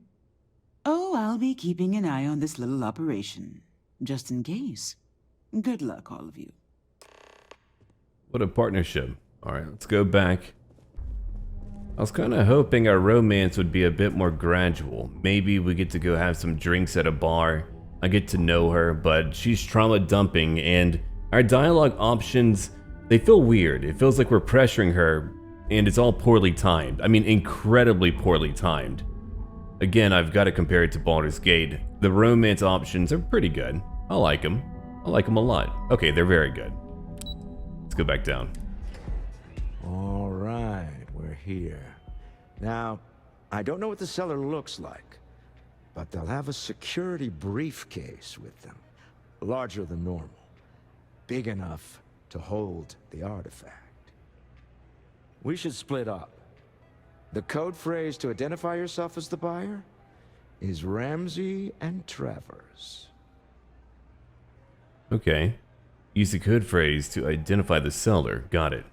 Oh, I'll be keeping an eye on this little operation, just in case. Good luck, all of you. What a partnership. Alright, let's go back. I was kind of hoping our romance would be a bit more gradual. Maybe we get to go have some drinks at a bar. I get to know her, but she's trauma dumping, and our dialogue options, they feel weird. It feels like we're pressuring her, and it's all poorly timed. I mean, incredibly poorly timed. Again, I've got to compare it to Baldur's Gate. The romance options are pretty good. I like them. I like them a lot. Okay, they're very good. Let's go back down. All right, we're here. Now, I don't know what the cellar looks like, but they'll have a security briefcase with them. Larger than normal. Big enough to hold the artifact. We should split up. The code phrase to identify yourself as the buyer is Ramsey and Travers. Okay. Use the code phrase to identify the seller. Got it.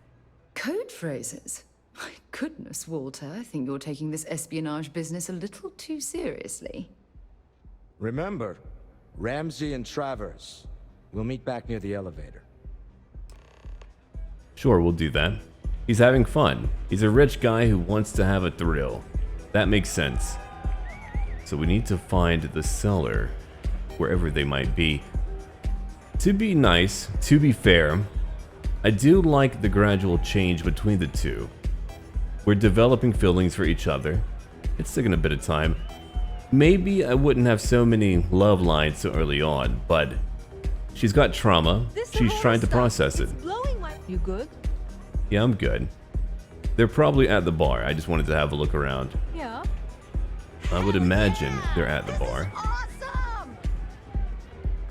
Code phrases? My goodness, Walter, I think you're taking this espionage business a little too seriously. Remember, Ramsey and Travers. We'll meet back near the elevator. Sure, we'll do that. He's having fun. He's a rich guy who wants to have a thrill. That makes sense. So we need to find the seller, wherever they might be. To be nice, to be fair, I do like the gradual change between the two. We're developing feelings for each other. It's taken a bit of time. Maybe I wouldn't have so many love lines so early on, but she's got trauma. She's trying to process it. You good? Yeah, I'm good. They're probably at the bar. I just wanted to have a look around. Yeah. I would imagine they're at the bar. Awesome!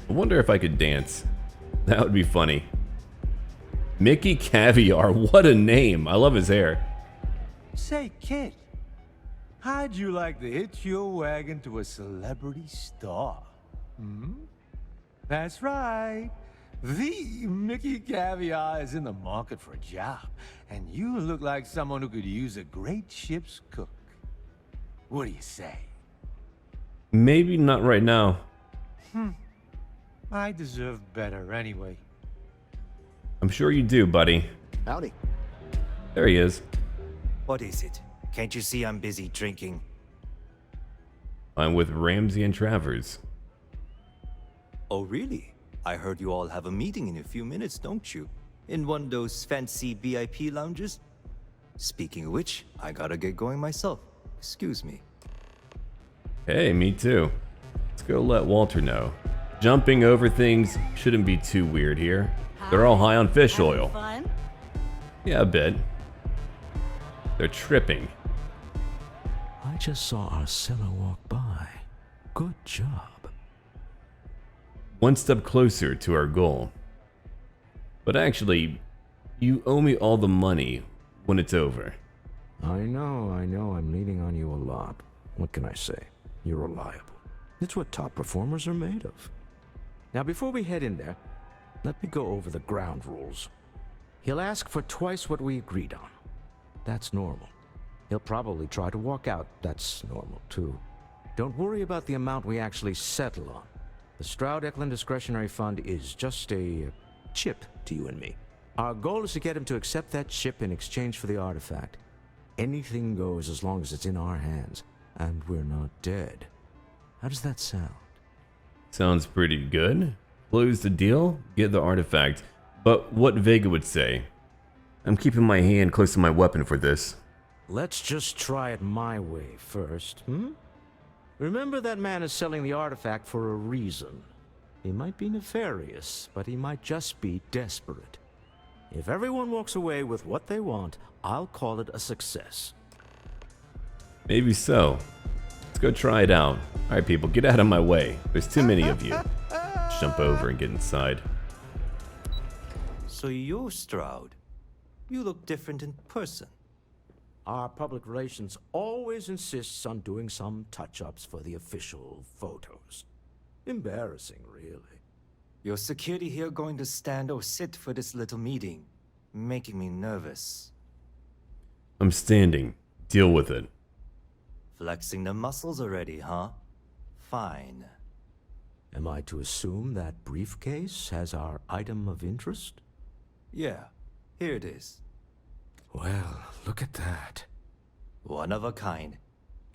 I wonder if I could dance. That would be funny. Mickey Caviar, what a name. I love his hair. Say, kid, how'd you like to hitch your wagon to a celebrity star? Hmm? That's right. The Mickey Caviar is in the market for a job, and you look like someone who could use a great ship's cook. What do you say? Maybe not right now. I deserve better anyway. I'm sure you do, buddy. Howdy. There he is. What is it? Can't you see I'm busy drinking? I'm with Ramsey and Travers. Oh, really? I heard you all have a meeting in a few minutes, don't you? In one of those fancy VIP lounges? Speaking of which, I gotta get going myself. Excuse me. Hey, me too. Let's go let Walter know. Jumping over things shouldn't be too weird here. They're all high on fish oil. Fun? Yeah, a bit. They're tripping. I just saw our cellar walk by. Good job. One step closer to our goal. But actually, you owe me all the money when it's over. I know, I'm leaning on you a lot. What can I say? You're reliable. It's what top performers are made of. Now, before we head in there, let me go over the ground rules. He'll ask for twice what we agreed on. That's normal. He'll probably try to walk out. That's normal, too. Don't worry about the amount we actually settle on. The Stroud Eklund Discretionary Fund is just a chip to you and me. Our goal is to get him to accept that chip in exchange for the artifact. Anything goes as long as it's in our hands, and we're not dead. How does that sound? Sounds pretty good. Close the deal, get the artifact. But what Vega would say. I'm keeping my hand close to my weapon for this. Let's just try it my way first, Remember, that man is selling the artifact for a reason. He might be nefarious, but he might just be desperate. If everyone walks away with what they want, I'll call it a success. Maybe so. Let's go try it out. Alright people, get out of my way. There's too many of you. Jump over and get inside. So you're Stroud. You look different in person. Our public relations always insists on doing some touch-ups for the official photos. Embarrassing, really. Your security here going to stand or sit for this little meeting, making me nervous. I'm standing. Deal with it. Flexing the muscles already, huh? Fine. Am I to assume that briefcase has our item of interest? Yeah, here it is. Well, look at that. One of a kind,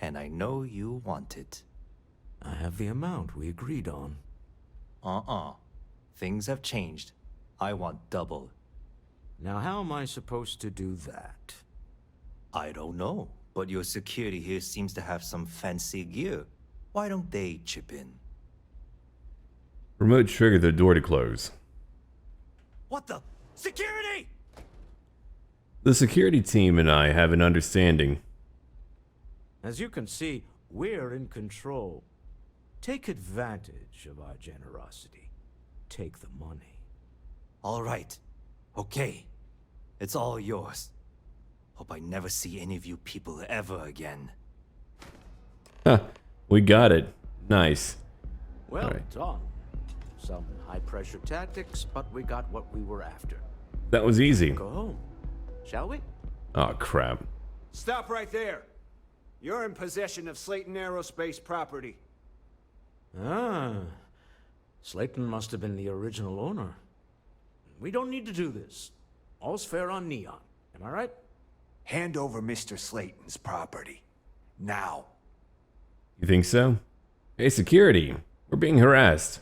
and I know you want it. I have the amount we agreed on. Things have changed. I want double. Now how am I supposed to do that? I don't know, but your security here seems to have some fancy gear. Why don't they chip in? Remote trigger the door to close. What the? Security! The security team and I have an understanding. As you can see, we're in control. Take advantage of our generosity. Take the money. All right. Okay. It's all yours. Hope I never see any of you people ever again. Huh. We got it. Nice. Well done. Some high-pressure tactics, but we got what we were after. That was easy. Go home. Shall we? Oh, crap. Stop right there. You're in possession of Slayton Aerospace property. Ah. Slayton must have been the original owner. We don't need to do this. All's fair on Neon. Am I right? Hand over Mr. Slayton's property. Now. You think so? Hey, security. We're being harassed.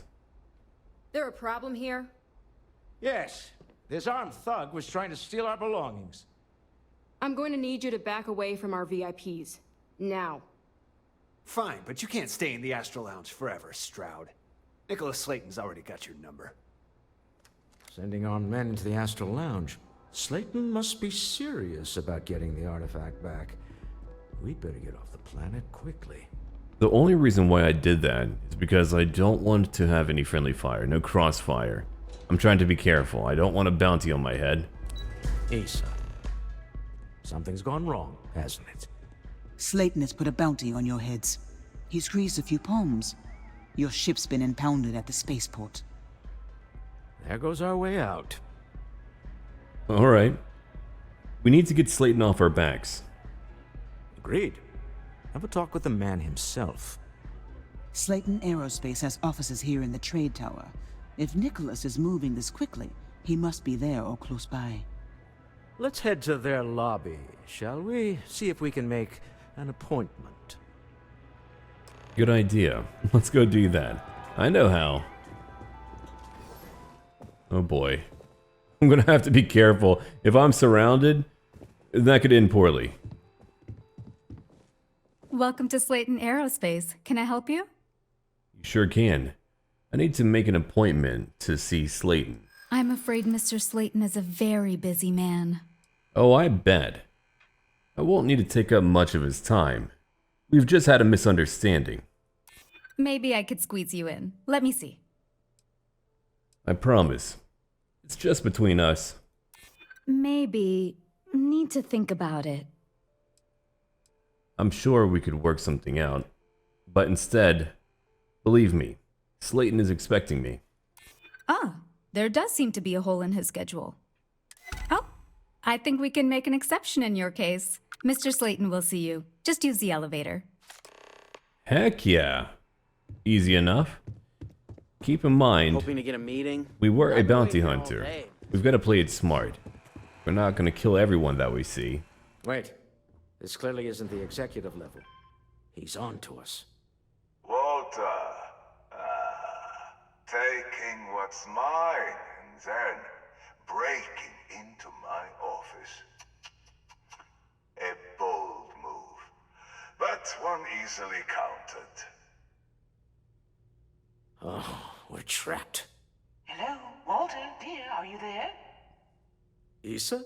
There a problem here? Yes. This armed thug was trying to steal our belongings. I'm going to need you to back away from our VIPs. Now. Fine, but you can't stay in the Astral Lounge forever, Stroud. Nicholas Slayton's already got your number. Sending armed men into the Astral Lounge. Slayton must be serious about getting the artifact back. We'd better get off the planet quickly. The only reason why I did that is because I don't want to have any friendly fire, no crossfire. I'm trying to be careful. I don't want a bounty on my head. Asa. Something's gone wrong, hasn't it? Slayton has put a bounty on your heads. He's greased a few palms. Your ship's been impounded at the spaceport. There goes our way out. Alright. We need to get Slayton off our backs. Agreed. Have a talk with the man himself. Slayton Aerospace has offices here in the trade tower. If Nicholas is moving this quickly, he must be there or close by. Let's head to their lobby, shall we? See if we can make an appointment. Good idea. Let's go do that. I know how. Oh boy. I'm gonna have to be careful. If I'm surrounded, that could end poorly. Welcome to Slayton Aerospace. Can I help you? You sure can. I need to make an appointment to see Slayton. I'm afraid Mr. Slayton is a very busy man. Oh, I bet. I won't need to take up much of his time. We've just had a misunderstanding. Maybe I could squeeze you in. Let me see. I promise. It's just between us. Maybe. Need to think about it. I'm sure we could work something out. But instead, Believe me, Slayton is expecting me. Ah, there does seem to be a hole in his schedule. Oh, I think we can make an exception in your case. Mr. Slayton will see you. Just use the elevator. Heck yeah. Easy enough. Keep in mind, Hoping to get a meeting? we were a I've been bounty waiting all hunter. day. We've got to play it smart. We're not going to kill everyone that we see. Wait. This clearly isn't the executive level. He's on to us. Walter, taking what's mine and then breaking into my office. A bold move, but one easily countered. Oh, we're trapped. Hello, Walter, dear, are you there? Issa?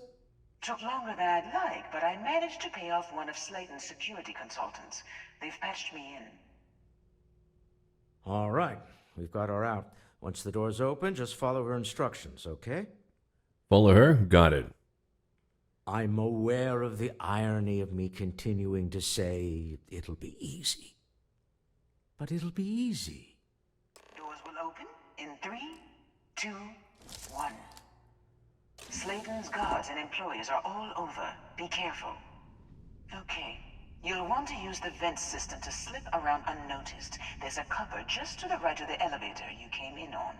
Took longer than I'd like, but I managed to pay off one of Slayton's security consultants. They've patched me in. All right. We've got her out. Once the door's open, just follow her instructions, okay? Follow her? Got it. I'm aware of the irony of me continuing to say it'll be easy. But it'll be easy. Doors will open in 3, 2, 1. Slayton's guards and employees are all over. Be careful. Okay. You'll want to use the vent system to slip around unnoticed. There's a cupboard just to the right of the elevator you came in on.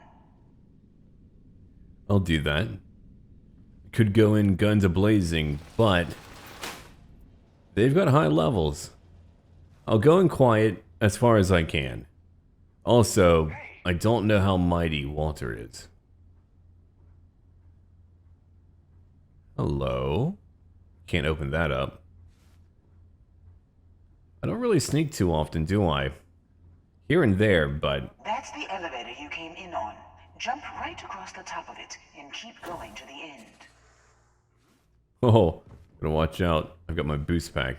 I'll do that. Could go in guns a-blazing, but they've got high levels. I'll go in quiet as far as I can. Also, I don't know how mighty Walter is. Hello? Can't open that up. I don't really sneak too often, do I? Here and there, but... That's the elevator you came in on. Jump right across the top of it and keep going to the end. Oh, gotta watch out. I've got my boost pack.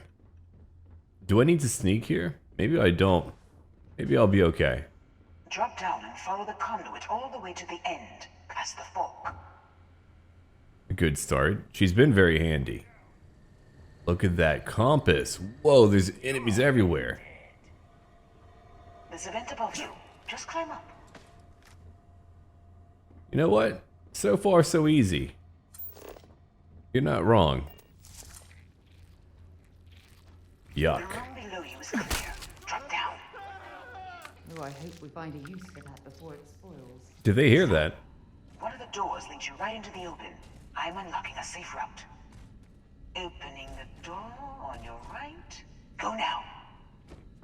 Do I need to sneak here? Maybe I don't. Maybe I'll be okay. Drop down and follow the conduit all the way to the end, past the fork. A good start. She's been very handy. Look at that compass. Whoa, there's enemies everywhere. There's a vent above you. Just climb up. You know what? So far, so easy. You're not wrong. Yuck. The room below you is clear. Drop down. Oh, I hope we find a use for that before it spoils. Did they hear that? One of the doors leads you right into the open. I'm unlocking a safe route. Opening the door on your right. Go now.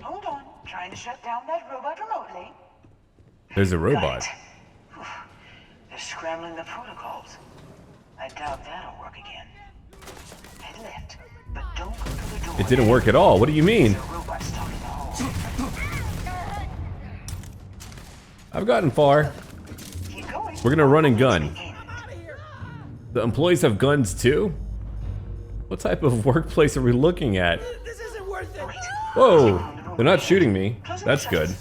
Hold on. Trying to shut down that robot remotely. There's a robot. They're scrambling the protocols. I doubt that'll work again. Head left, but don't go through the door. It didn't work at all. What do you mean? There's a robot stuck in the hole. I've gotten far. Keep going. We're gonna run and gun. The employees have guns too? What type of workplace are we looking at? This isn't worth it. Whoa! They're not shooting me. That's good.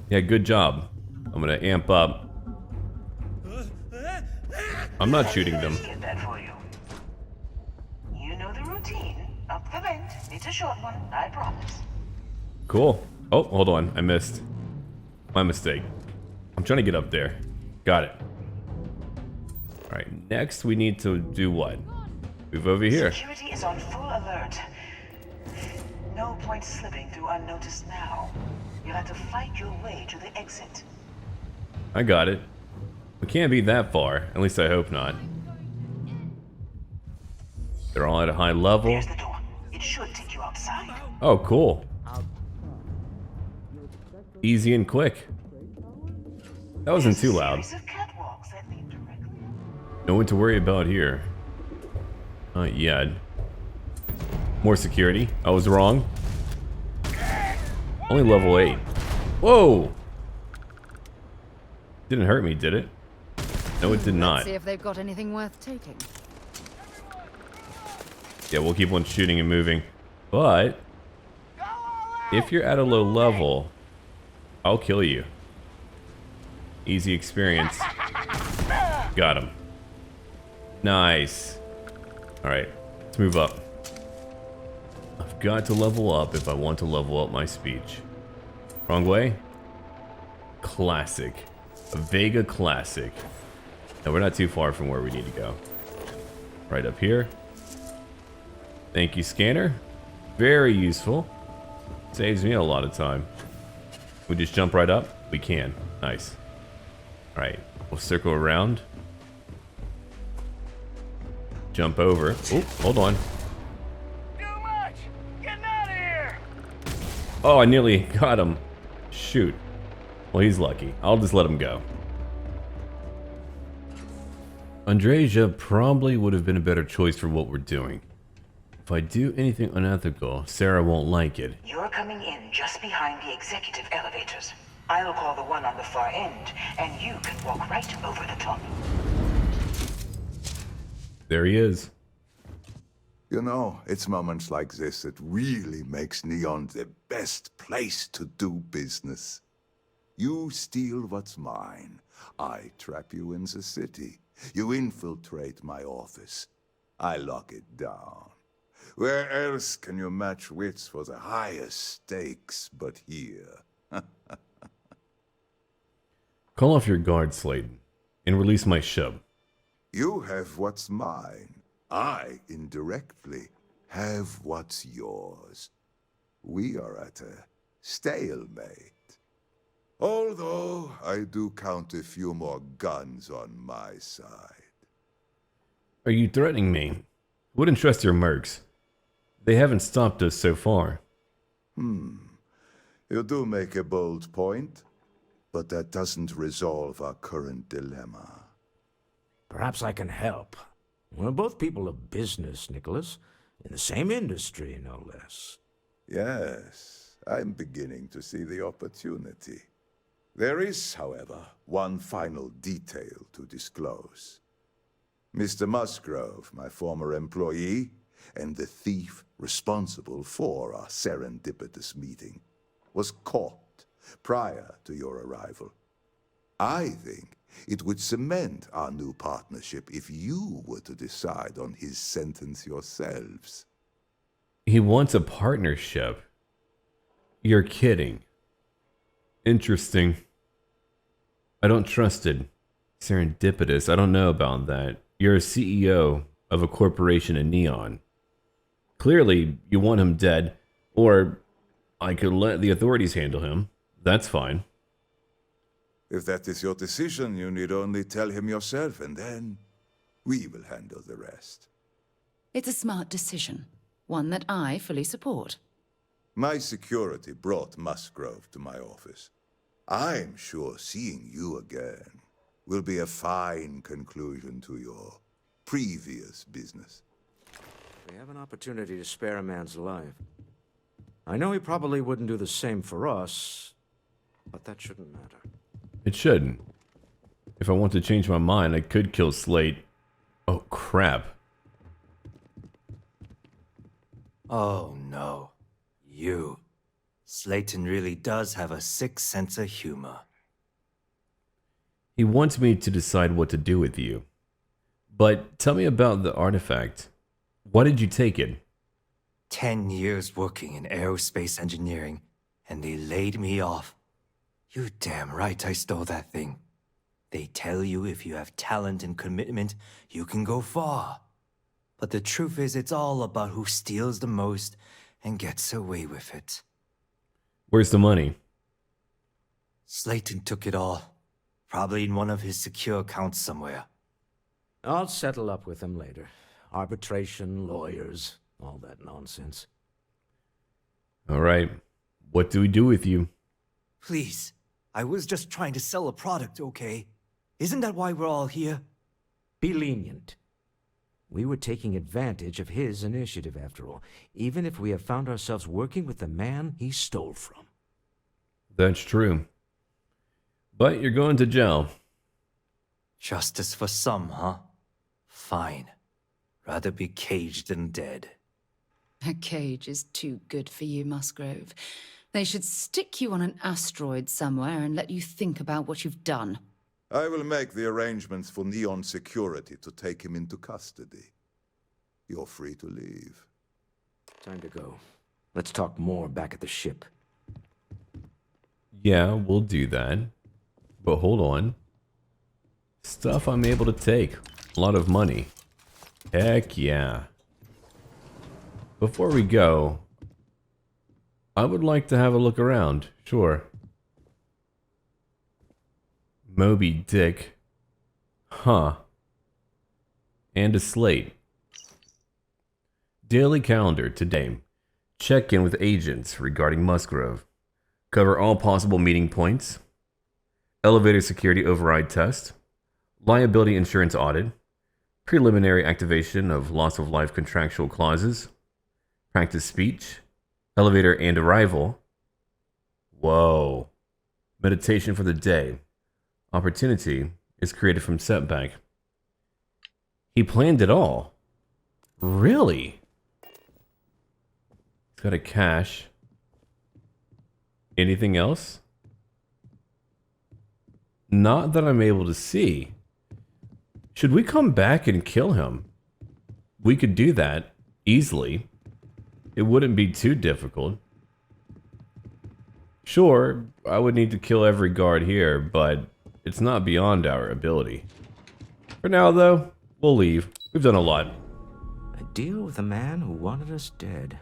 Yeah, good job. I'm gonna amp up. I'm not shooting them. Get that for you. You know the routine. Up the vent. It's a short one, I promise. Cool. Oh, hold on. I missed. My mistake. I'm trying to get up there. Got it. Alright, next we need to do what? Move over here. Security is on full alert. No point slipping through unnoticed now. You'll have to fight your way to the exit. I got it. We can't be that far. At least I hope not. They're all at a high level. There's the door. It should take you outside. Oh, cool. Easy and quick. That wasn't too loud. No one to worry about here. Not yet. More security. I was wrong. Only level 8. Whoa! Didn't hurt me, did it? No, it did not. Let's see if they've got anything worth taking. Yeah, we'll keep on shooting and moving. But if you're at a low level, I'll kill you. Easy experience. Got him. Nice. Alright, let's move up. I've got to level up if I want to level up my speech. Wrong way? Classic. A Vega classic. No, we're not too far from where we need to go. Right up here. Thank you, scanner. Very useful. Saves me a lot of time. We just jump right up? We can. Nice. Alright, we'll circle around. Jump over. Oh, hold on. Oh, I nearly got him. Shoot. Well, he's lucky. I'll just let him go. Andreja probably would have been a better choice for what we're doing. If I do anything unethical, Sarah won't like it. You're coming in just behind the executive elevators. I'll call the one on the far end, and you can walk right over the top. There he is. You know, it's moments like this that really makes Neon the best place to do business. You steal what's mine. I trap you in the city. You infiltrate my office. I lock it down. Where else can you match wits for the highest stakes but here? Call off your guard, Slayton, and release my ship. You have what's mine. I, indirectly, have what's yours. We are at a stalemate. Although, I do count a few more guns on my side. Are you threatening me? Wouldn't trust your mercs. They haven't stopped us so far. You do make a bold point, but that doesn't resolve our current dilemma. Perhaps I can help. We're both people of business, Nicholas. In the same industry, no less. Yes, I'm beginning to see the opportunity. There is, however, one final detail to disclose. Mr. Musgrove, my former employee, and the thief responsible for our serendipitous meeting, was caught prior to your arrival. I think it would cement our new partnership if you were to decide on his sentence yourselves. He wants a partnership. You're kidding. Interesting. I don't trust it. Serendipitous, I don't know about that. You're a CEO of a corporation in Neon. Clearly, you want him dead, or I could let the authorities handle him. That's fine. If that is your decision, you need only tell him yourself, and then we will handle the rest. It's a smart decision, one that I fully support. My security brought Musgrove to my office. I'm sure seeing you again will be a fine conclusion to your previous business. We have an opportunity to spare a man's life. I know he probably wouldn't do the same for us, but that shouldn't matter. It shouldn't. If I want to change my mind, I could kill Slate. Oh, crap. Oh, no. You. Slayton really does have a sick sense of humor. He wants me to decide what to do with you. But tell me about the artifact. Why did you take it? 10 years working in aerospace engineering, and they laid me off. You damn right I stole that thing. They tell you if you have talent and commitment, you can go far. But the truth is, it's all about who steals the most and gets away with it. Where's the money? Slayton took it all. Probably in one of his secure accounts somewhere. I'll settle up with him later. Arbitration, lawyers, all that nonsense. All right. What do we do with you? Please. I was just trying to sell a product, okay? Isn't that why we're all here? Be lenient. We were taking advantage of his initiative, after all, even if we have found ourselves working with the man he stole from. That's true. But you're going to jail. Justice for some, huh? Fine. Rather be caged than dead. A cage is too good for you, Musgrove. They should stick you on an asteroid somewhere and let you think about what you've done. I will make the arrangements for Neon Security to take him into custody. You're free to leave. Time to go. Let's talk more back at the ship. Yeah, we'll do that. But hold on. Stuff I'm able to take. A lot of money. Heck yeah. Before we go, I would like to have a look around. Sure. Moby Dick. Huh. And a slate. Daily calendar today. Check in with agents regarding Musgrove. Cover all possible meeting points. Elevator security override test. Liability insurance audit. Preliminary activation of loss of life contractual clauses. Practice speech. Elevator and arrival. Whoa. Meditation for the day. Opportunity is created from setback. He planned it all. Really? He's got a cache. Anything else? Not that I'm able to see. Should we come back and kill him? We could do that easily. It wouldn't be too difficult. Sure, I would need to kill every guard here, but it's not beyond our ability. For now, though, we'll leave. We've done a lot. A deal with a man who wanted us dead.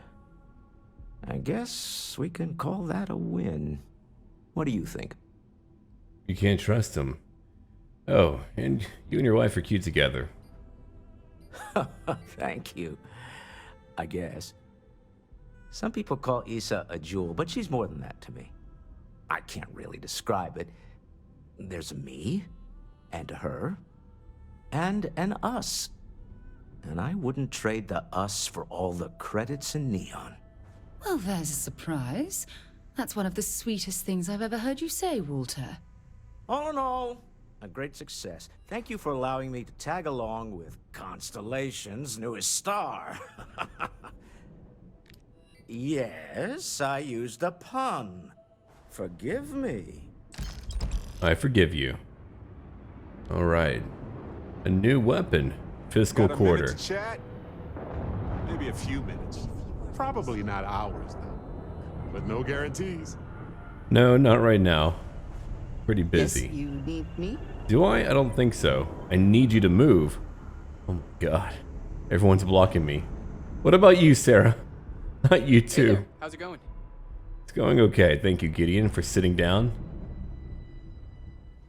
I guess we can call that a win. What do you think? You can't trust him. Oh, and you and your wife are cute together. Thank you. I guess. Some people call Issa a jewel, but she's more than that to me. I can't really describe it. There's a me, and a her, and an us. And I wouldn't trade the us for all the credits in Neon. Well, there's a surprise. That's one of the sweetest things I've ever heard you say, Walter. All in all, a great success. Thank you for allowing me to tag along with Constellation's newest star. Yes, I used a pun. Forgive me. I forgive you. Alright. A new weapon. Fiscal Got a quarter. minute to chat? Maybe a few minutes. Probably not hours, though. But no guarantees. No, not right now. Pretty busy. Yes, you need me? Do I? I don't think so. I need you to move. Oh my god. Everyone's blocking me. What about you, Sarah? Not you too. Hey there. How's it going? It's going okay. Thank you, Gideon, for sitting down.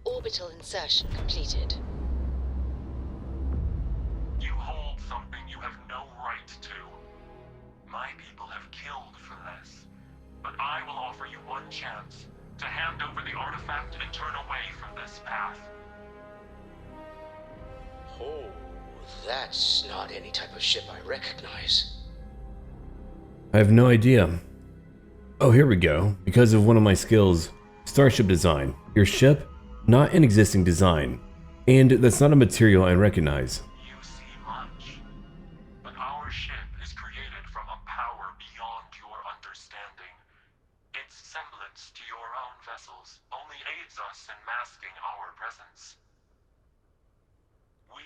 Orbital insertion completed. You hold something you have no right to. My people have killed for less. But I will offer you one chance to hand over the artifact and turn away from this path. Oh, that's not any type of ship I recognize. I have no idea. Oh, here we go. Because of one of my skills, starship design. Your ship, not an existing design. And that's not a material I recognize. You see much. But our ship is created from a power beyond your understanding. Its semblance to your own vessels only aids us in masking our presence. We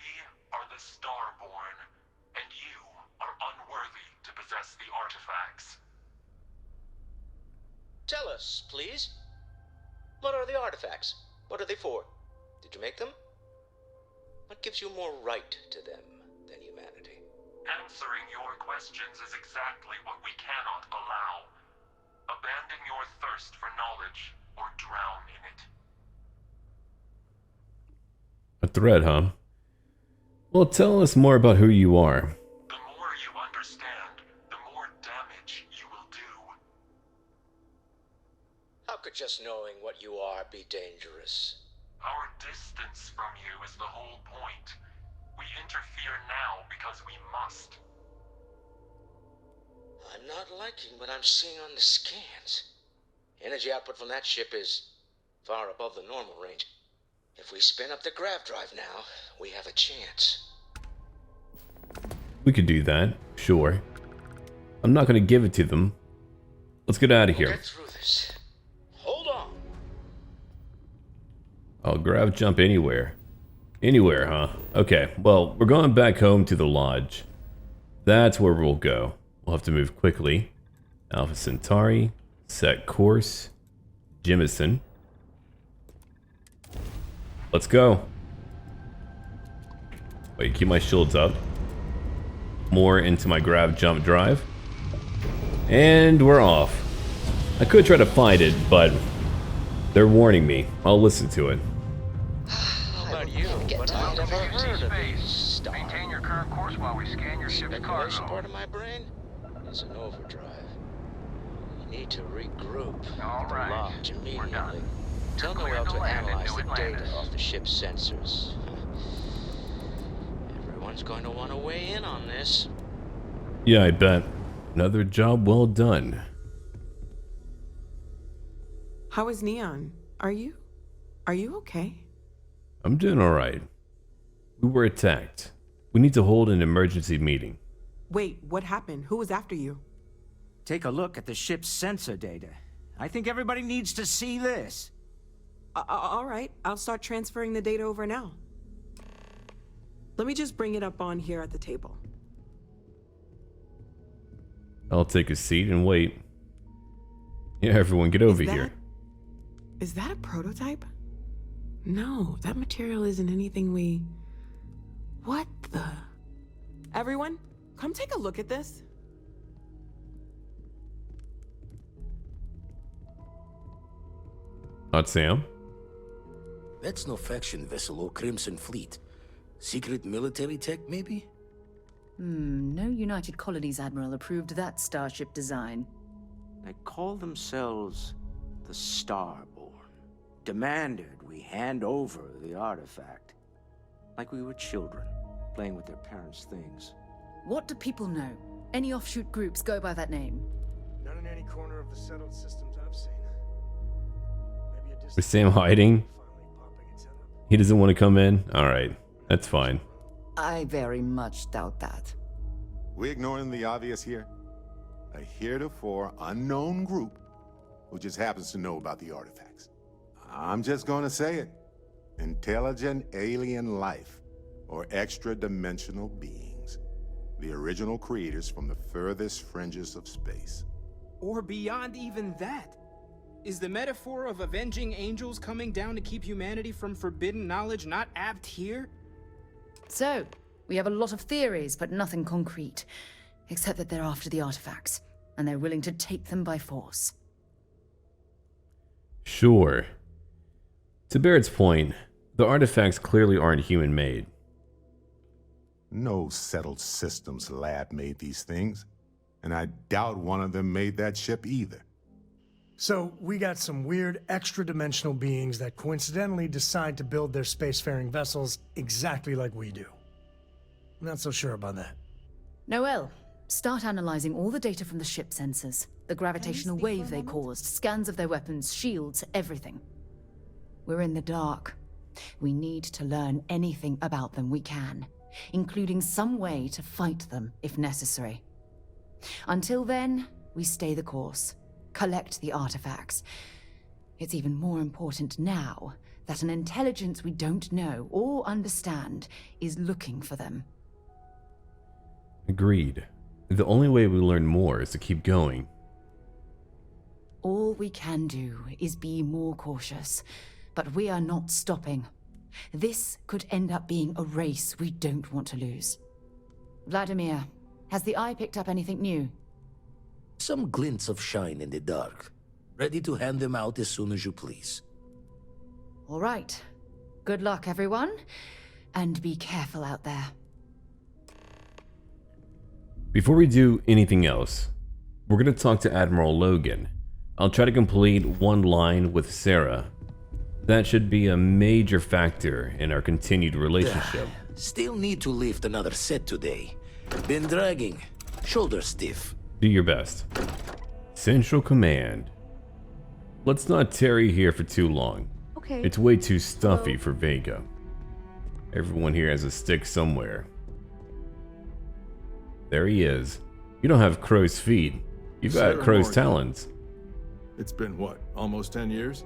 are the Starborn, and you are unworthy to possess the artifacts. Tell us, please. What are the artifacts? What are they for? Did you make them? What gives you more right to them than humanity? Answering your questions is exactly what we cannot allow. Abandon your thirst for knowledge, or drown in it. A threat, huh? Well, tell us more about who you are. The more you understand, the more damage you will do. How could just knowing what you are be dangerous? Our distance from you is the whole point. We interfere now because we must. I'm not liking what I'm seeing on the scans. Energy output from that ship is far above the normal range. If we spin up the Grav drive now, we have a chance. We could do that, sure. I'm not gonna give it to them. Let's get out of here. Get through this. Hold on. I'll grab jump anywhere. Anywhere, huh? Okay, well, we're going back home to the lodge. That's where we'll go. We'll have to move quickly. Alpha Centauri, set course. Jimison. Let's go. Wait, keep my shields up. More into my Grav jump drive. And we're off. I could try to fight it, but they're warning me. I'll listen to it. How about you? But I've never heard of these Maintain your current course while we scan your ship's cargo. part of my brain is an overdrive. We need to regroup. All the right. launch We're immediately. done. Tell You're Newill cleared to to land in analyze New the data Atlantis. off the ship's sensors. Everyone's going to want to weigh in on this. Yeah, I bet. Another job well done. How is Neon? Are you okay? I'm doing alright. We were attacked. We need to hold an emergency meeting. Wait, what happened? Who was after you? Take a look at the ship's sensor data. I think everybody needs to see this. All right, I'll start transferring the data over now. Let me just bring it up on here at the table. I'll take a seat and wait. Yeah, everyone get over here. Is that a prototype? No, that material isn't anything we... What the... Everyone, come take a look at this. Not Sam. That's no faction vessel or Crimson Fleet. Secret military tech, maybe? No United Colonies Admiral approved that starship design. They call themselves the Starborn. Demanded we hand over the artifact. Like we were children, playing with their parents' things. What do people know? Any offshoot groups go by that name? Not in any corner of the settled systems I've seen. Maybe a Was Sam hiding? He doesn't want to come in? Alright, that's fine. I very much doubt that. We ignoring the obvious here? A heretofore unknown group who just happens to know about the artifacts. I'm just gonna say it. Intelligent alien life, or extra-dimensional beings. The original creators from the furthest fringes of space. Or beyond even that. Is the metaphor of avenging angels coming down to keep humanity from forbidden knowledge not apt here? So, we have a lot of theories, but nothing concrete. Except that they're after the artifacts, and they're willing to take them by force. Sure. To Barrett's point, the artifacts clearly aren't human-made. No settled systems lab made these things, and I doubt one of them made that ship either. So, we got some weird extra-dimensional beings that coincidentally decide to build their spacefaring vessels exactly like we do. I'm not so sure about that. Newill, start analyzing all the data from the ship sensors. The gravitational wave they caused, scans of their weapons, shields, everything. We're in the dark. We need to learn anything about them we can, including some way to fight them if necessary. Until then, we stay the course. Collect the artifacts. It's even more important now that an intelligence we don't know or understand is looking for them. Agreed. The only way we learn more is to keep going. All we can do is be more cautious, but we are not stopping. This could end up being a race we don't want to lose. Vladimir, has the Eye picked up anything new? Some glints of shine in the dark. Ready to hand them out as soon as you please. All right. Good luck, everyone. And be careful out there. Before we do anything else, we're going to talk to Admiral Logan. I'll try to complete one line with Sarah. That should be a major factor in our continued relationship. Still need to lift another set today. Been dragging. Shoulder stiff. Do your best. Central Command. Let's not tarry here for too long. Okay. It's way too stuffy for Vega. Everyone here has a stick somewhere. There he is. You don't have crow's feet. You've got Sarah crow's Morgan. talons. It's been what, almost 10 years?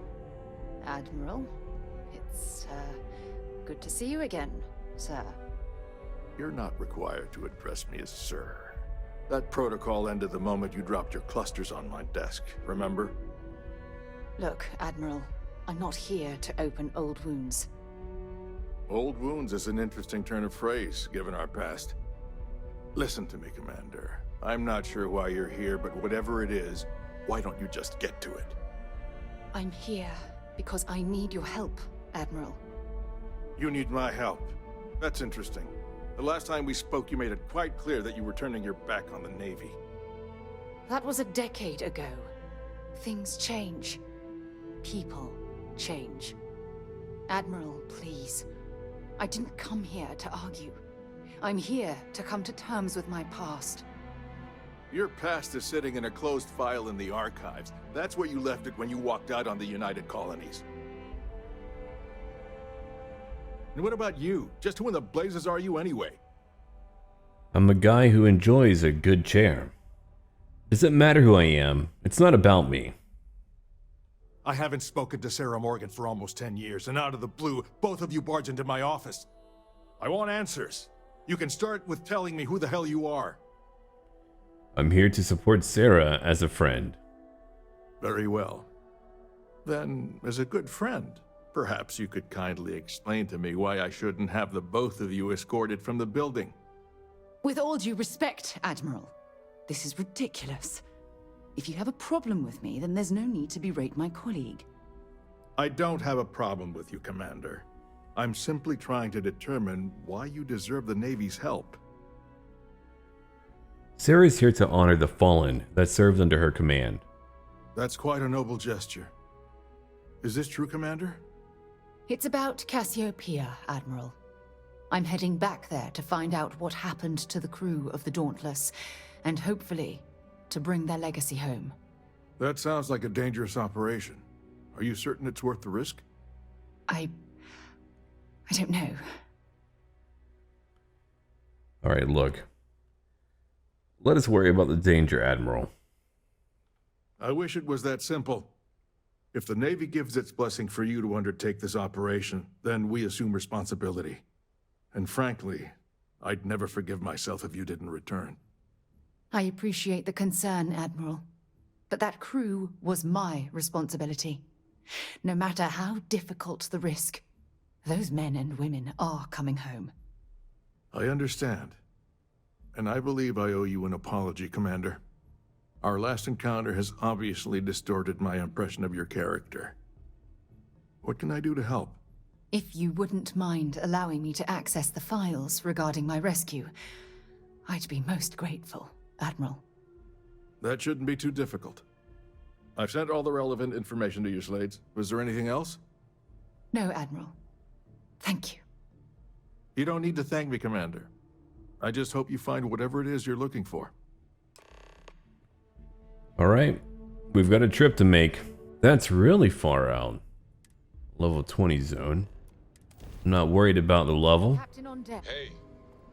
Admiral, it's, good to see you again, sir. You're not required to address me as sir. That protocol ended the moment you dropped your clusters on my desk, remember? Look, Admiral, I'm not here to open old wounds. Old wounds is an interesting turn of phrase, given our past. Listen to me, Commander. I'm not sure why you're here, but whatever it is, why don't you just get to it? I'm here because I need your help, Admiral. You need my help. That's interesting. The last time we spoke, you made it quite clear that you were turning your back on the Navy. That was a decade ago. Things change. People change. Admiral, please. I didn't come here to argue. I'm here to come to terms with my past. Your past is sitting in a closed file in the archives. That's where you left it when you walked out on the United Colonies. And what about you? Just who in the blazes are you anyway? I'm a guy who enjoys a good chair. Does it matter who I am? It's not about me. I haven't spoken to Sarah Morgan for almost 10 years, and out of the blue, both of you barge into my office. I want answers. You can start with telling me who the hell you are. I'm here to support Sarah as a friend. Very well. Then, as a good friend, perhaps you could kindly explain to me why I shouldn't have the both of you escorted from the building. With all due respect, Admiral, this is ridiculous. If you have a problem with me, then there's no need to berate my colleague. I don't have a problem with you, Commander. I'm simply trying to determine why you deserve the Navy's help. Sarah's here to honor the fallen that served under her command. That's quite a noble gesture. Is this true, Commander? It's about Cassiopeia, Admiral. I'm heading back there to find out what happened to the crew of the Dauntless, and hopefully, to bring their legacy home. That sounds like a dangerous operation. Are you certain it's worth the risk? I don't know. Alright, look. Let us worry about the danger, Admiral. I wish it was that simple. If the Navy gives its blessing for you to undertake this operation, then we assume responsibility. And frankly, I'd never forgive myself if you didn't return. I appreciate the concern, Admiral. But that crew was my responsibility. No matter how difficult the risk, those men and women are coming home. I understand. And I believe I owe you an apology, Commander. Our last encounter has obviously distorted my impression of your character. What can I do to help? If you wouldn't mind allowing me to access the files regarding my rescue, I'd be most grateful, Admiral. That shouldn't be too difficult. I've sent all the relevant information to you, Slades. Was there anything else? No, Admiral. Thank you. You don't need to thank me, Commander. I just hope you find whatever it is you're looking for. Alright, we've got a trip to make. That's really far out. Level 20 zone. I'm not worried about the level. Captain on deck. Hey,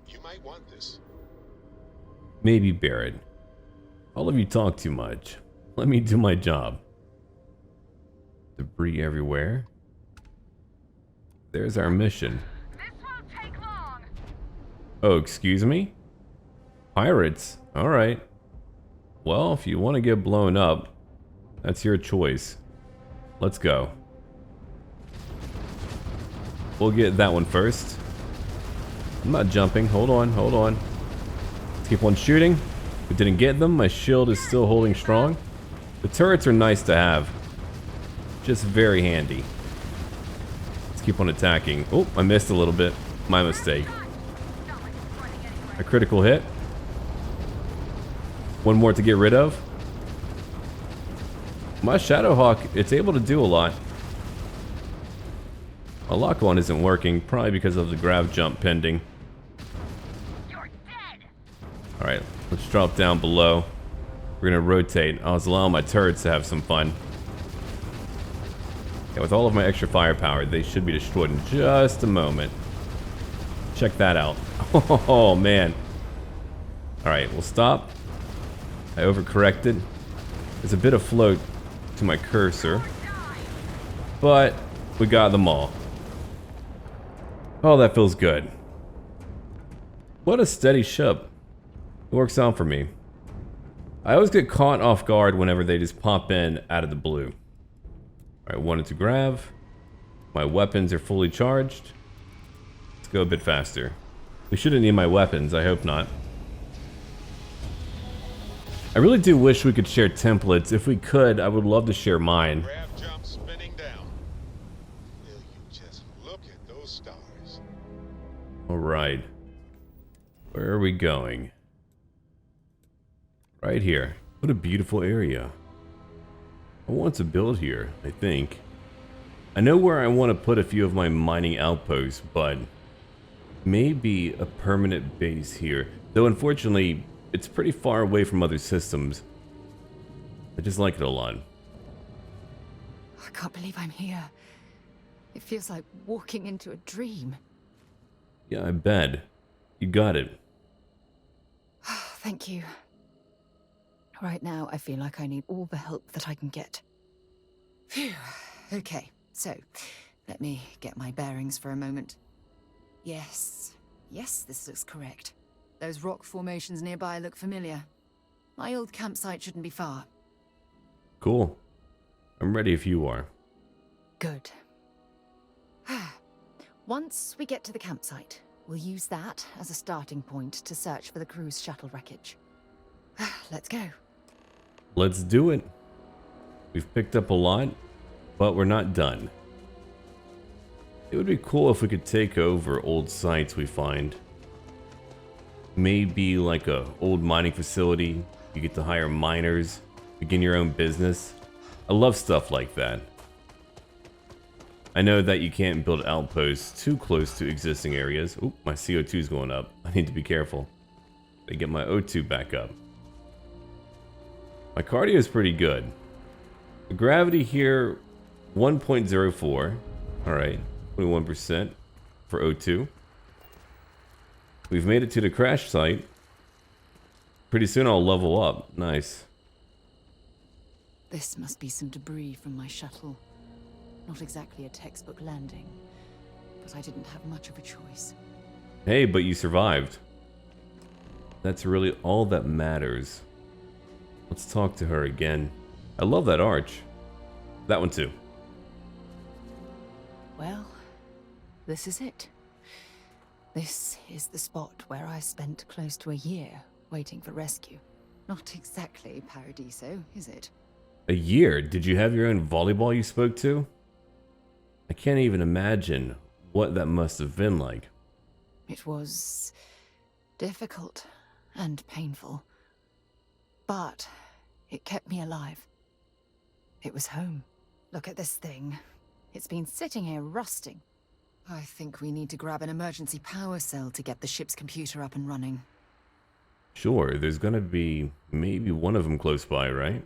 you might want this. Maybe Barrett. All of you talk too much. Let me do my job. Debris everywhere. There's our mission. This won't take long. Oh, excuse me? Pirates? Alright. Well, if you want to get blown up, that's your choice. Let's go. We'll get that one first. I'm not jumping. Hold on, hold on. Let's keep on shooting. We didn't get them. My shield is still holding strong. The turrets are nice to have. Just very handy. Let's keep on attacking. Oh, I missed a little bit. My mistake. A critical hit. One more to get rid of. My Shadowhawk, it's able to do a lot. My lock-on isn't working, probably because of the Grav jump pending. Alright, let's drop down below. We're gonna rotate. I was allowing my turrets to have some fun. Yeah, with all of my extra firepower, they should be destroyed in just a moment. Check that out. Oh, man. Alright, we'll stop. I overcorrected. There's a bit of float to my cursor. But we got them all. Oh, that feels good. What a steady ship. It works out for me. I always get caught off guard whenever they just pop in out of the blue. Alright, wanted to Grav. My weapons are fully charged. Let's go a bit faster. We shouldn't need my weapons, I hope not. I really do wish we could share templates. If we could, I would love to share mine. Grav jump spinning down. Will you just look at those stars? Alright. Where are we going? Right here. What a beautiful area. I want to build here, I think. I know where I want to put a few of my mining outposts, but maybe a permanent base here. Though unfortunately, it's pretty far away from other systems. I just like it a lot. I can't believe I'm here. It feels like walking into a dream. Yeah, I bet. You got it. Thank you. Right now, I feel like I need all the help that I can get. Phew. Okay, so let me get my bearings for a moment. Yes, this looks correct. Those rock formations nearby look familiar. My old campsite shouldn't be far. Cool. I'm ready if you are. Good. Once we get to the campsite, we'll use that as a starting point to search for the cruise shuttle wreckage. Let's go. Let's do it. We've picked up a lot, but we're not done. It would be cool if we could take over old sites we find. Maybe like a old mining facility. You get to hire miners, begin your own business. I love stuff like that. I know that you can't build outposts too close to existing areas. Oop, my CO2 is going up. I need to be careful. I get my O2 back up. My cardio is pretty good. The gravity here, 1.04. Alright, 21% for O2. We've made it to the crash site. Pretty soon I'll level up. Nice. This must be some debris from my shuttle. Not exactly a textbook landing, but I didn't have much of a choice. Hey, but you survived. That's really all that matters. Let's talk to her again. I love that arch. That one too. Well, this is it. This is the spot where I spent close to a year waiting for rescue. Not exactly Paradiso, is it? A year? Did you have your own volleyball you spoke to? I can't even imagine what that must have been like. It was difficult and painful, but it kept me alive. It was home. Look at this thing. It's been sitting here rusting. I think we need to grab an emergency power cell to get the ship's computer up and running. Sure, there's gonna be maybe one of them close by, right?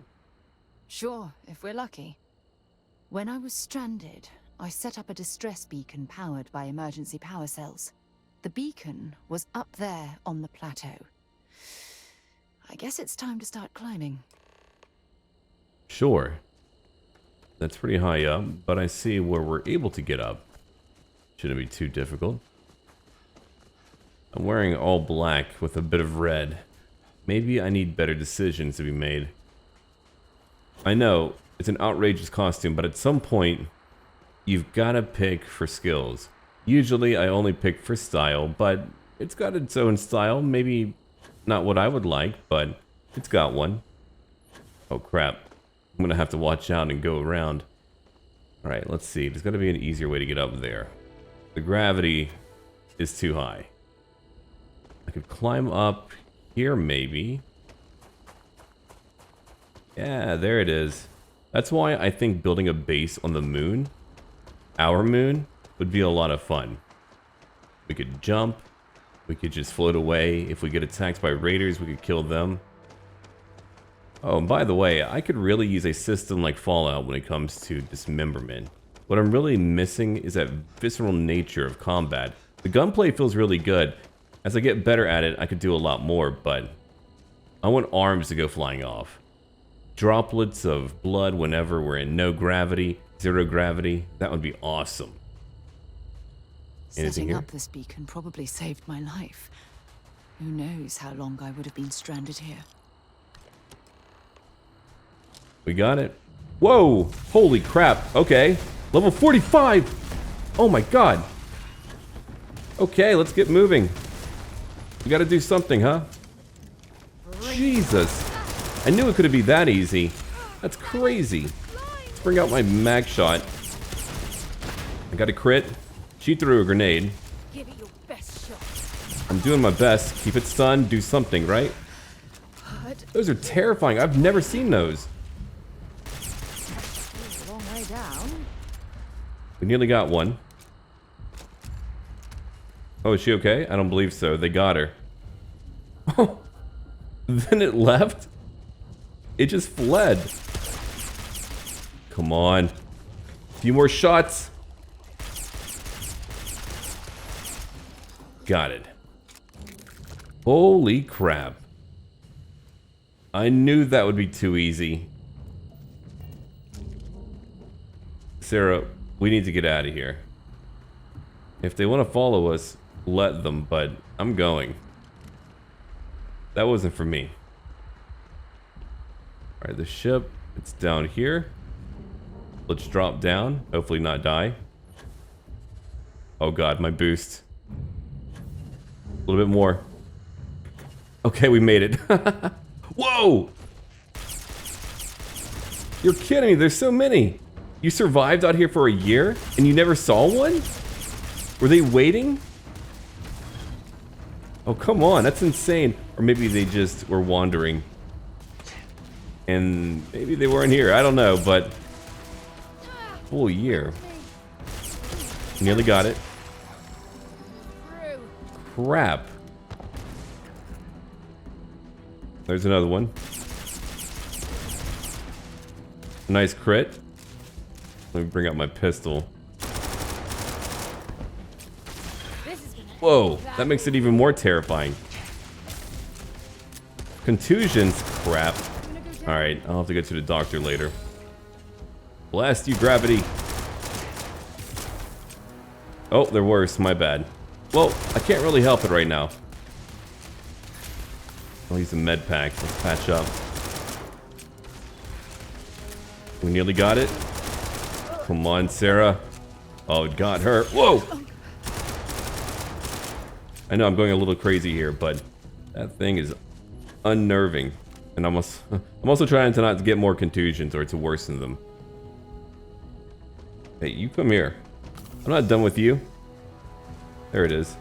Sure, if we're lucky. When I was stranded, I set up a distress beacon powered by emergency power cells. The beacon was up there on the plateau. I guess it's time to start climbing. Sure. That's pretty high up, but I see where we're able to get up. Shouldn't be too difficult. I'm wearing all black with a bit of red. Maybe I need better decisions to be made. I know, it's an outrageous costume, but at some point, you've gotta pick for skills. Usually I only pick for style, but it's got its own style. Maybe not what I would like, but it's got one. Oh crap. I'm gonna have to watch out and go around. Alright, let's see. There's gotta be an easier way to get up there. The gravity is too high. I could climb up here, maybe. Yeah, there it is. That's why I think building a base on the moon, our moon, would be a lot of fun. We could jump. We could just float away. If we get attacked by raiders, we could kill them. Oh, and by the way, I could really use a system like Fallout when it comes to dismemberment. What I'm really missing is that visceral nature of combat. The gunplay feels really good. As I get better at it, I could do a lot more, but I want arms to go flying off. Droplets of blood whenever we're in no gravity, zero gravity. That would be awesome. Anything Setting here? up this beacon probably saved my life. Who knows how long I would have been stranded here. We got it. Whoa! Holy crap. Okay. Level 45! Oh my god. Okay, let's get moving. We gotta do something, huh? Jesus. I knew it couldn't be that easy. That's crazy. Let's bring out my mag shot. I got a crit. She threw a grenade. Give it your best shot. I'm doing my best. Keep it stunned. Do something, right? Those are terrifying. I've never seen those. A long way down. We nearly got one. Oh, is she okay? I don't believe so. They got her. Oh, then it left? It just fled. Come on. A few more shots. Got it. Holy crap. I knew that would be too easy. Sarah, we need to get out of here. If they want to follow us, let them, but I'm going. That wasn't for me. Alright, the ship, it's down here. Let's drop down, hopefully not die. Oh god, my boost. A little bit more. Okay, we made it. Whoa! You're kidding me, there's so many. You survived out here for a year and you never saw one? Were they waiting? Oh, come on, that's insane. Or maybe they just were wandering. And maybe they weren't here, I don't know, but... Full year. Nearly got it. Crap. There's another one. Nice crit. Let me bring out my pistol. Whoa, that makes it even more terrifying. Contusions? Crap. Alright, I'll have to get to the doctor later. Blast you, gravity. Oh, they're worse, my bad. Well, I can't really help it right now. I'll use a med pack. Let's patch up. We nearly got it. Come on, Sarah. Oh, it got her. Whoa! I know I'm going a little crazy here, but that thing is unnerving. And I'm also trying to not get more contusions or to worsen them. Hey, you come here. I'm not done with you. There it is.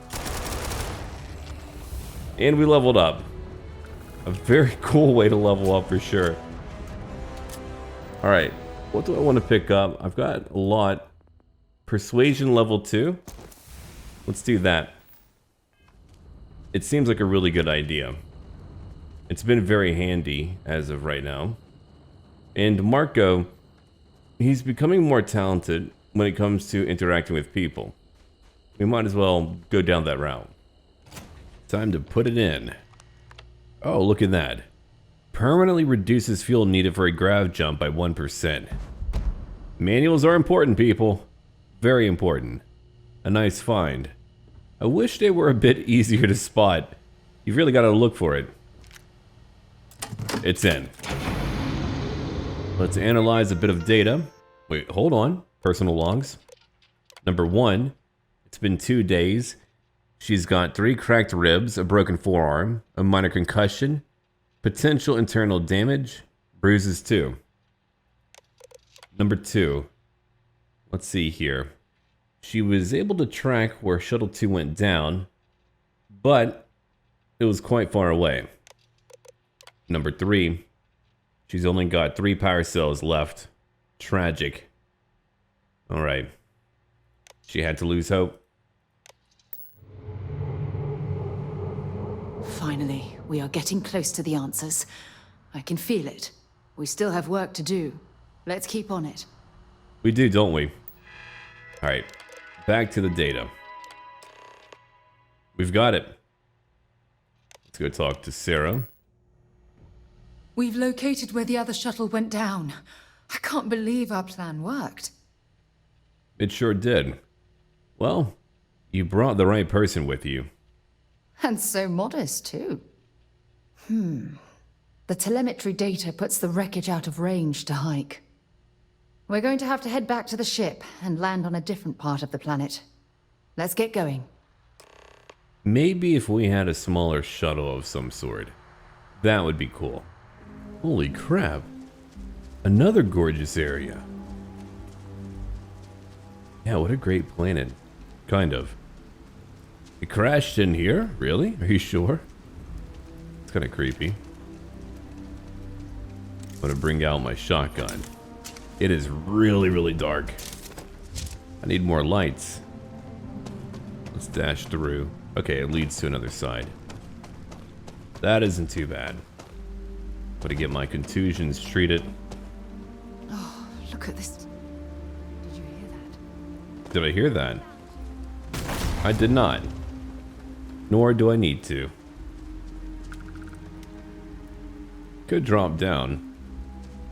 And we leveled up. A very cool way to level up for sure. Alright, what do I want to pick up? I've got a lot. Persuasion level 2. Let's do that. It seems like a really good idea. It's been very handy as of right now. And Marco, he's becoming more talented when it comes to interacting with people. We might as well go down that route. Time to put it in. Oh, look at that. Permanently reduces fuel needed for a grav jump by 1%. Manuals are important, people. Very important. A nice find. I wish they were a bit easier to spot. You've really got to look for it. It's in. Let's analyze a bit of data. Wait, hold on. Personal logs. Number 1. It's been 2 days. She's got 3 cracked ribs, a broken forearm, a minor concussion, potential internal damage, bruises too. Number 2. Let's see here. She was able to track where Shuttle 2 went down, but it was quite far away. Number 3. She's only got 3 power cells left. Tragic. Alright. She had to lose hope. Finally, we are getting close to the answers. I can feel it. We still have work to do. Let's keep on it. We do, don't we? Alright, back to the data. We've got it. Let's go talk to Sarah. We've located where the other shuttle went down. I can't believe our plan worked. It sure did. Well, you brought the right person with you. And so modest, too. The telemetry data puts the wreckage out of range to hike. We're going to have to head back to the ship and land on a different part of the planet. Let's get going. Maybe if we had a smaller shuttle of some sort. That would be cool. Holy crap. Another gorgeous area. Yeah, what a great planet. Kind of. It crashed in here? Really? Are you sure? It's kind of creepy. I'm gonna bring out my shotgun. It is really, really dark. I need more lights. Let's dash through. Okay, it leads to another side. That isn't too bad. I'm gonna get my contusions treated. Oh, look at this. Did you hear that? Did I hear that? I did not. Nor do I need to. Could drop down.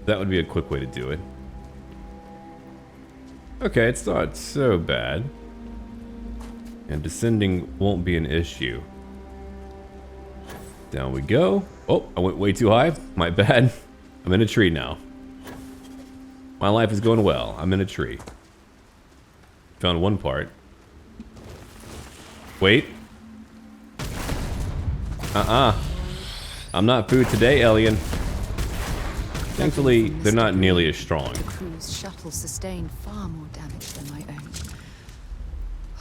That would be a quick way to do it. Okay, it's not so bad. And descending won't be an issue. Down we go. Oh, I went way too high. My bad. I'm in a tree now. My life is going well. I'm in a tree. Found one part. Wait. I'm not food today, alien. Thankfully, they're not nearly as strong. The cruise shuttle sustained far more damage than my own.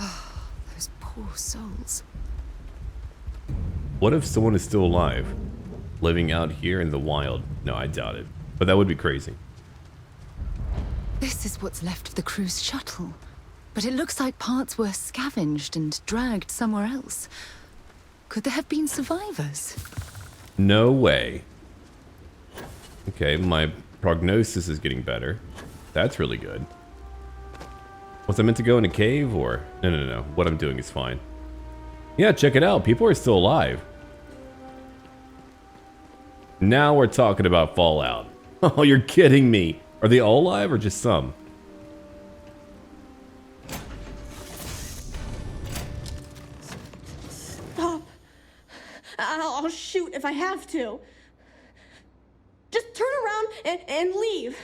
Oh, those poor souls. What if someone is still alive? Living out here in the wild? No, I doubt it. But that would be crazy. This is what's left of the cruise shuttle. But it looks like parts were scavenged and dragged somewhere else. Could there have been survivors? No way. Okay, my prognosis is getting better. That's really good. Was I meant to go in a cave or... No. What I'm doing is fine. Yeah, check it out. People are still alive. Now we're talking about Fallout. Oh, you're kidding me. Are they all alive or just some? Stop. I'll shoot if I have to. Just turn around and leave.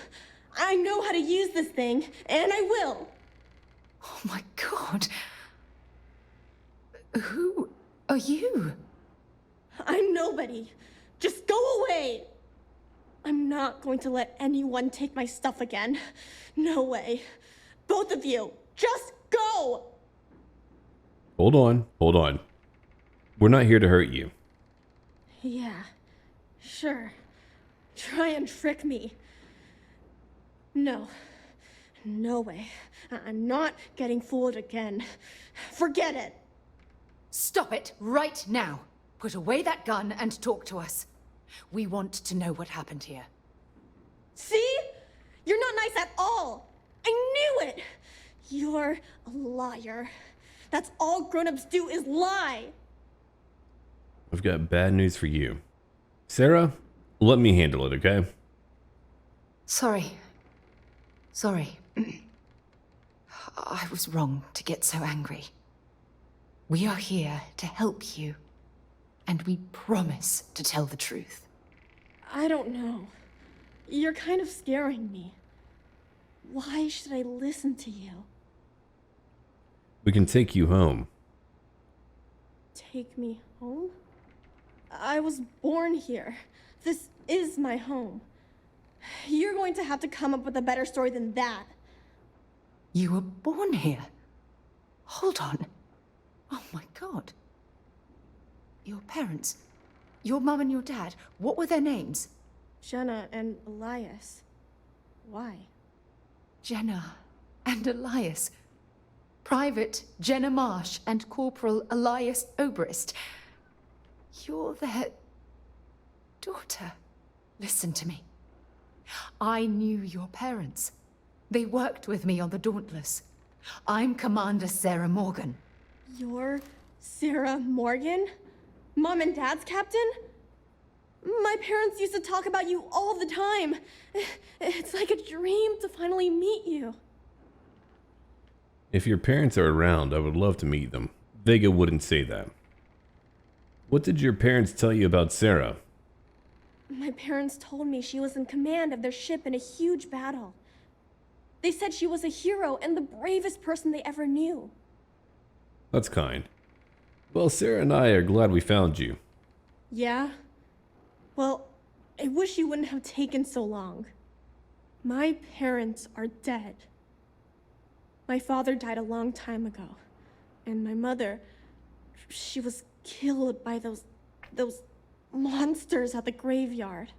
I know how to use this thing, and I will. Oh my god. Who are you? I'm nobody. Just go away. I'm not going to let anyone take my stuff again. No way. Both of you, just go! Hold on. We're not here to hurt you. Yeah, sure. Try and trick me. No. No way. I'm not getting fooled again. Forget it. Stop it right now. Put away that gun and talk to us. We want to know what happened here. See? You're not nice at all. I knew it. You're a liar. That's all grown-ups do is lie. I've got bad news for you. Sarah, let me handle it, okay? Sorry. I was wrong to get so angry. We are here to help you. And we promise to tell the truth. I don't know. You're kind of scaring me. Why should I listen to you? We can take you home. Take me home? I was born here. This is my home. You're going to have to come up with a better story than that. You were born here? Hold on. Oh my god. Your parents, your mum and your dad, what were their names? Jenna and Elias. Why? Jenna and Elias. Private Jenna Marsh and Corporal Elias Obrist. You're their daughter. Listen to me. I knew your parents. They worked with me on the Dauntless. I'm Commander Sarah Morgan. You're Sarah Morgan? Mom and Dad's captain? My parents used to talk about you all the time. It's like a dream to finally meet you. If your parents are around, I would love to meet them. Vega wouldn't say that. What did your parents tell you about Sarah? My parents told me she was in command of their ship in a huge battle. They said she was a hero and the bravest person they ever knew. That's kind. Well, Sarah and I are glad we found you. Yeah? Well, I wish you wouldn't have taken so long. My parents are dead. My father died a long time ago. And my mother, she was killed by those monsters at the graveyard.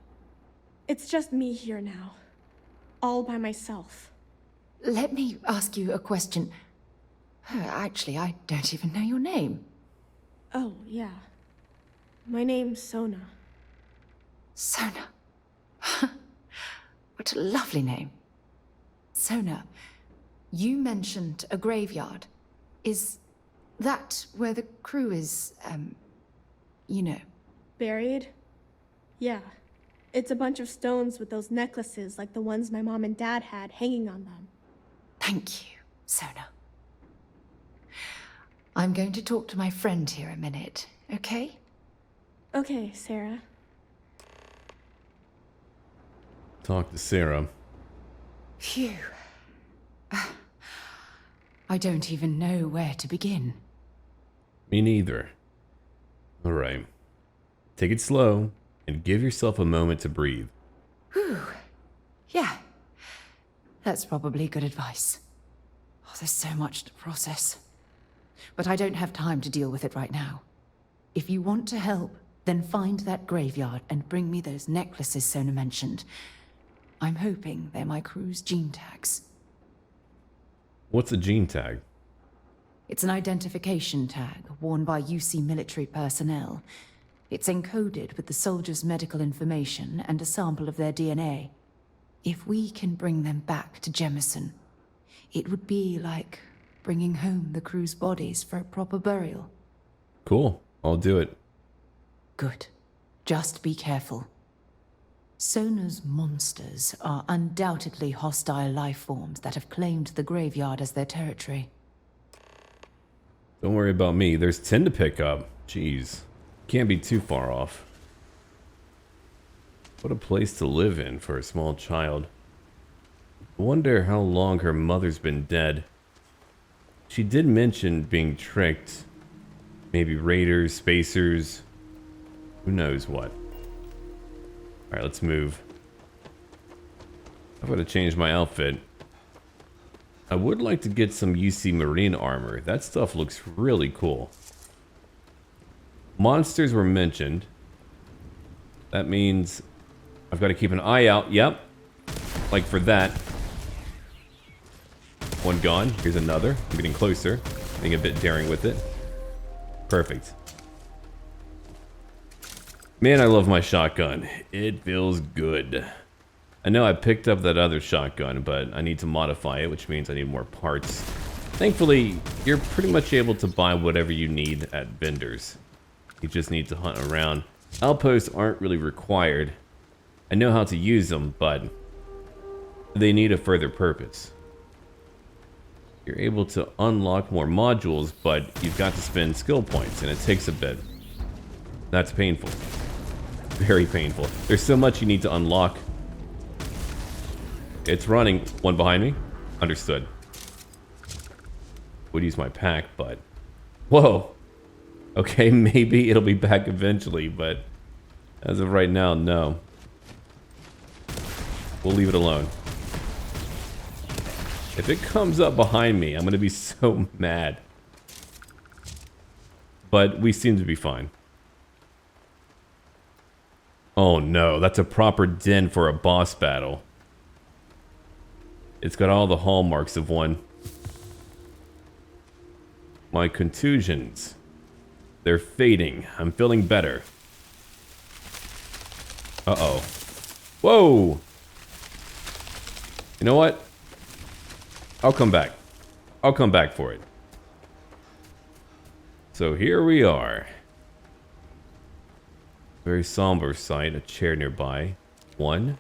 It's just me here now. All by myself. Let me ask you a question. Actually, I don't even know your name. Oh, yeah. My name's Sona. Sona. What a lovely name. Sona, you mentioned a graveyard. Is that where the crew is, you know? Buried? Yeah. It's a bunch of stones with those necklaces like the ones my mom and dad had hanging on them. Thank you, Sona. I'm going to talk to my friend here a minute, okay? Okay, Sarah. Talk to Sarah. Phew. I don't even know where to begin. Me neither. Alright. Take it slow, and give yourself a moment to breathe. Whew. Yeah. That's probably good advice. Oh, there's so much to process. But I don't have time to deal with it right now. If you want to help, then find that graveyard and bring me those necklaces Sona mentioned. I'm hoping they're my crew's gene tags. What's a gene tag? It's an identification tag worn by UC military personnel. It's encoded with the soldiers' medical information and a sample of their DNA. If we can bring them back to Jemison, it would be like bringing home the crew's bodies for a proper burial. Cool. I'll do it. Good. Just be careful. Sona's monsters are undoubtedly hostile life forms that have claimed the graveyard as their territory. Don't worry about me. There's 10 to pick up. Jeez. Can't be too far off. What a place to live in for a small child. I wonder how long her mother's been dead. She did mention being tricked. Maybe raiders, spacers. Who knows what. Alright, let's move. I've got to change my outfit. I would like to get some UC Marine armor. That stuff looks really cool. Monsters were mentioned. That means I've got to keep an eye out. Yep. Like for that. One gone. Here's another. I'm getting closer. Being a bit daring with it. Perfect. Man, I love my shotgun. It feels good. I know I picked up that other shotgun, but I need to modify it, which means I need more parts. Thankfully, you're pretty much able to buy whatever you need at vendors. You just need to hunt around. Outposts aren't really required. I know how to use them, but they need a further purpose. You're able to unlock more modules, but you've got to spend skill points, and it takes a bit. That's painful. Very painful. There's so much you need to unlock. It's running. One behind me. Understood. Would use my pack, but... Whoa! Okay, maybe it'll be back eventually, but... as of right now, no. We'll leave it alone. If it comes up behind me, I'm gonna be so mad. But we seem to be fine. Oh no, that's a proper den for a boss battle. It's got all the hallmarks of one. My contusions. They're fading. I'm feeling better. Uh-oh. Whoa! You know what? I'll come back. I'll come back for it. So here we are. Very somber sight. A chair nearby. 1,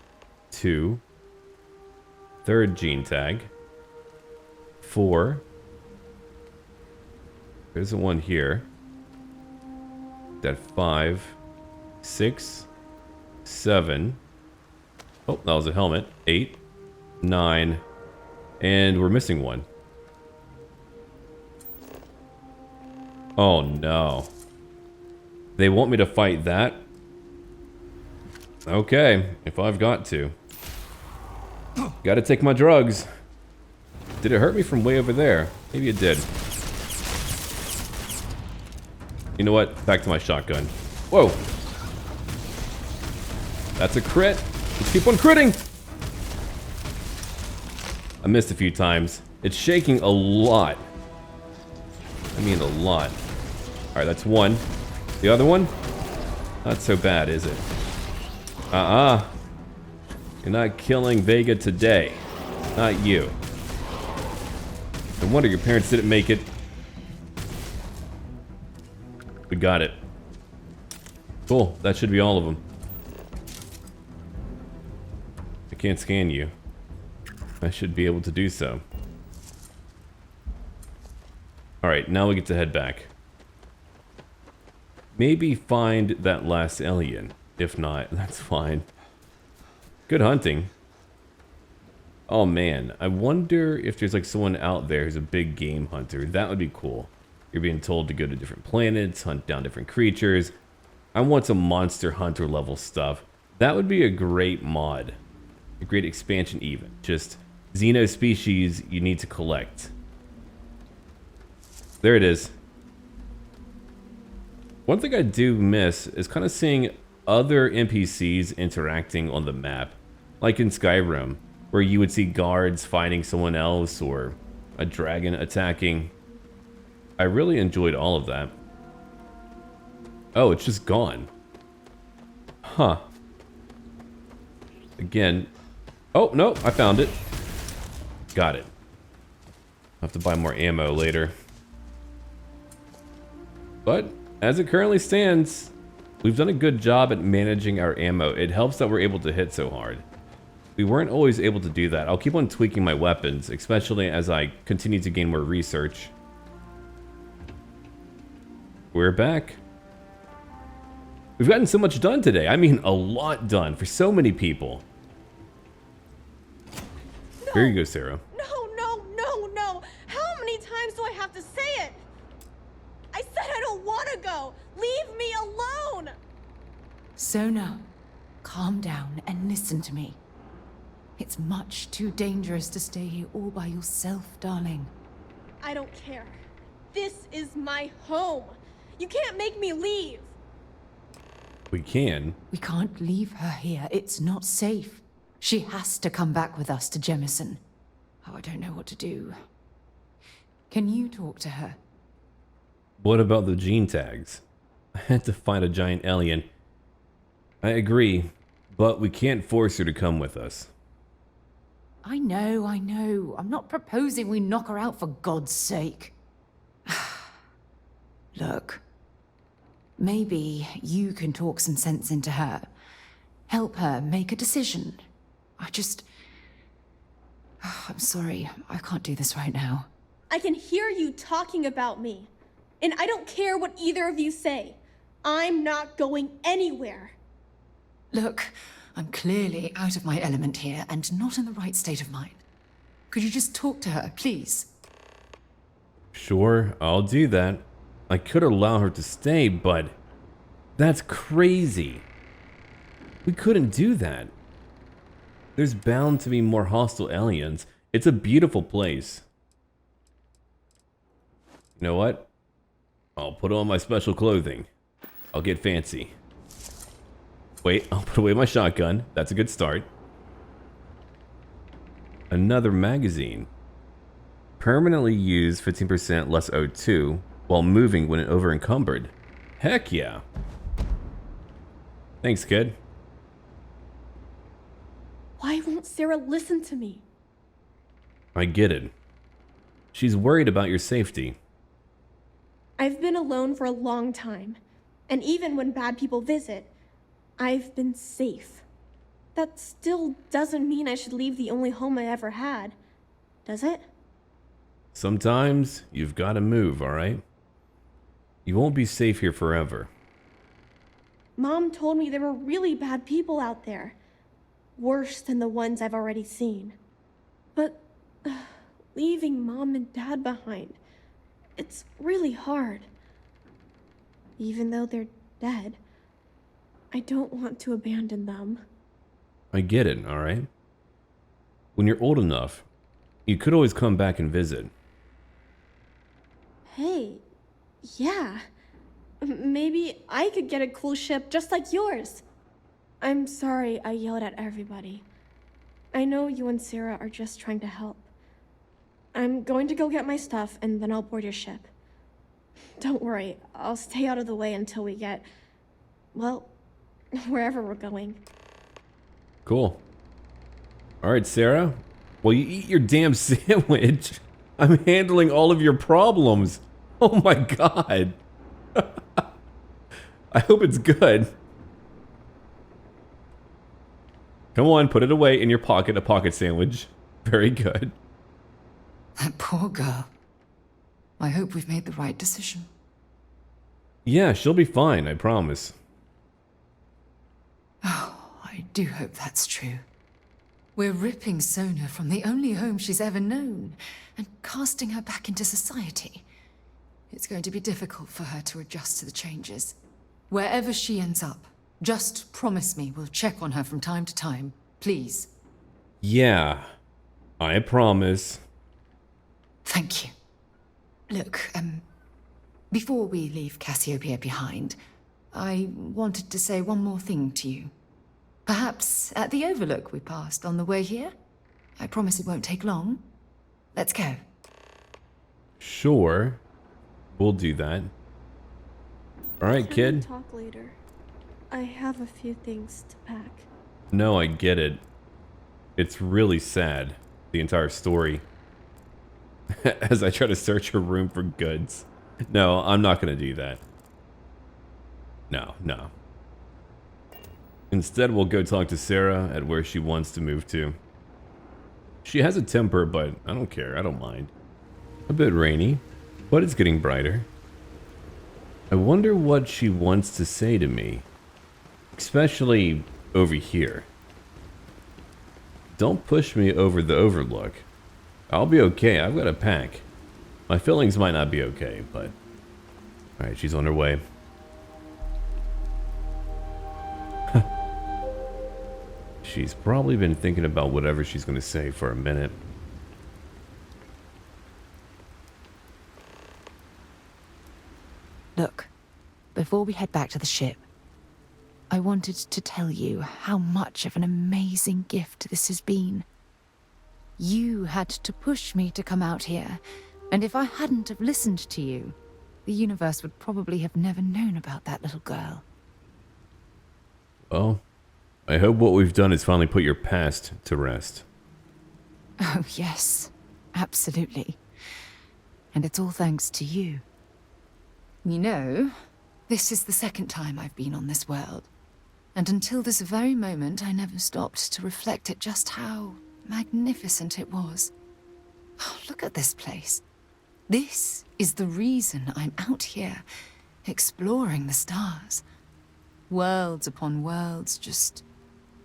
2. Third gene tag. 4. There's a one here. That 5. 6. 7. Oh, that was a helmet. 8. 9. And we're missing one. Oh no. They want me to fight that? Okay, if I've got to. Gotta take my drugs. Did it hurt me from way over there? Maybe it did. You know what? Back to my shotgun. Whoa! That's a crit. Let's keep on critting! I missed a few times. It's shaking a lot. I mean a lot. Alright, that's one. The other one? Not so bad, is it? You're not killing Vega today. Not you. No wonder your parents didn't make it. We got it. Cool, that should be all of them. I can't scan you. I should be able to do so. Alright, now we get to head back. Maybe find that last alien. If not, that's fine. Good hunting. Oh man, I wonder if there's like someone out there who's a big game hunter. That would be cool. You're being told to go to different planets, hunt down different creatures. I want some monster hunter level stuff. That would be a great mod. A great expansion even. Just Xeno species you need to collect. There it is. One thing I do miss is kind of seeing other NPCs interacting on the map. Like in Skyrim, where you would see guards fighting someone else or a dragon attacking. I really enjoyed all of that. Oh, it's just gone. Huh. Again. Oh, no, I found it. Got it. I'll have to buy more ammo later. But, as it currently stands, we've done a good job at managing our ammo. It helps that we're able to hit so hard. We weren't always able to do that. I'll keep on tweaking my weapons, especially as I continue to gain more research. We're back. We've gotten so much done today. I mean, a lot done for so many people. No, Here you go, Sarah. No. How many times do I have to say it? I said I don't want to go. Leave me alone. Sona, calm down and listen to me. It's much too dangerous to stay here all by yourself, darling. I don't care. This is my home. You can't make me leave. We can. We can't leave her here. It's not safe. She has to come back with us to Jemison. Oh, I don't know what to do. Can you talk to her? What about the gene tags? I had to find a giant alien. I agree, but we can't force her to come with us. I know. I'm not proposing we knock her out for God's sake. Look, maybe you can talk some sense into her. Help her make a decision. I'm sorry, I can't do this right now. I can hear you talking about me. And I don't care what either of you say. I'm not going anywhere. Look, I'm clearly out of my element here and not in the right state of mind. Could you just talk to her, please? Sure, I'll do that. I could allow her to stay, but that's crazy. We couldn't do that. There's bound to be more hostile aliens. It's a beautiful place. You know what? I'll put on my special clothing. I'll get fancy. Wait, I'll put away my shotgun. That's a good start. Another magazine. Permanently use 15% less O2 while moving when over encumbered. Heck yeah. Thanks, kid. Why won't Sarah listen to me? I get it. She's worried about your safety. I've been alone for a long time. And even when bad people visit, I've been safe. That still doesn't mean I should leave the only home I ever had, does it? Sometimes you've got to move, alright? You won't be safe here forever. Mom told me there were really bad people out there. Worse than the ones I've already seen. But Leaving Mom and Dad behind. It's really hard. Even though they're dead, I don't want to abandon them. I get it, alright? When you're old enough, you could always come back and visit. Hey, yeah. Maybe I could get a cool ship just like yours. I'm sorry I yelled at everybody. I know you and Sarah are just trying to help. I'm going to go get my stuff and then I'll board your ship. Don't worry, I'll stay out of the way until we get, well, wherever we're going. Cool. Alright, Sarah. Well, you eat your damn sandwich. I'm handling all of your problems. Oh my god. I hope it's good. Come on, put it away in your pocket, a pocket sandwich. Very good. That poor girl. I hope we've made the right decision. Yeah, she'll be fine, I promise. Oh, I do hope that's true. We're ripping Sona from the only home she's ever known and casting her back into society. It's going to be difficult for her to adjust to the changes. Wherever she ends up, just promise me we'll check on her from time to time, please. Yeah, I promise. Thank you. Look, before we leave Cassiopeia behind, I wanted to say one more thing to you. Perhaps at the overlook we passed on the way here? I promise it won't take long. Let's go. Sure. We'll do that. Alright, kid. We talk later. I have a few things to pack. No, I get it. It's really sad, the entire story. As I try to search her room for goods. No, I'm not gonna do that. No. Instead, we'll go talk to Sarah at where she wants to move to. She has a temper, but I don't care. I don't mind. A bit rainy, but it's getting brighter. I wonder what she wants to say to me. Especially over here. Don't push me over the overlook. I'll be okay. I've got a pack. My feelings might not be okay, but... Alright, she's on her way. She's probably been thinking about whatever she's going to say for a minute. Look, before we head back to the ship, I wanted to tell you how much of an amazing gift this has been. You had to push me to come out here, and if I hadn't have listened to you, the universe would probably have never known about that little girl. Well, I hope what we've done is finally put your past to rest. Oh, yes, absolutely. And it's all thanks to you. You know, this is the second time I've been on this world. And until this very moment, I never stopped to reflect at just how magnificent it was. Oh, look at this place. This is the reason I'm out here, exploring the stars. Worlds upon worlds, just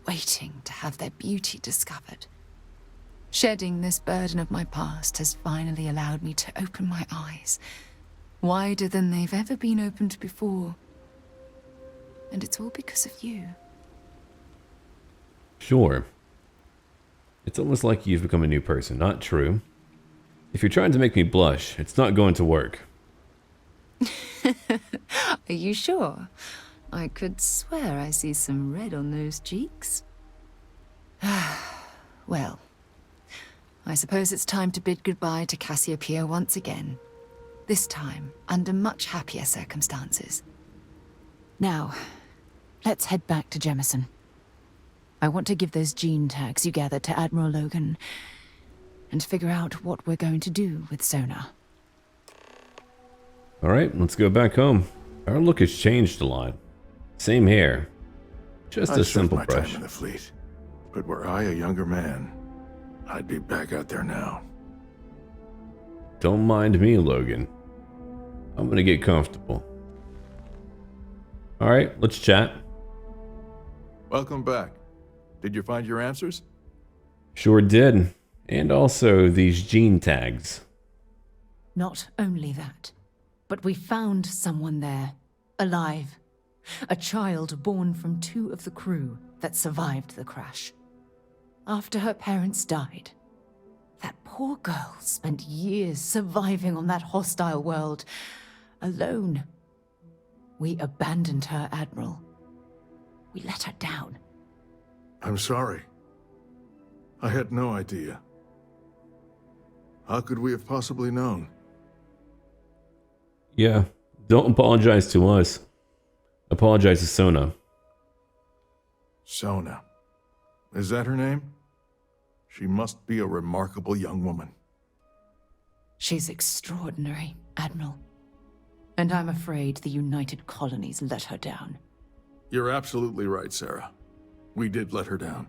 waiting to have their beauty discovered. Shedding this burden of my past has finally allowed me to open my eyes, wider than they've ever been opened before. And it's all because of you. Sure. It's almost like you've become a new person. Not true. If you're trying to make me blush, it's not going to work. Are you sure? I could swear I see some red on those cheeks. Well, I suppose it's time to bid goodbye to Cassiopeia once again. This time, under much happier circumstances. Now, let's head back to Jemison. I want to give those gene tags you gathered to Admiral Logan and figure out what we're going to do with Sona. Alright, let's go back home. Our look has changed a lot. Same hair. Just a simple my brush. time in the fleet. But were I a younger man, I'd be back out there now. Don't mind me, Logan. I'm gonna get comfortable. Alright, let's chat. Welcome back. Did you find your answers? Sure did. And also these gene tags. Not only that, but we found someone there, alive. A child born from 2 of the crew that survived the crash. After her parents died, that poor girl spent years surviving on that hostile world, alone. We abandoned her, Admiral. We let her down. I'm sorry. I had no idea. How could we have possibly known? Yeah, don't apologize to us. Apologize to Sona. Sona. Is that her name? She must be a remarkable young woman. She's extraordinary, Admiral. And I'm afraid the United Colonies let her down. You're absolutely right, Sarah. We did let her down.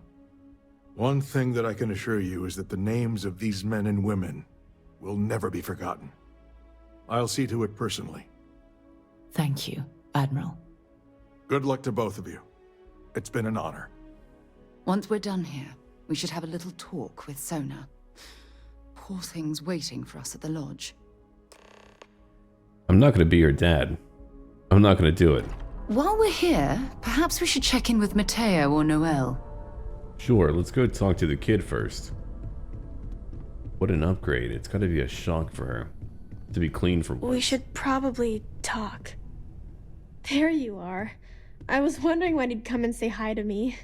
One thing that I can assure you is that the names of these men and women will never be forgotten. I'll see to it personally. Thank you, Admiral. Good luck to both of you. It's been an honor. Once we're done here, we should have a little talk with Sona. Poor thing's waiting for us at the lodge. I'm not going to be your dad. I'm not going to do it. While we're here, perhaps we should check in with Mateo or Noel. Sure, let's go talk to the kid first. What an upgrade. It's got to be a shock for her. To be clean for once. We should probably talk. There you are. I was wondering when he'd come and say hi to me.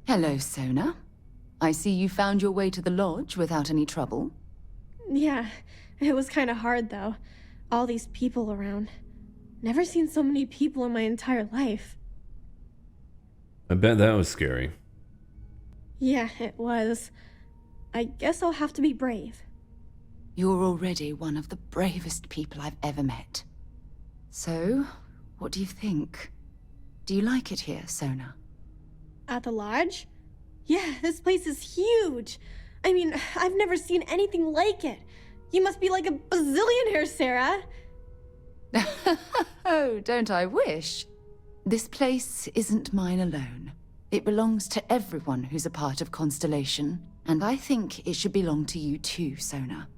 Hello, Sona. I see you found your way to the lodge without any trouble. Yeah, it was kind of hard though. All these people around. Never seen so many people in my entire life. I bet that was scary. Yeah, it was. I guess I'll have to be brave. You're already one of the bravest people I've ever met. So, what do you think? Do you like it here, Sona? At the lodge? Yeah, this place is huge. I mean, I've never seen anything like it. You must be like a bazillionaire, Sarah. Oh, don't I wish? This place isn't mine alone. It belongs to everyone who's a part of Constellation, and I think it should belong to you too, Sona.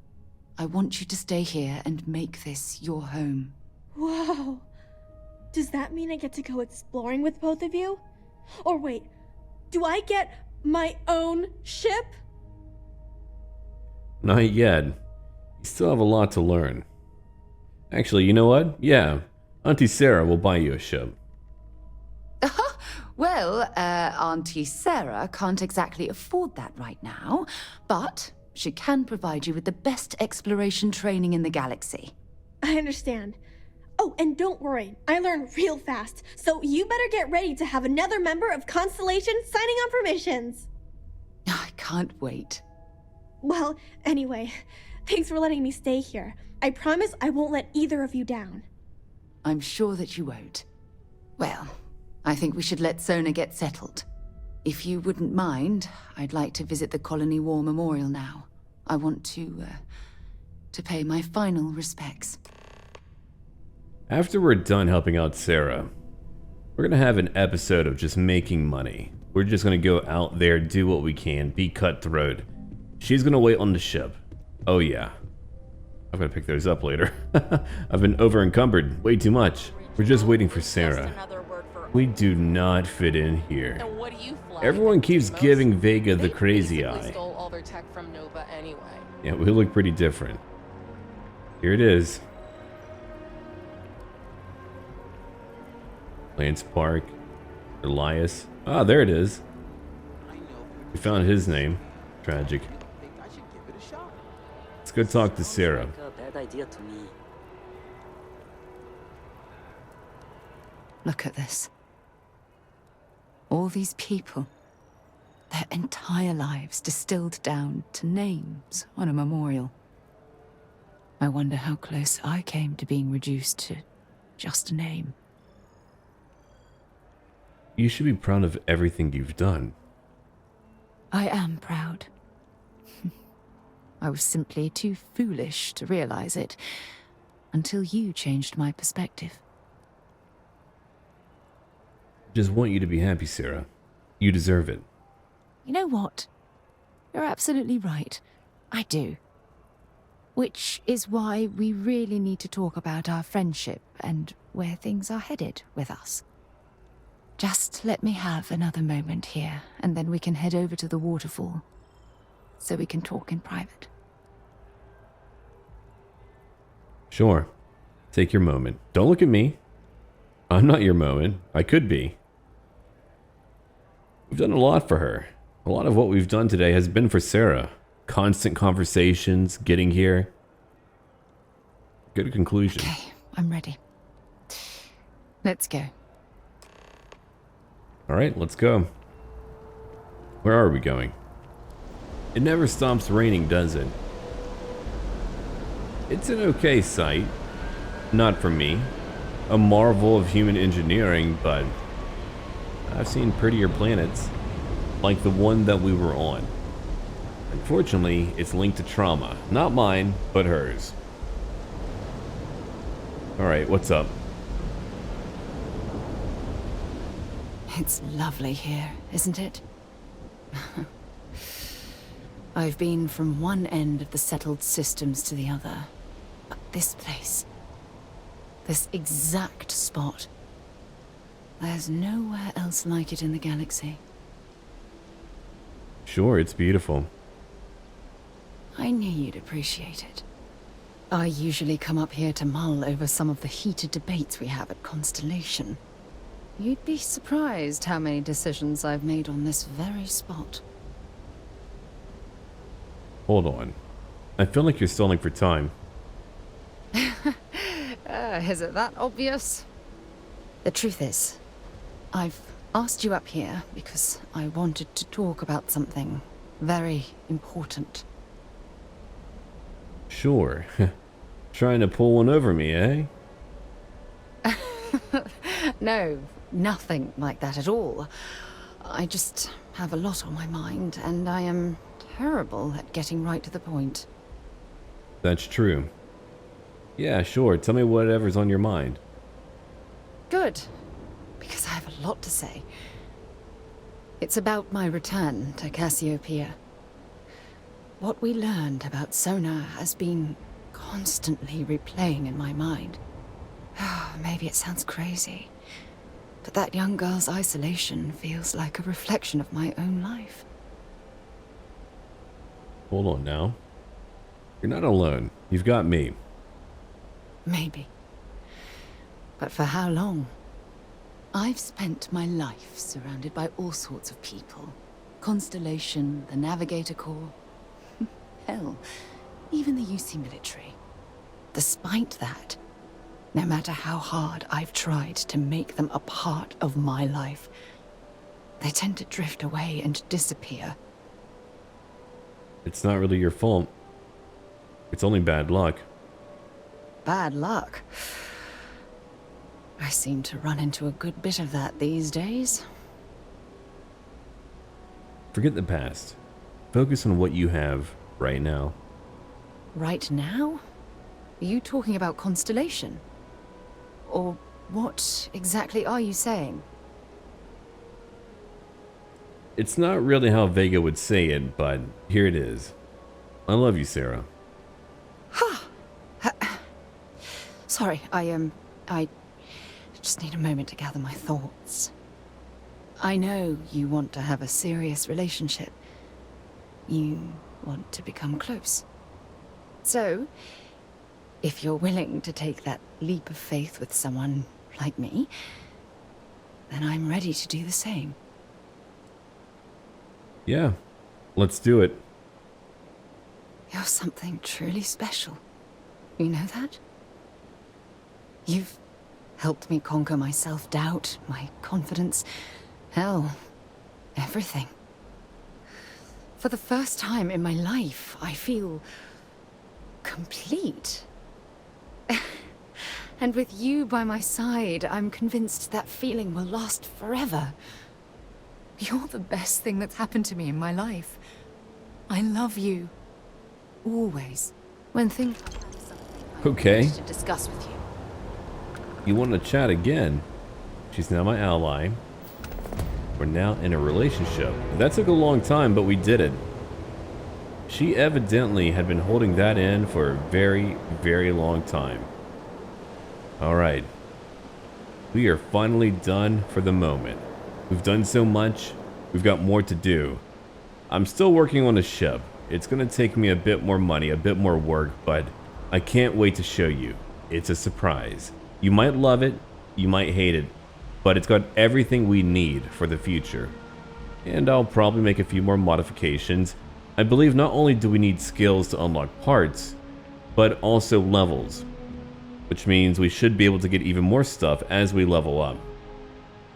I want you to stay here and make this your home. Whoa. Does that mean I get to go exploring with both of you? Or wait, do I get my own ship? Not yet. You still have a lot to learn. Actually, you know what? Yeah, Auntie Sarah will buy you a ship. Well, Auntie Sarah can't exactly afford that right now, but she can provide you with the best exploration training in the galaxy. I understand. Oh, and don't worry, I learn real fast, so you better get ready to have another member of Constellation signing on for missions. I can't wait. Well, anyway, thanks for letting me stay here. I promise I won't let either of you down. I'm sure that you won't. Well, I think we should let Sona get settled. If you wouldn't mind, I'd like to visit the Colony War Memorial now. I want to pay my final respects. After we're done helping out Sarah, we're gonna have an episode of just making money. We're just gonna go out there, do what we can, be cutthroat. She's gonna wait on the ship. Oh yeah. I'm gonna pick those up later. I've been over encumbered way too much. We're just waiting for Sarah. We do not fit in here. Everyone keeps giving Vega the crazy eye. Stole all their tech from Nova anyway. Yeah, we look pretty different. Here it is. Lance Park. Elias. Ah, there it is. We found his name. Tragic. Let's go talk to Sarah. Bad idea to me. Look at this. All these people. Their entire lives distilled down to names on a memorial. I wonder how close I came to being reduced to just a name. You should be proud of everything you've done. I am proud. I was simply too foolish to realize it until you changed my perspective. Just want you to be happy, Sarah. You deserve it. You know what? You're absolutely right. I do. Which is why we really need to talk about our friendship and where things are headed with us. Just let me have another moment here, and then we can head over to the waterfall, so we can talk in private. Sure. Take your moment. Don't look at me. I'm not your moment. I could be. We've done a lot for her. A lot of what we've done today has been for Sarah. Constant conversations, getting here. Good conclusion. Okay, I'm ready. Let's go. Alright, let's go. Where are we going? It never stops raining, does it? It's an okay sight. Not for me. A marvel of human engineering, but I've seen prettier planets. Like the one that we were on. Unfortunately, it's linked to trauma. Not mine, but hers. Alright, what's up? It's lovely here, isn't it? I've been from one end of the settled systems to the other. But this place, this exact spot, there's nowhere else like it in the galaxy. Sure, it's beautiful. I knew you'd appreciate it. I usually come up here to mull over some of the heated debates we have at Constellation. You'd be surprised how many decisions I've made on this very spot. Hold on. I feel like you're stalling for time. Is it that obvious? The truth is, I've asked you up here because I wanted to talk about something very important. Sure. Trying to pull one over me, eh? No, nothing like that at all. I just have a lot on my mind, and I am terrible at getting right to the point. That's true. Yeah, sure. Tell me whatever's on your mind. Good, because I have a lot to say. It's about my return to Cassiopeia. What we learned about Sonar has been constantly replaying in my mind. Maybe it sounds crazy, but that young girl's isolation feels like a reflection of my own life. Hold on now. You're not alone. You've got me. Maybe. But for how long? I've spent my life surrounded by all sorts of people. Constellation, the Navigator Corps. Hell, even the UC military. Despite that, no matter how hard I've tried to make them a part of my life, they tend to drift away and disappear. It's not really your fault. It's only bad luck. Bad luck? I seem to run into a good bit of that these days. Forget the past. Focus on what you have right now. Right now? Are you talking about Constellation? Or what exactly are you saying? It's not really how Vega would say it, but here it is. I love you, Sarah. Sorry, I just need a moment to gather my thoughts. I know you want to have a serious relationship. You want to become close. So, if you're willing to take that leap of faith with someone like me, then I'm ready to do the same. Yeah, let's do it. You're something truly special. You know that? You've helped me conquer my self-doubt, my confidence, hell, everything. For the first time in my life, I feel complete. And with you by my side, I'm convinced that feeling will last forever. You're the best thing that's happened to me in my life. I love you. Always. When things Okay. to discuss with you. You want to chat again? She's now my ally. We're now in a relationship. That took a long time, but we did it. She evidently had been holding that in for a very, very long time. Alright. We are finally done for the moment. We've done so much. We've got more to do. I'm still working on a ship. It's going to take me a bit more money, a bit more work, but I can't wait to show you. It's a surprise. You might love it, you might hate it, but it's got everything we need for the future. And I'll probably make a few more modifications. I believe not only do we need skills to unlock parts, but also levels, which means we should be able to get even more stuff as we level up.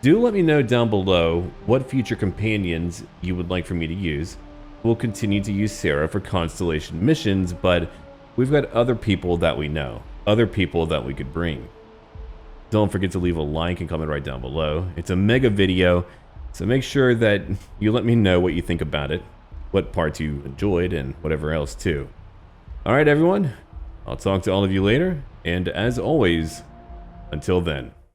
Do let me know down below what future companions you would like for me to use. We'll continue to use Sarah for Constellation missions, but we've got other people that we know, other people that we could bring. Don't forget to leave a like and comment right down below. It's a mega video, so make sure that you let me know what you think about it, what parts you enjoyed, and whatever else too. Alright everyone, I'll talk to all of you later, and as always, until then.